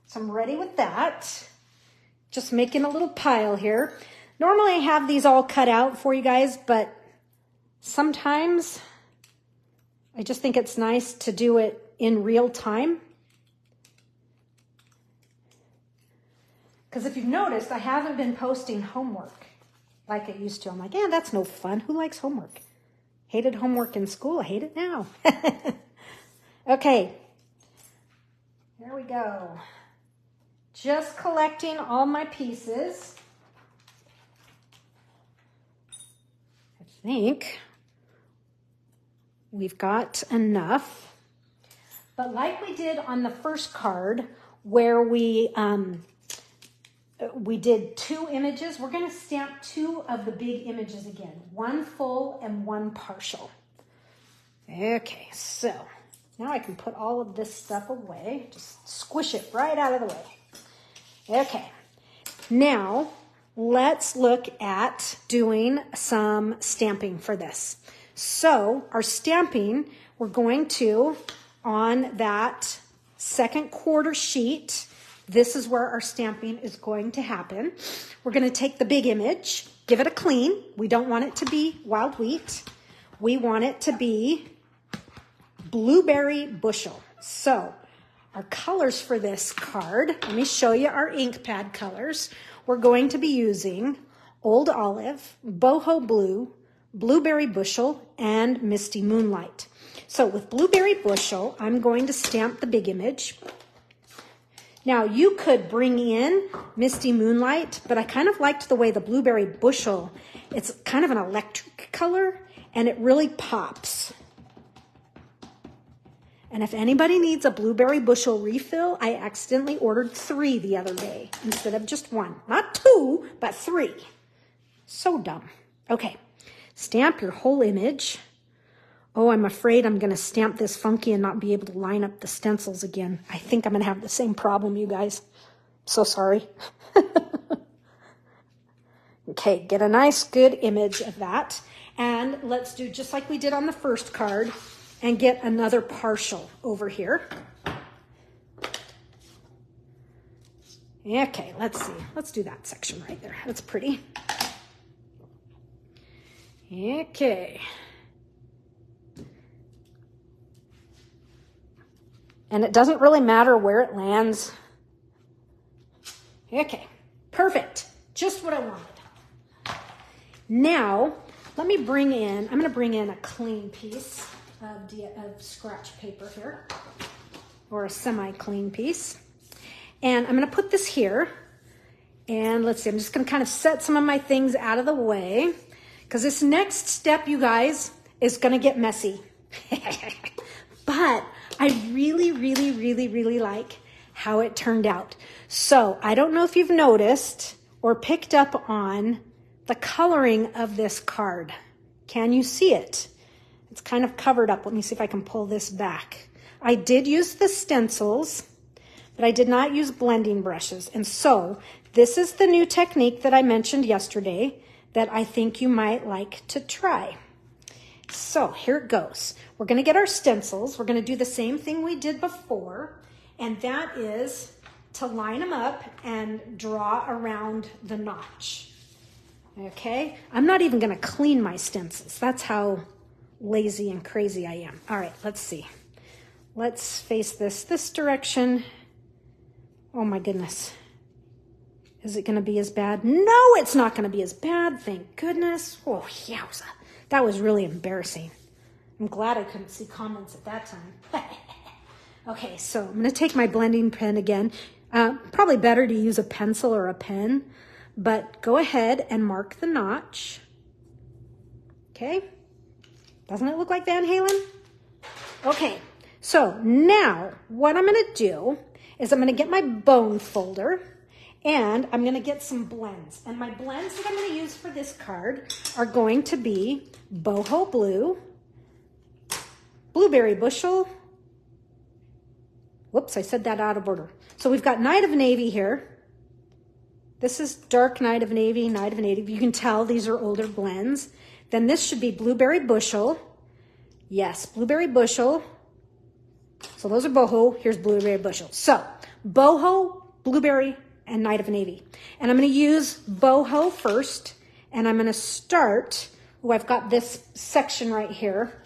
so I'm ready with that. Just making a little pile here. Normally I have these all cut out for you guys, but sometimes I just think it's nice to do it in real time. Because if you've noticed, I haven't been posting homework like I used to. I'm like, yeah, that's no fun. Who likes homework? Hated homework in school. I hate it now. Okay, here we go. Just collecting all my pieces. I think we've got enough. But like we did on the first card, where we did 2 images, we're going to stamp 2 of the big images again. 1 full and 1 partial. Okay, so now I can put all of this stuff away. Just squish it right out of the way. Okay, now let's look at doing some stamping for this. So our stamping, we're going to, on that second quarter sheet, this is where our stamping is going to happen. We're going to take the big image, give it a clean. We don't want it to be wild wheat. We want it to be blueberry bushel. So our colors for this card, let me show you our ink pad colors. We're going to be using Old Olive, Boho Blue, Blueberry Bushel, and Misty Moonlight. So with Blueberry Bushel, I'm going to stamp the big image. Now you could bring in Misty Moonlight, but I kind of liked the way the Blueberry Bushel, it's kind of an electric color and it really pops. And if anybody needs a Blueberry Bushel refill, I accidentally ordered 3 the other day instead of just 1. Not 2, but 3. So dumb. Okay, stamp your whole image. Oh, I'm afraid I'm going to stamp this funky and not be able to line up the stencils again. I think I'm going to have the same problem, you guys. So sorry. Okay, get a nice, good image of that. And let's do just like we did on the first card and get another partial over here. Okay, let's see. Let's do that section right there. That's pretty. Okay. And it doesn't really matter where it lands. Okay, perfect. Just what I wanted. Now, let me bring in, I'm going to bring in a clean piece of scratch paper here, or a semi-clean piece. And I'm going to put this here. And let's see, I'm just going to kind of set some of my things out of the way, because this next step, you guys, is going to get messy. But I really, really, really, really like how it turned out. So I don't know if you've noticed or picked up on the coloring of this card. Can you see it? It's kind of covered up. Let me see if I can pull this back. I did use the stencils, but I did not use blending brushes. And so this is the new technique that I mentioned yesterday that I think you might like to try. So here it goes. We're going to get our stencils. We're going to do the same thing we did before, and that is to line them up and draw around the notch. Okay? I'm not even going to clean my stencils. That's how lazy and crazy I am. All right, let's see. Let's face this direction. Oh my goodness. Is it going to be as bad? No, it's not going to be as bad. Thank goodness. Oh, yowza. That was really embarrassing. I'm glad I couldn't see comments at that time. Okay, so I'm going to take my blending pen again. Probably better to use a pencil or a pen, but go ahead and mark the notch. Okay. Doesn't it look like Van Halen? Okay, so now what I'm going to do is I'm going to get my bone folder and I'm going to get some blends. And my blends that I'm going to use for this card are going to be Boho Blue, Blueberry Bushel. Whoops, I said that out of order. So we've got Night of Navy here. This is dark Night of Navy, Night of Navy. You can tell these are older blends. Then this should be Blueberry Bushel. Yes, Blueberry Bushel. So those are Boho. Here's Blueberry Bushel. So Boho, Blueberry, and Night of Navy. And I'm going to use Boho first. And I'm going to start, I've got this section right here.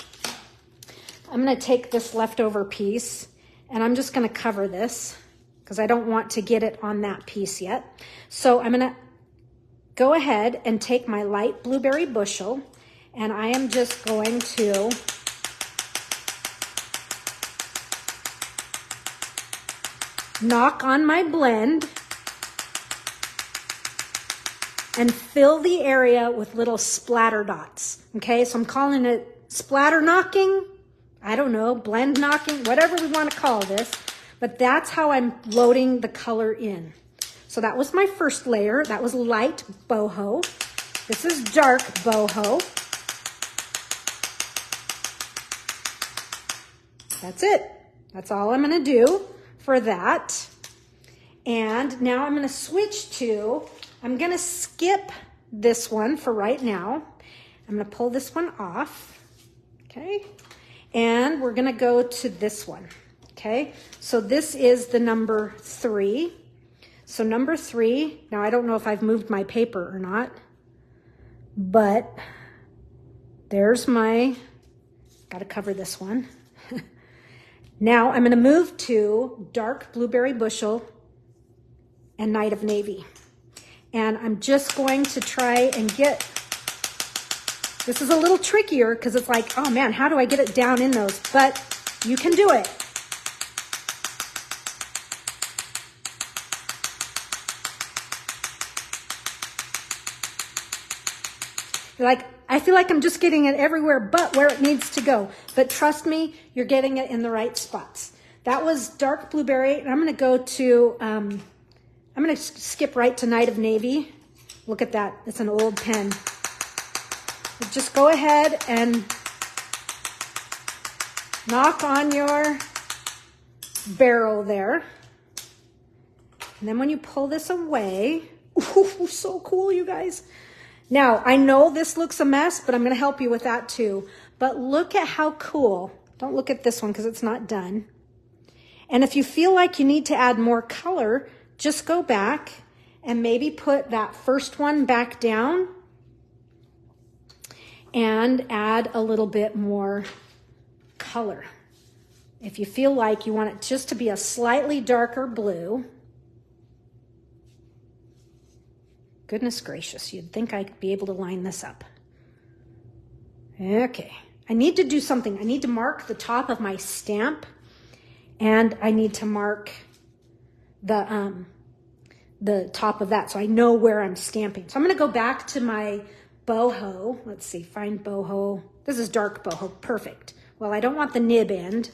I'm going to take this leftover piece and I'm just going to cover this because I don't want to get it on that piece yet. So I'm going to go ahead and take my light Blueberry Bushel and I am just going to knock on my blend and fill the area with little splatter dots. Okay, so I'm calling it splatter knocking. I don't know, blend knocking, whatever we want to call this. But that's how I'm loading the color in. So that was my first layer. That was light Boho. This is dark Boho. That's it. That's all I'm going to do for that. And now I'm going to switch to, I'm going to skip this one for right now. I'm going to pull this one off. Okay. And we're going to go to this one. Okay. So this is the number 3. So number 3, now I don't know if I've moved my paper or not, but there's my, got to cover this one. Now I'm going to move to dark Blueberry Bushel and Night of Navy. And I'm just going to try and get, this is a little trickier because it's like, oh man, how do I get it down in those? But you can do it. Like, I feel like I'm just getting it everywhere but where it needs to go. But trust me, you're getting it in the right spots. That was dark blueberry, and I'm going to go to, I'm going to skip right to Night of Navy. Look at that. It's an old pen. Just go ahead and knock on your barrel there. And then when you pull this away, ooh, so cool, you guys. Now, I know this looks a mess, but I'm going to help you with that too. But look at how cool. Don't look at this one because it's not done. And if you feel like you need to add more color, just go back and maybe put that first one back down and add a little bit more color. If you feel like you want it just to be a slightly darker blue. Goodness gracious, you'd think I'd be able to line this up. Okay, I need to do something. I need to mark the top of my stamp, and I need to mark the top of that so I know where I'm stamping. So I'm going to go back to my boho. Let's see, find boho. This is dark boho, perfect. Well, I don't want the nib end.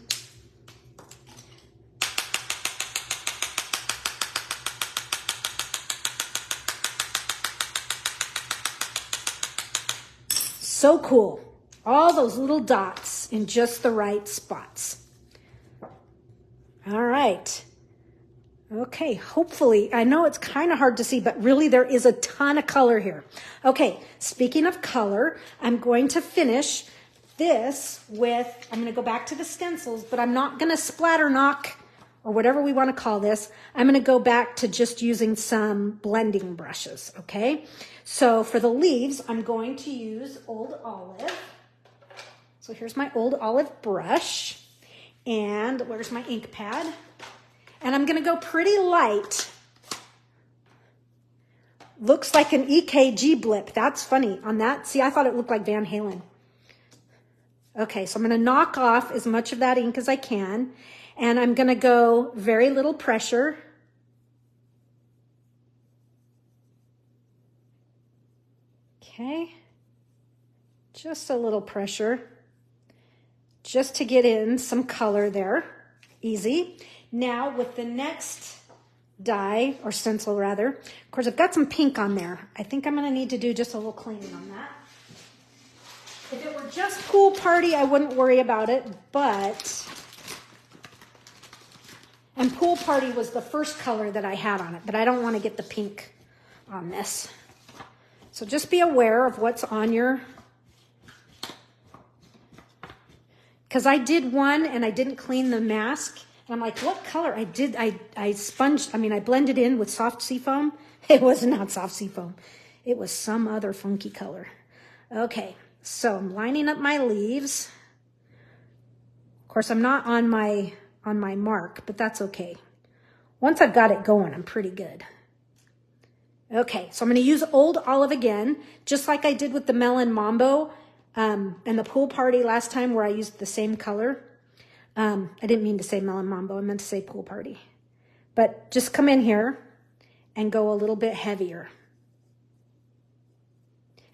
So cool. All those little dots in just the right spots. All right. Okay, hopefully, I know it's kind of hard to see, but really there is a ton of color here. Okay, speaking of color, I'm going to finish this with, I'm going to go back to the stencils, but I'm not going to splatter knock or whatever we want to call this. I'm going to go back to just using some blending brushes, okay? So for the leaves, I'm going to use Old Olive. So here's my Old Olive brush. And where's my ink pad? And I'm going to go pretty light. Looks like an EKG blip. That's funny on that. See, I thought it looked like Van Halen. Okay, so I'm going to knock off as much of that ink as I can. And I'm going to go very little pressure. Okay. Just a little pressure. Just to get in some color there. Easy. Now with the next die, or stencil rather, of course I've got some pink on there. I think I'm going to need to do just a little cleaning on that. If it were just Pool Party, I wouldn't worry about it, but... And Pool Party was the first color that I had on it, but I don't want to get the pink on this. So just be aware of what's on your... Because I did one and I didn't clean the mask. And I'm like, what color? I blended in with soft seafoam. It was not soft seafoam. It was some other funky color. Okay, so I'm lining up my leaves. Of course, I'm not on my mark, but that's okay. Once I've got it going, I'm pretty good. Okay, so I'm going to use Old Olive again, just like I did with the Melon Mambo and the Pool Party last time where I used the same color. I didn't mean to say Melon Mambo, I meant to say Pool Party. But just come in here and go a little bit heavier.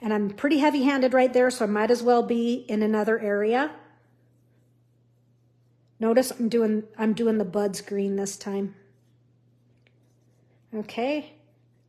And I'm pretty heavy-handed right there, so I might as well be in another area. Notice I'm doing the buds green this time. Okay,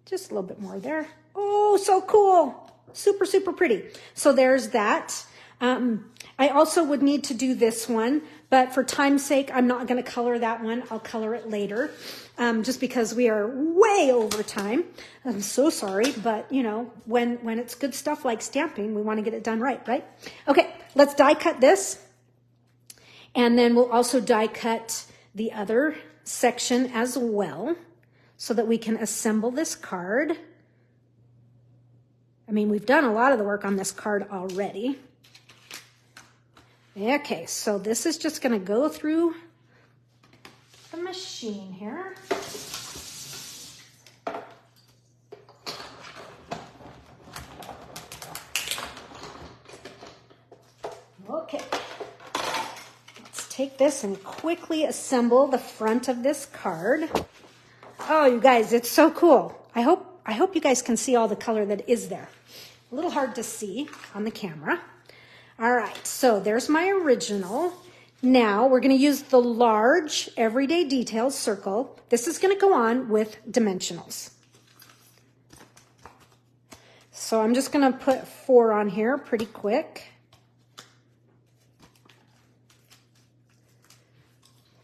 just a little bit more there. Oh, so cool. Super, super pretty. So there's that. I also would need to do this one, but for time's sake, I'm not going to color that one. I'll color it later, just because we are way over time. I'm so sorry, but you know, when it's good stuff like stamping, we want to get it done right? Okay, let's die cut this. And then we'll also die cut the other section as well so that we can assemble this card. I mean, we've done a lot of the work on this card already. Okay, so this is just going to go through the machine here. Okay. Let's take this and quickly assemble the front of this card. Oh, you guys, it's so cool. I hope you guys can see all the color that is there. A little hard to see on the camera. All right, so there's my original. Now we're going to use the large Everyday Details circle. This is going to go on with dimensionals. So I'm just going to put 4 on here pretty quick.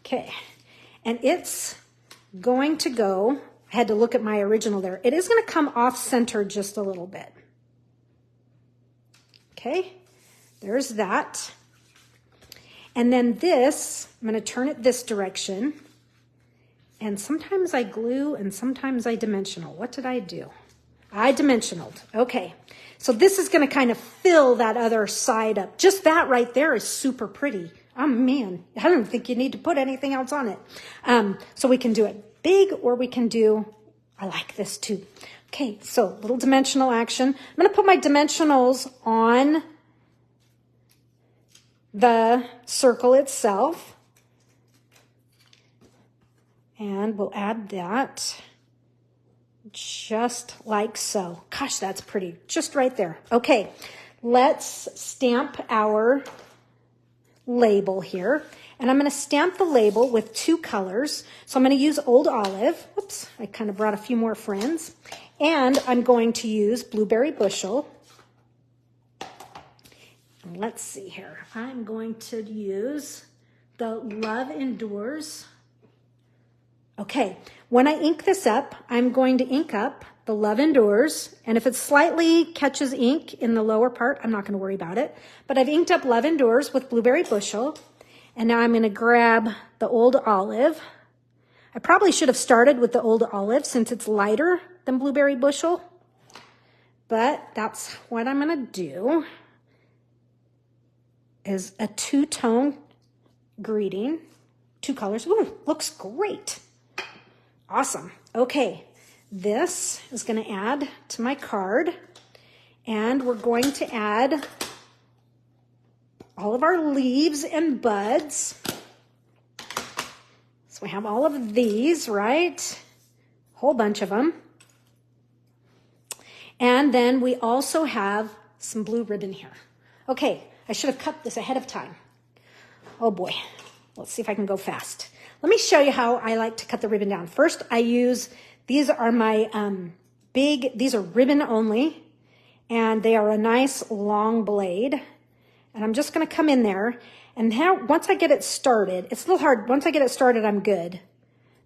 Okay, and it's going to go, I had to look at my original there. It is going to come off center just a little bit. Okay. There's that. And then this, I'm going to turn it this direction. And sometimes I glue and sometimes I dimensional. What did I do? I dimensionaled. Okay. So this is going to kind of fill that other side up. Just that right there is super pretty. Oh man, I don't think you need to put anything else on it. So we can do it big or we can do, I like this too. Okay, so little dimensional action. I'm going to put my dimensionals on the circle itself. And we'll add that just like so. Gosh, that's pretty. Just right there. Okay, let's stamp our label here. And I'm going to stamp the label with 2 colors. So I'm going to use Old Olive. Oops, I kind of brought a few more friends. And I'm going to use Blueberry Bushel. And let's see here. I'm going to use the Love Endures. Okay, when I ink this up, I'm going to ink up the Love Endures, and if it slightly catches ink in the lower part, I'm not going to worry about it. But I've inked up Love Endures with Blueberry Bushel, and now I'm going to grab the Old Olive. I probably should have started with the Old Olive since it's lighter than Blueberry Bushel, but that's what I'm going to do, is a two-tone greeting, 2 colors. Ooh, looks great. Awesome. Okay, this is going to add to my card, and we're going to add all of our leaves and buds. So we have all of these, right? A whole bunch of them. And then we also have some blue ribbon here. Okay, I should have cut this ahead of time. Oh boy, let's see if I can go fast. Let me show you how I like to cut the ribbon down. First, I use, these are my these are ribbon only, and they are a nice long blade. And I'm just gonna come in there, and now once I get it started, it's a little hard, once I get it started, I'm good.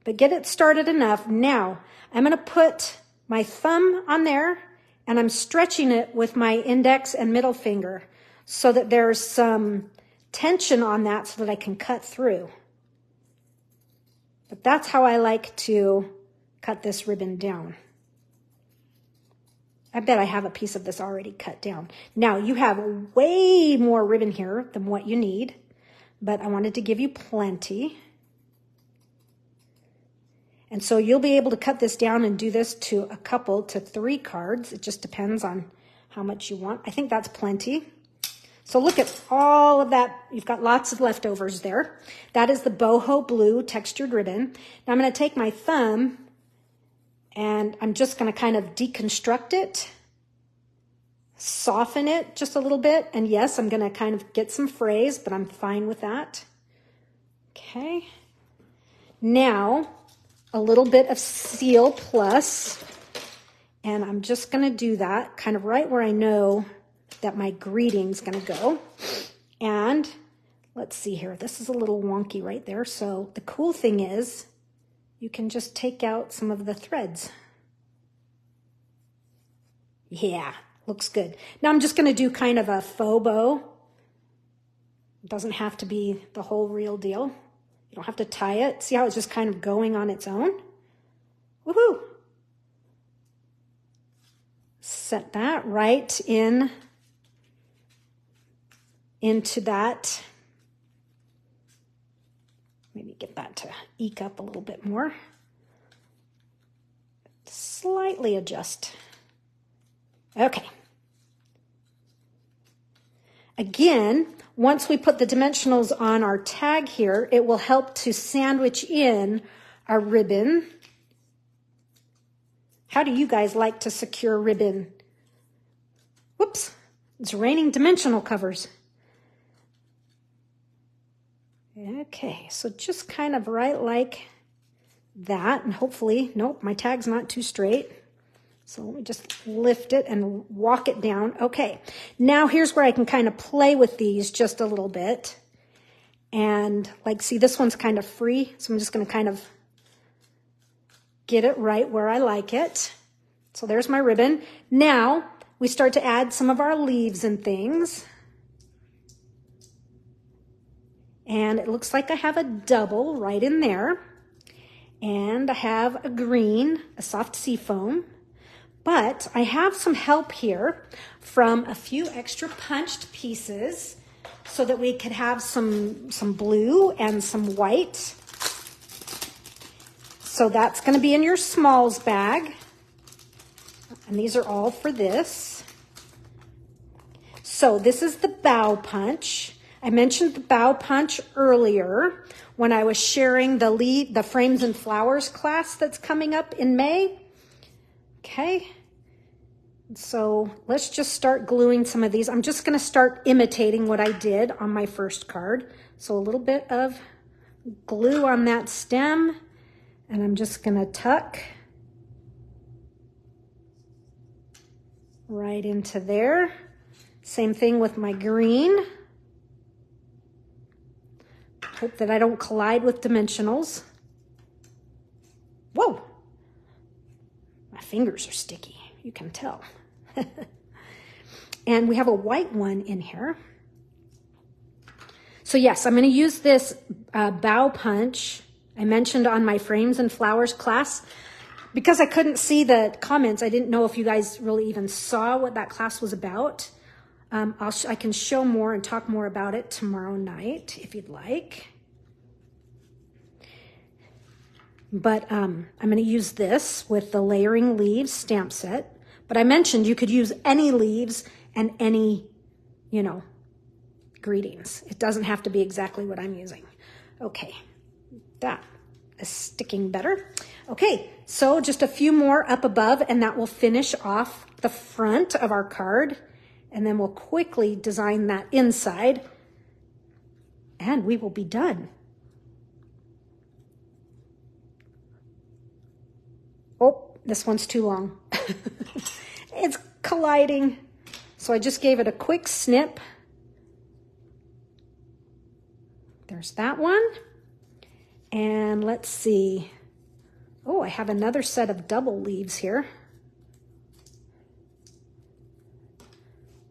But get it started enough. Now, I'm gonna put my thumb on there, and I'm stretching it with my index and middle finger so that there's some tension on that so that I can cut through. But that's how I like to cut this ribbon down. I bet I have a piece of this already cut down. Now, you have way more ribbon here than what you need, but I wanted to give you plenty. And so you'll be able to cut this down and do this to a couple to 3 cards. It just depends on how much you want. I think that's plenty. So look at all of that. You've got lots of leftovers there. That is the boho blue textured ribbon. Now I'm going to take my thumb and I'm just going to kind of deconstruct it, soften it just a little bit. And yes, I'm going to kind of get some frays, but I'm fine with that. Okay. Now, a little bit of Seal Plus, and I'm just going to do that kind of right where I know that my greeting's going to go. And let's see here. This is a little wonky right there. So the cool thing is you can just take out some of the threads. Yeah, looks good. Now I'm just going to do kind of a faux bow. It doesn't have to be the whole real deal. You don't have to tie it. See how it's just kind of going on its own? Woohoo! Set that right into that. Maybe get that to eke up a little bit more. Slightly adjust. Okay. Again, once we put the dimensionals on our tag here, it will help to sandwich in our ribbon. How do you guys like to secure ribbon? Whoops, it's raining dimensional covers. Okay, so just kind of right like that, and hopefully, nope, my tag's not too straight. So let me just lift it and walk it down. Okay, now here's where I can kind of play with these just a little bit. And like, see, this one's kind of free, so I'm just going to kind of get it right where I like it. So there's my ribbon. Now we start to add some of our leaves and things. And it looks like I have a double right in there. And I have a green, a soft sea foam. But I have some help here from a few extra punched pieces so that we could have some blue and some white. So that's going to be in your smalls bag. And these are all for this. So this is the bow punch. I mentioned the bow punch earlier when I was sharing the Frames and Flowers class that's coming up in May. Okay, so let's just start gluing some of these. I'm just going to start imitating what I did on my first card. So a little bit of glue on that stem, and I'm just going to tuck right into there. Same thing with my green. Hope that I don't collide with dimensionals. Whoa, my fingers are sticky, you can tell. And we have a white one in here. So yes, I'm going to use this bow punch I mentioned on my Frames and Flowers class. Because I couldn't see the comments, I didn't know if you guys really even saw what that class was about. I can show more and talk more about it tomorrow night if you'd like. But I'm going to use this with the Layering Leaves stamp set. But I mentioned you could use any leaves and any, you know, greetings. It doesn't have to be exactly what I'm using. Okay, that is sticking better. Okay, so just a few more up above and that will finish off the front of our card. And then we'll quickly design that inside and we will be done. Oh, this one's too long. It's colliding. So I just gave it a quick snip. There's that one. And let's see. Oh, I have another set of double leaves here.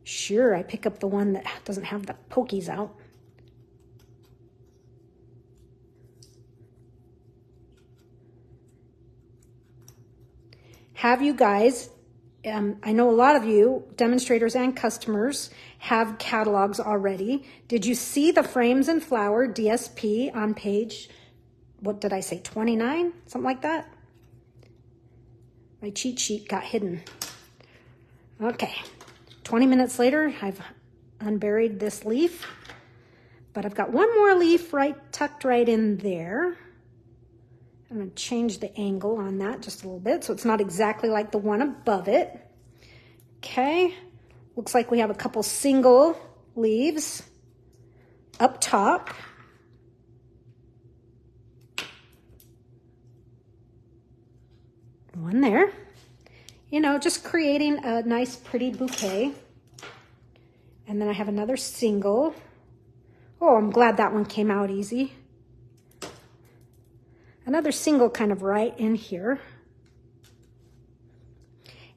Sure, I pick up the one that doesn't have the pokies out. Have you guys, I know a lot of you, demonstrators and customers, have catalogs already. Did you see the Frames and Flower DSP on page, what did I say, 29? Something like that? My cheat sheet got hidden. Okay, 20 minutes later, I've unburied this leaf, but I've got one more leaf tucked right in there. I'm going to change the angle on that just a little bit so it's not exactly like the one above it. Okay, looks like we have a couple single leaves up top. One there. You know, just creating a nice pretty bouquet. And then I have another single. Oh, I'm glad that one came out easy. Another single kind of right in here.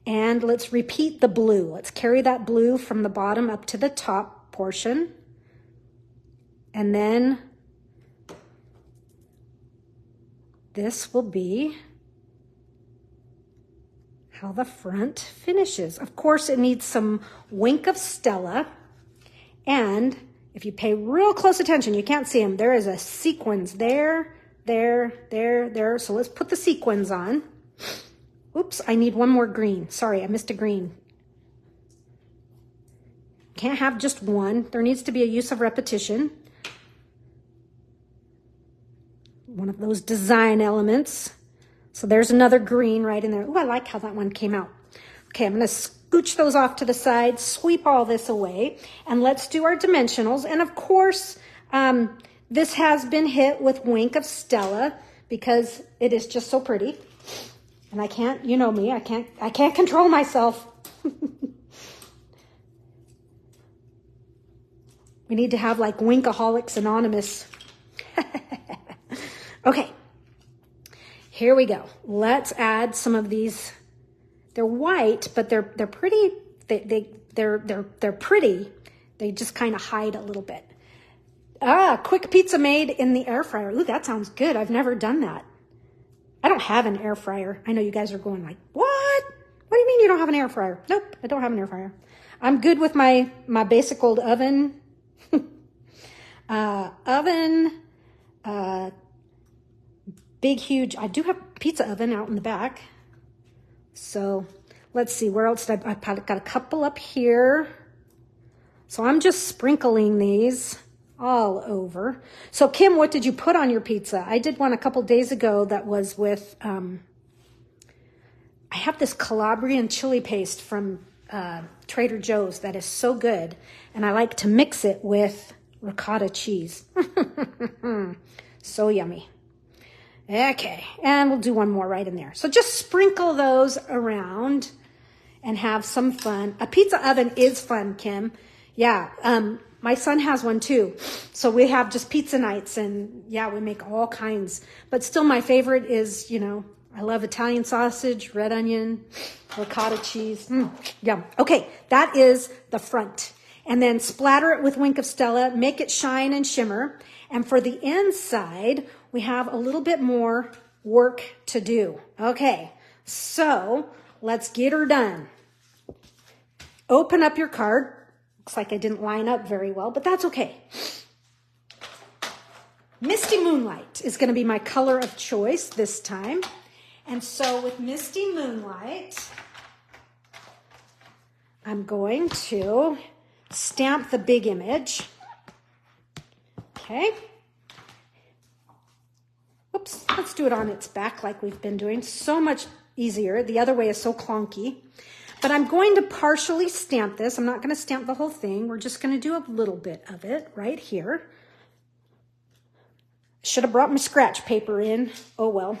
And let's repeat the blue. Let's carry that blue from the bottom up to the top portion. And then this will be how the front finishes. Of course, it needs some Wink of Stella. And if you pay real close attention, you can't see them. There is a sequins there. There. So let's put the sequins on. Oops, I need one more green. Sorry, I missed a green. Can't have just one. There needs to be a use of repetition. One of those design elements. So there's another green right in there. Oh, I like how that one came out. Okay, I'm going to scooch those off to the side, sweep all this away, and let's do our dimensionals. And of course, this has been hit with Wink of Stella because it is just so pretty. And I can't, you know me, I can't control myself. We need to have like Winkaholics Anonymous. Okay, here we go. Let's add some of these. They're white, but they're pretty. They're pretty. They just kind of hide a little bit. Quick pizza made in the air fryer. Ooh, that sounds good. I've never done that. I don't have an air fryer. I know you guys are going like, what? What do you mean you don't have an air fryer? Nope, I don't have an air fryer. I'm good with my basic old oven. Big, huge. I do have a pizza oven out in the back. So let's see, where else did I've got a couple up here. So I'm just sprinkling these all over. So Kim, what did you put on your pizza? I did one a couple days ago that was with, I have this Calabrian chili paste from Trader Joe's that is so good. And I like to mix it with ricotta cheese. So yummy. Okay, and we'll do one more right in there. So just sprinkle those around and have some fun. A pizza oven is fun, Kim. Yeah, my son has one too. So we have just pizza nights and yeah, we make all kinds. But still my favorite is, you know, I love Italian sausage, red onion, ricotta cheese. Yum. Okay, that is the front. And then splatter it with Wink of Stella, make it shine and shimmer. And for the inside, we have a little bit more work to do. Okay, so let's get her done. Open up your card. Looks like I didn't line up very well, but that's okay. Misty Moonlight is going to be my color of choice this time. And so with Misty Moonlight, I'm going to stamp the big image. Okay. Oops, let's do it on its back like we've been doing. So much easier. The other way is so clunky. But I'm going to partially stamp this. I'm not going to stamp the whole thing. We're just going to do a little bit of it right here. Should have brought my scratch paper in. Oh, well.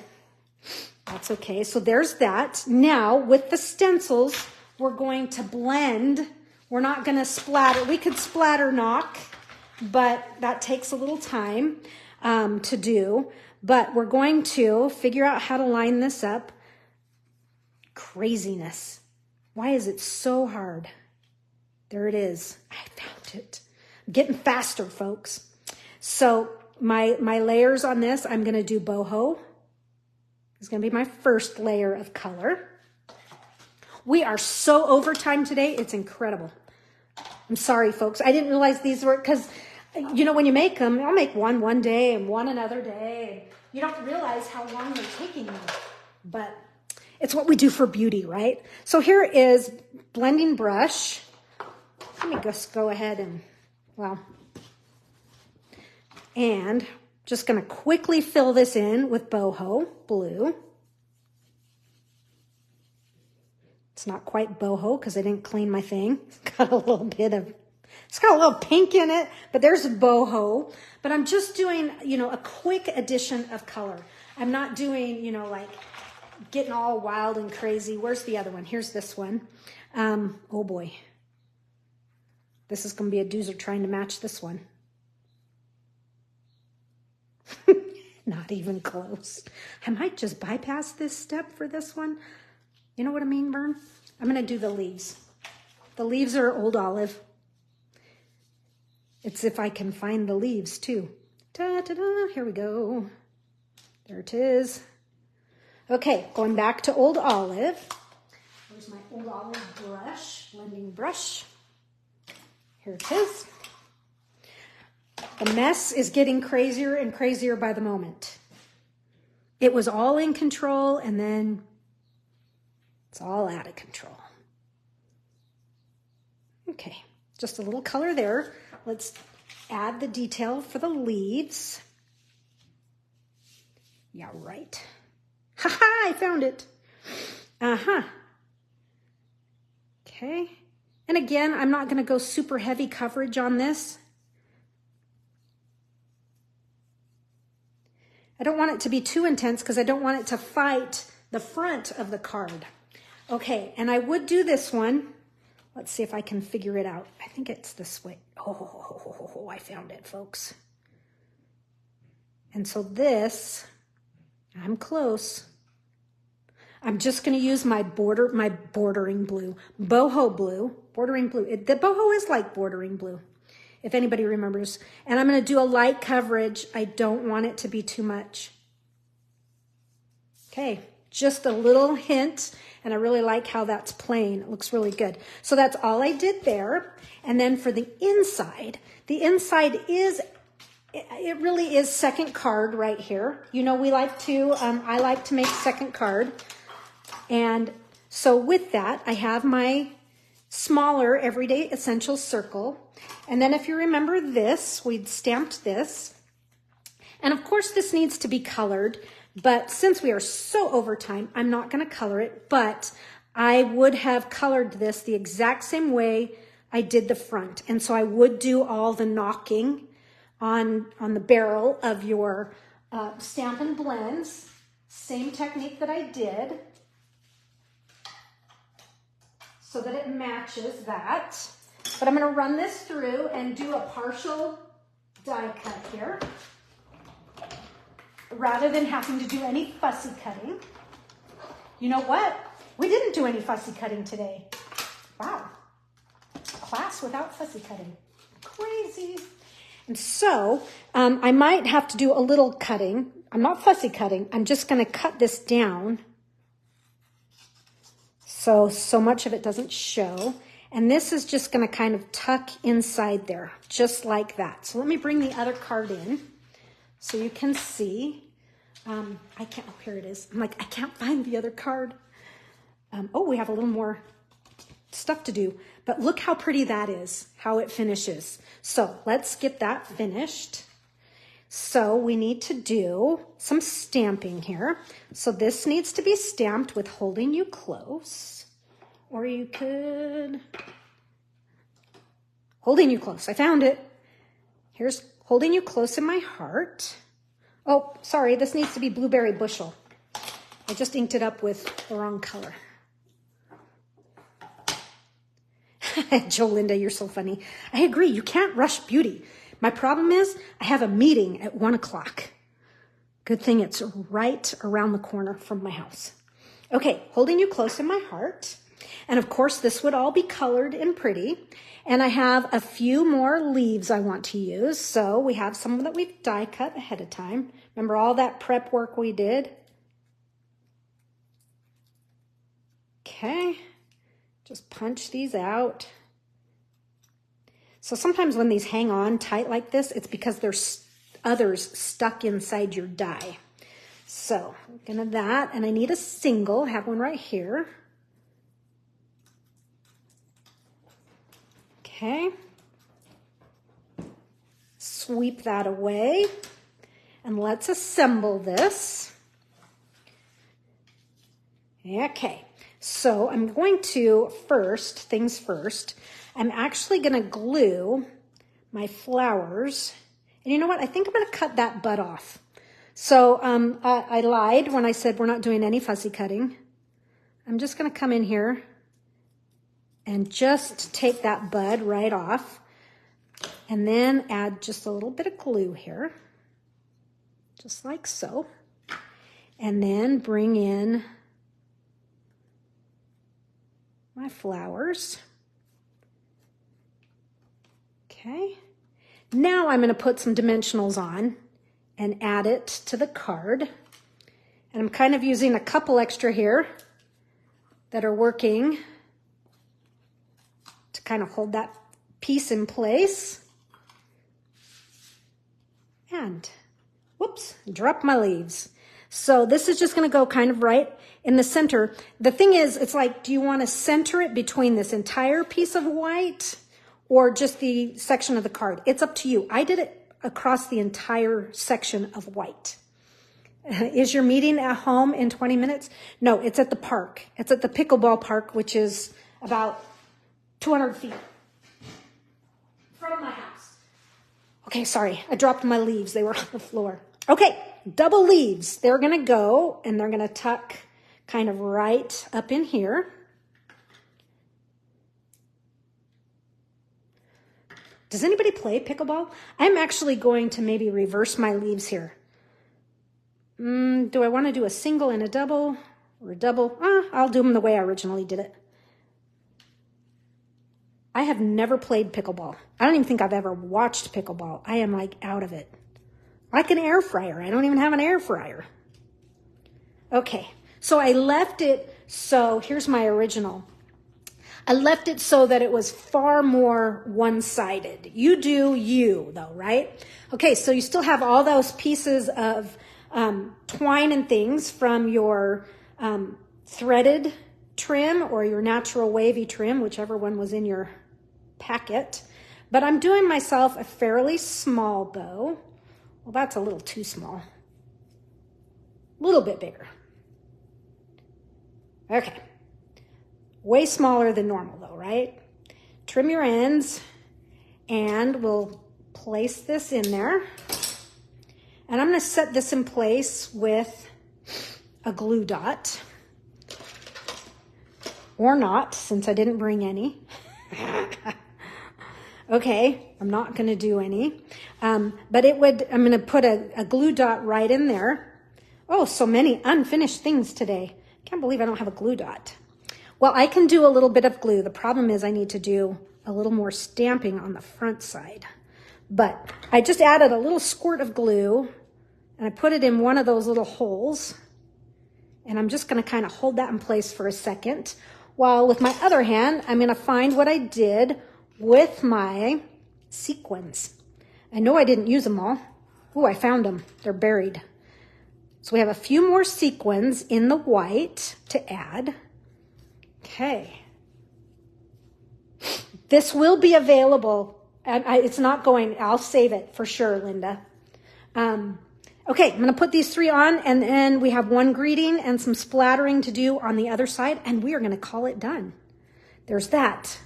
That's okay. So there's that. Now, with the stencils, we're going to blend. We're not going to splatter. We could splatter knock, but that takes a little time to do. But we're going to figure out how to line this up. Craziness. Why is it so hard? There it is. I found it. I'm getting faster, folks. So my layers on this, I'm going to do boho. It's going to be my first layer of color. We are so overtime today. It's incredible. I'm sorry, folks. I didn't realize these were, because, you know, when you make them, I'll make one day and one another day. You don't realize how long they're taking you. But it's what we do for beauty, right? So here is blending brush. Let me just go ahead and, well, and just going to quickly fill this in with boho blue. It's not quite boho because I didn't clean my thing. It's got a little pink in it, but there's boho. But I'm just doing, you know, a quick addition of color. I'm not doing, you know, like getting all wild and crazy. Where's the other one? Here's this one. Oh boy. This is going to be a doozer trying to match this one. Not even close. I might just bypass this step for this one. You know what I mean, Vern? I'm going to do the leaves. The leaves are Old Olive. It's if I can find the leaves too. Da-da-da, here we go. There it is. Okay, going back to Old Olive. Here's my Old Olive brush, blending brush. Here it is. The mess is getting crazier and crazier by the moment. It was all in control, and then it's all out of control. Okay, just a little color there. Let's add the detail for the leaves. Yeah, right. Ha-ha, I found it. Uh-huh. Okay. And again, I'm not going to go super heavy coverage on this. I don't want it to be too intense because I don't want it to fight the front of the card. Okay, and I would do this one. Let's see if I can figure it out. I think it's this way. Oh, I found it, folks. And so this, I'm close. I'm just going to use my bordering blue, boho blue, bordering blue. The boho is like bordering blue, if anybody remembers. And I'm going to do a light coverage. I don't want it to be too much. Okay, just a little hint. And I really like how that's playing. It looks really good. So that's all I did there. And then for the inside is, it really is second card right here. You know, we like to, I like to make second card. And so with that, I have my smaller Everyday Essentials circle. And then if you remember this, we'd stamped this. And of course this needs to be colored, but since we are so over time, I'm not going to color it, but I would have colored this the exact same way I did the front. And so I would do all the knocking on the barrel of your Stampin' Blends. Same technique that I did, so that it matches that. But I'm going to run this through and do a partial die cut here, rather than having to do any fussy cutting. you know what? We didn't do any fussy cutting today. Wow. Class without fussy cutting. Crazy. And so I might have to do a little cutting. I'm not fussy cutting. I'm just going to cut this down so much of it doesn't show. And this is just going to kind of tuck inside there, just like that. So let me bring the other card in so you can see. I can't, oh, here it is. I'm like, I can't find the other card. Oh, we have a little more stuff to do, but look how pretty that is, how it finishes. So let's get that finished. So we need to do some stamping here. So this needs to be stamped with Holding You Close, or you could, Holding You Close. I found it. Here's Holding You Close in My Heart. Oh, sorry, this needs to be Blueberry Bushel. I just inked it up with the wrong color. Jolinda, you're so funny. I agree, you can't rush beauty. My problem is I have a meeting at 1 o'clock. Good thing it's right around the corner from my house. Okay, Holding You Close in My Heart. And of course, this would all be colored and pretty. And I have a few more leaves I want to use. So we have some that we've die cut ahead of time. Remember all that prep work we did? Okay, just punch these out. So sometimes when these hang on tight like this, it's because there's others stuck inside your die. So I'm gonna that, and I need a single, I have one right here. Okay, sweep that away, and let's assemble this. Okay, so I'm going to things first, I'm actually gonna glue my flowers. And you know what, I think I'm gonna cut that bud off. So I lied when I said we're not doing any fussy cutting. I'm just gonna come in here and just take that bud right off, and then add just a little bit of glue here, just like so. And then bring in my flowers. Okay, now I'm going to put some dimensionals on and add it to the card. And I'm kind of using a couple extra here that are working to kind of hold that piece in place. And, whoops, drop my leaves. So this is just going to go kind of right in the center. The thing is, it's like, do you want to center it between this entire piece of white or just the section of the card? It's up to you. I did it across the entire section of white. Is your meeting at home in 20 minutes? No, it's at the park. It's at the pickleball park, which is about 200 feet from my house. Okay, sorry, I dropped my leaves. They were on the floor. Okay, double leaves. They're gonna go and they're gonna tuck kind of right up in here. Does anybody play pickleball? I'm actually going to maybe reverse my leaves here. Do I want to do a single and a double or a double? I'll do them the way I originally did it. I have never played pickleball. I don't even think I've ever watched pickleball. I am like out of it. Like an air fryer. I don't even have an air fryer. Okay, so I left it so, here's my original. I left it so that it was far more one-sided. You do you, though, right? Okay, so you still have all those pieces of twine and things from your threaded trim or your natural wavy trim, whichever one was in your packet. But I'm doing myself a fairly small bow. Well, that's a little too small. A little bit bigger. Okay. Way smaller than normal though, right? Trim your ends and we'll place this in there. And I'm going to set this in place with a glue dot. Or not, since I didn't bring any. Okay, I'm not going to do any. But I'm going to put a glue dot right in there. Oh, so many unfinished things today. Can't believe I don't have a glue dot. Well, I can do a little bit of glue. The problem is I need to do a little more stamping on the front side. But I just added a little squirt of glue and I put it in one of those little holes. And I'm just going to kind of hold that in place for a second. While with my other hand, I'm going to find what I did with my sequins. I know I didn't use them all. Oh, I found them. They're buried. So we have a few more sequins in the white to add. Okay. This will be available. It's not going, I'll save it for sure, Linda. Okay, I'm going to put these 3 on, and then we have one greeting and some splattering to do on the other side, and we are going to call it done. There's that.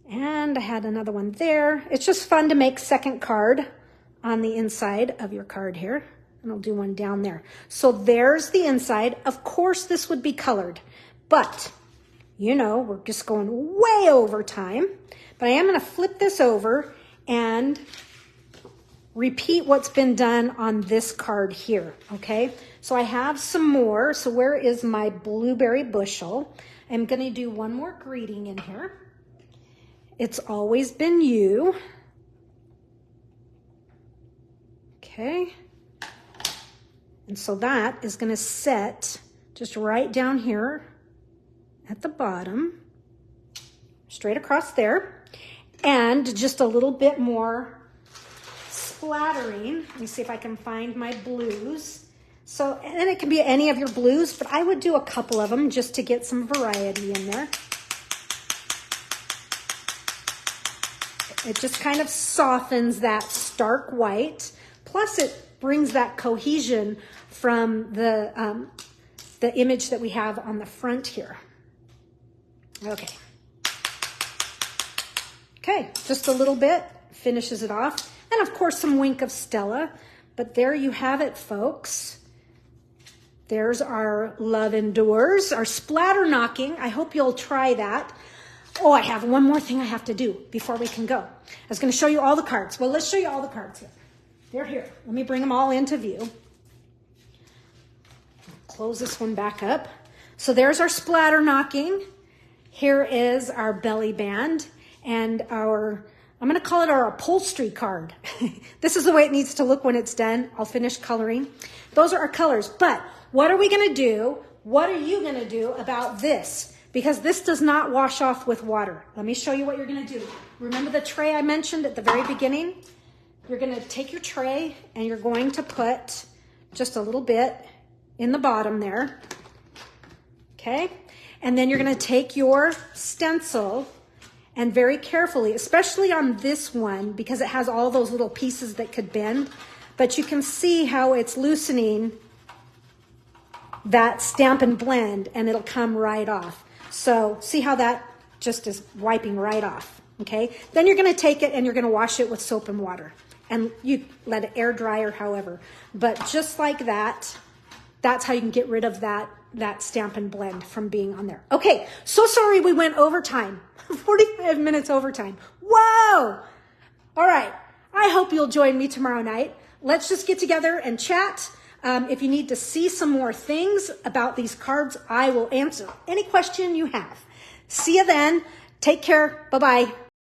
And I had another one there. It's just fun to make second card on the inside of your card here. And I'll do one down there. So there's the inside. Of course, this would be colored, but you know, we're just going way over time. But I am going to flip this over and repeat what's been done on this card here, okay? So I have some more. So where is my blueberry bushel? I'm going to do one more greeting in here. It's always been you. Okay. And so that is going to set just right down here at the bottom, straight across there, and just a little bit more splattering. Let me see if I can find my blues. So, and it can be any of your blues, but I would do a couple of them just to get some variety in there. It just kind of softens that stark white, plus it brings that cohesion from the image that we have on the front here. Okay. Okay, just a little bit finishes it off. And of course some Wink of Stella. But there you have it, folks. There's our Love Endures, our splatter knocking. I hope you'll try that. Oh, I have one more thing I have to do before we can go. I was going to show you all the cards. Well, let's show you all the cards here. They're here. Let me bring them all into view. Close this one back up. So there's our splatter knocking. Here is our belly band and our, I'm going to call it our upholstery card. This is the way it needs to look when it's done. I'll finish coloring. Those are our colors. But what are we going to do? What are you going to do about this? Because this does not wash off with water. Let me show you what you're going to do. Remember the tray I mentioned at the very beginning? You're going to take your tray and you're going to put just a little bit in the bottom there. Okay? And then you're going to take your stencil and very carefully, especially on this one, because it has all those little pieces that could bend, but you can see how it's loosening that Stampin' Blend and it'll come right off. So see how that just is wiping right off, okay? Then you're going to take it and you're going to wash it with soap and water. And you let it air dry or however. But just like that, that's how you can get rid of that Stampin' Blend from being on there. Okay, so sorry we went overtime. 45 minutes overtime. Whoa! All right, I hope you'll join me tomorrow night. Let's just get together and chat. If you need to see some more things about these cards, I will answer any question you have. See you then. Take care. Bye-bye.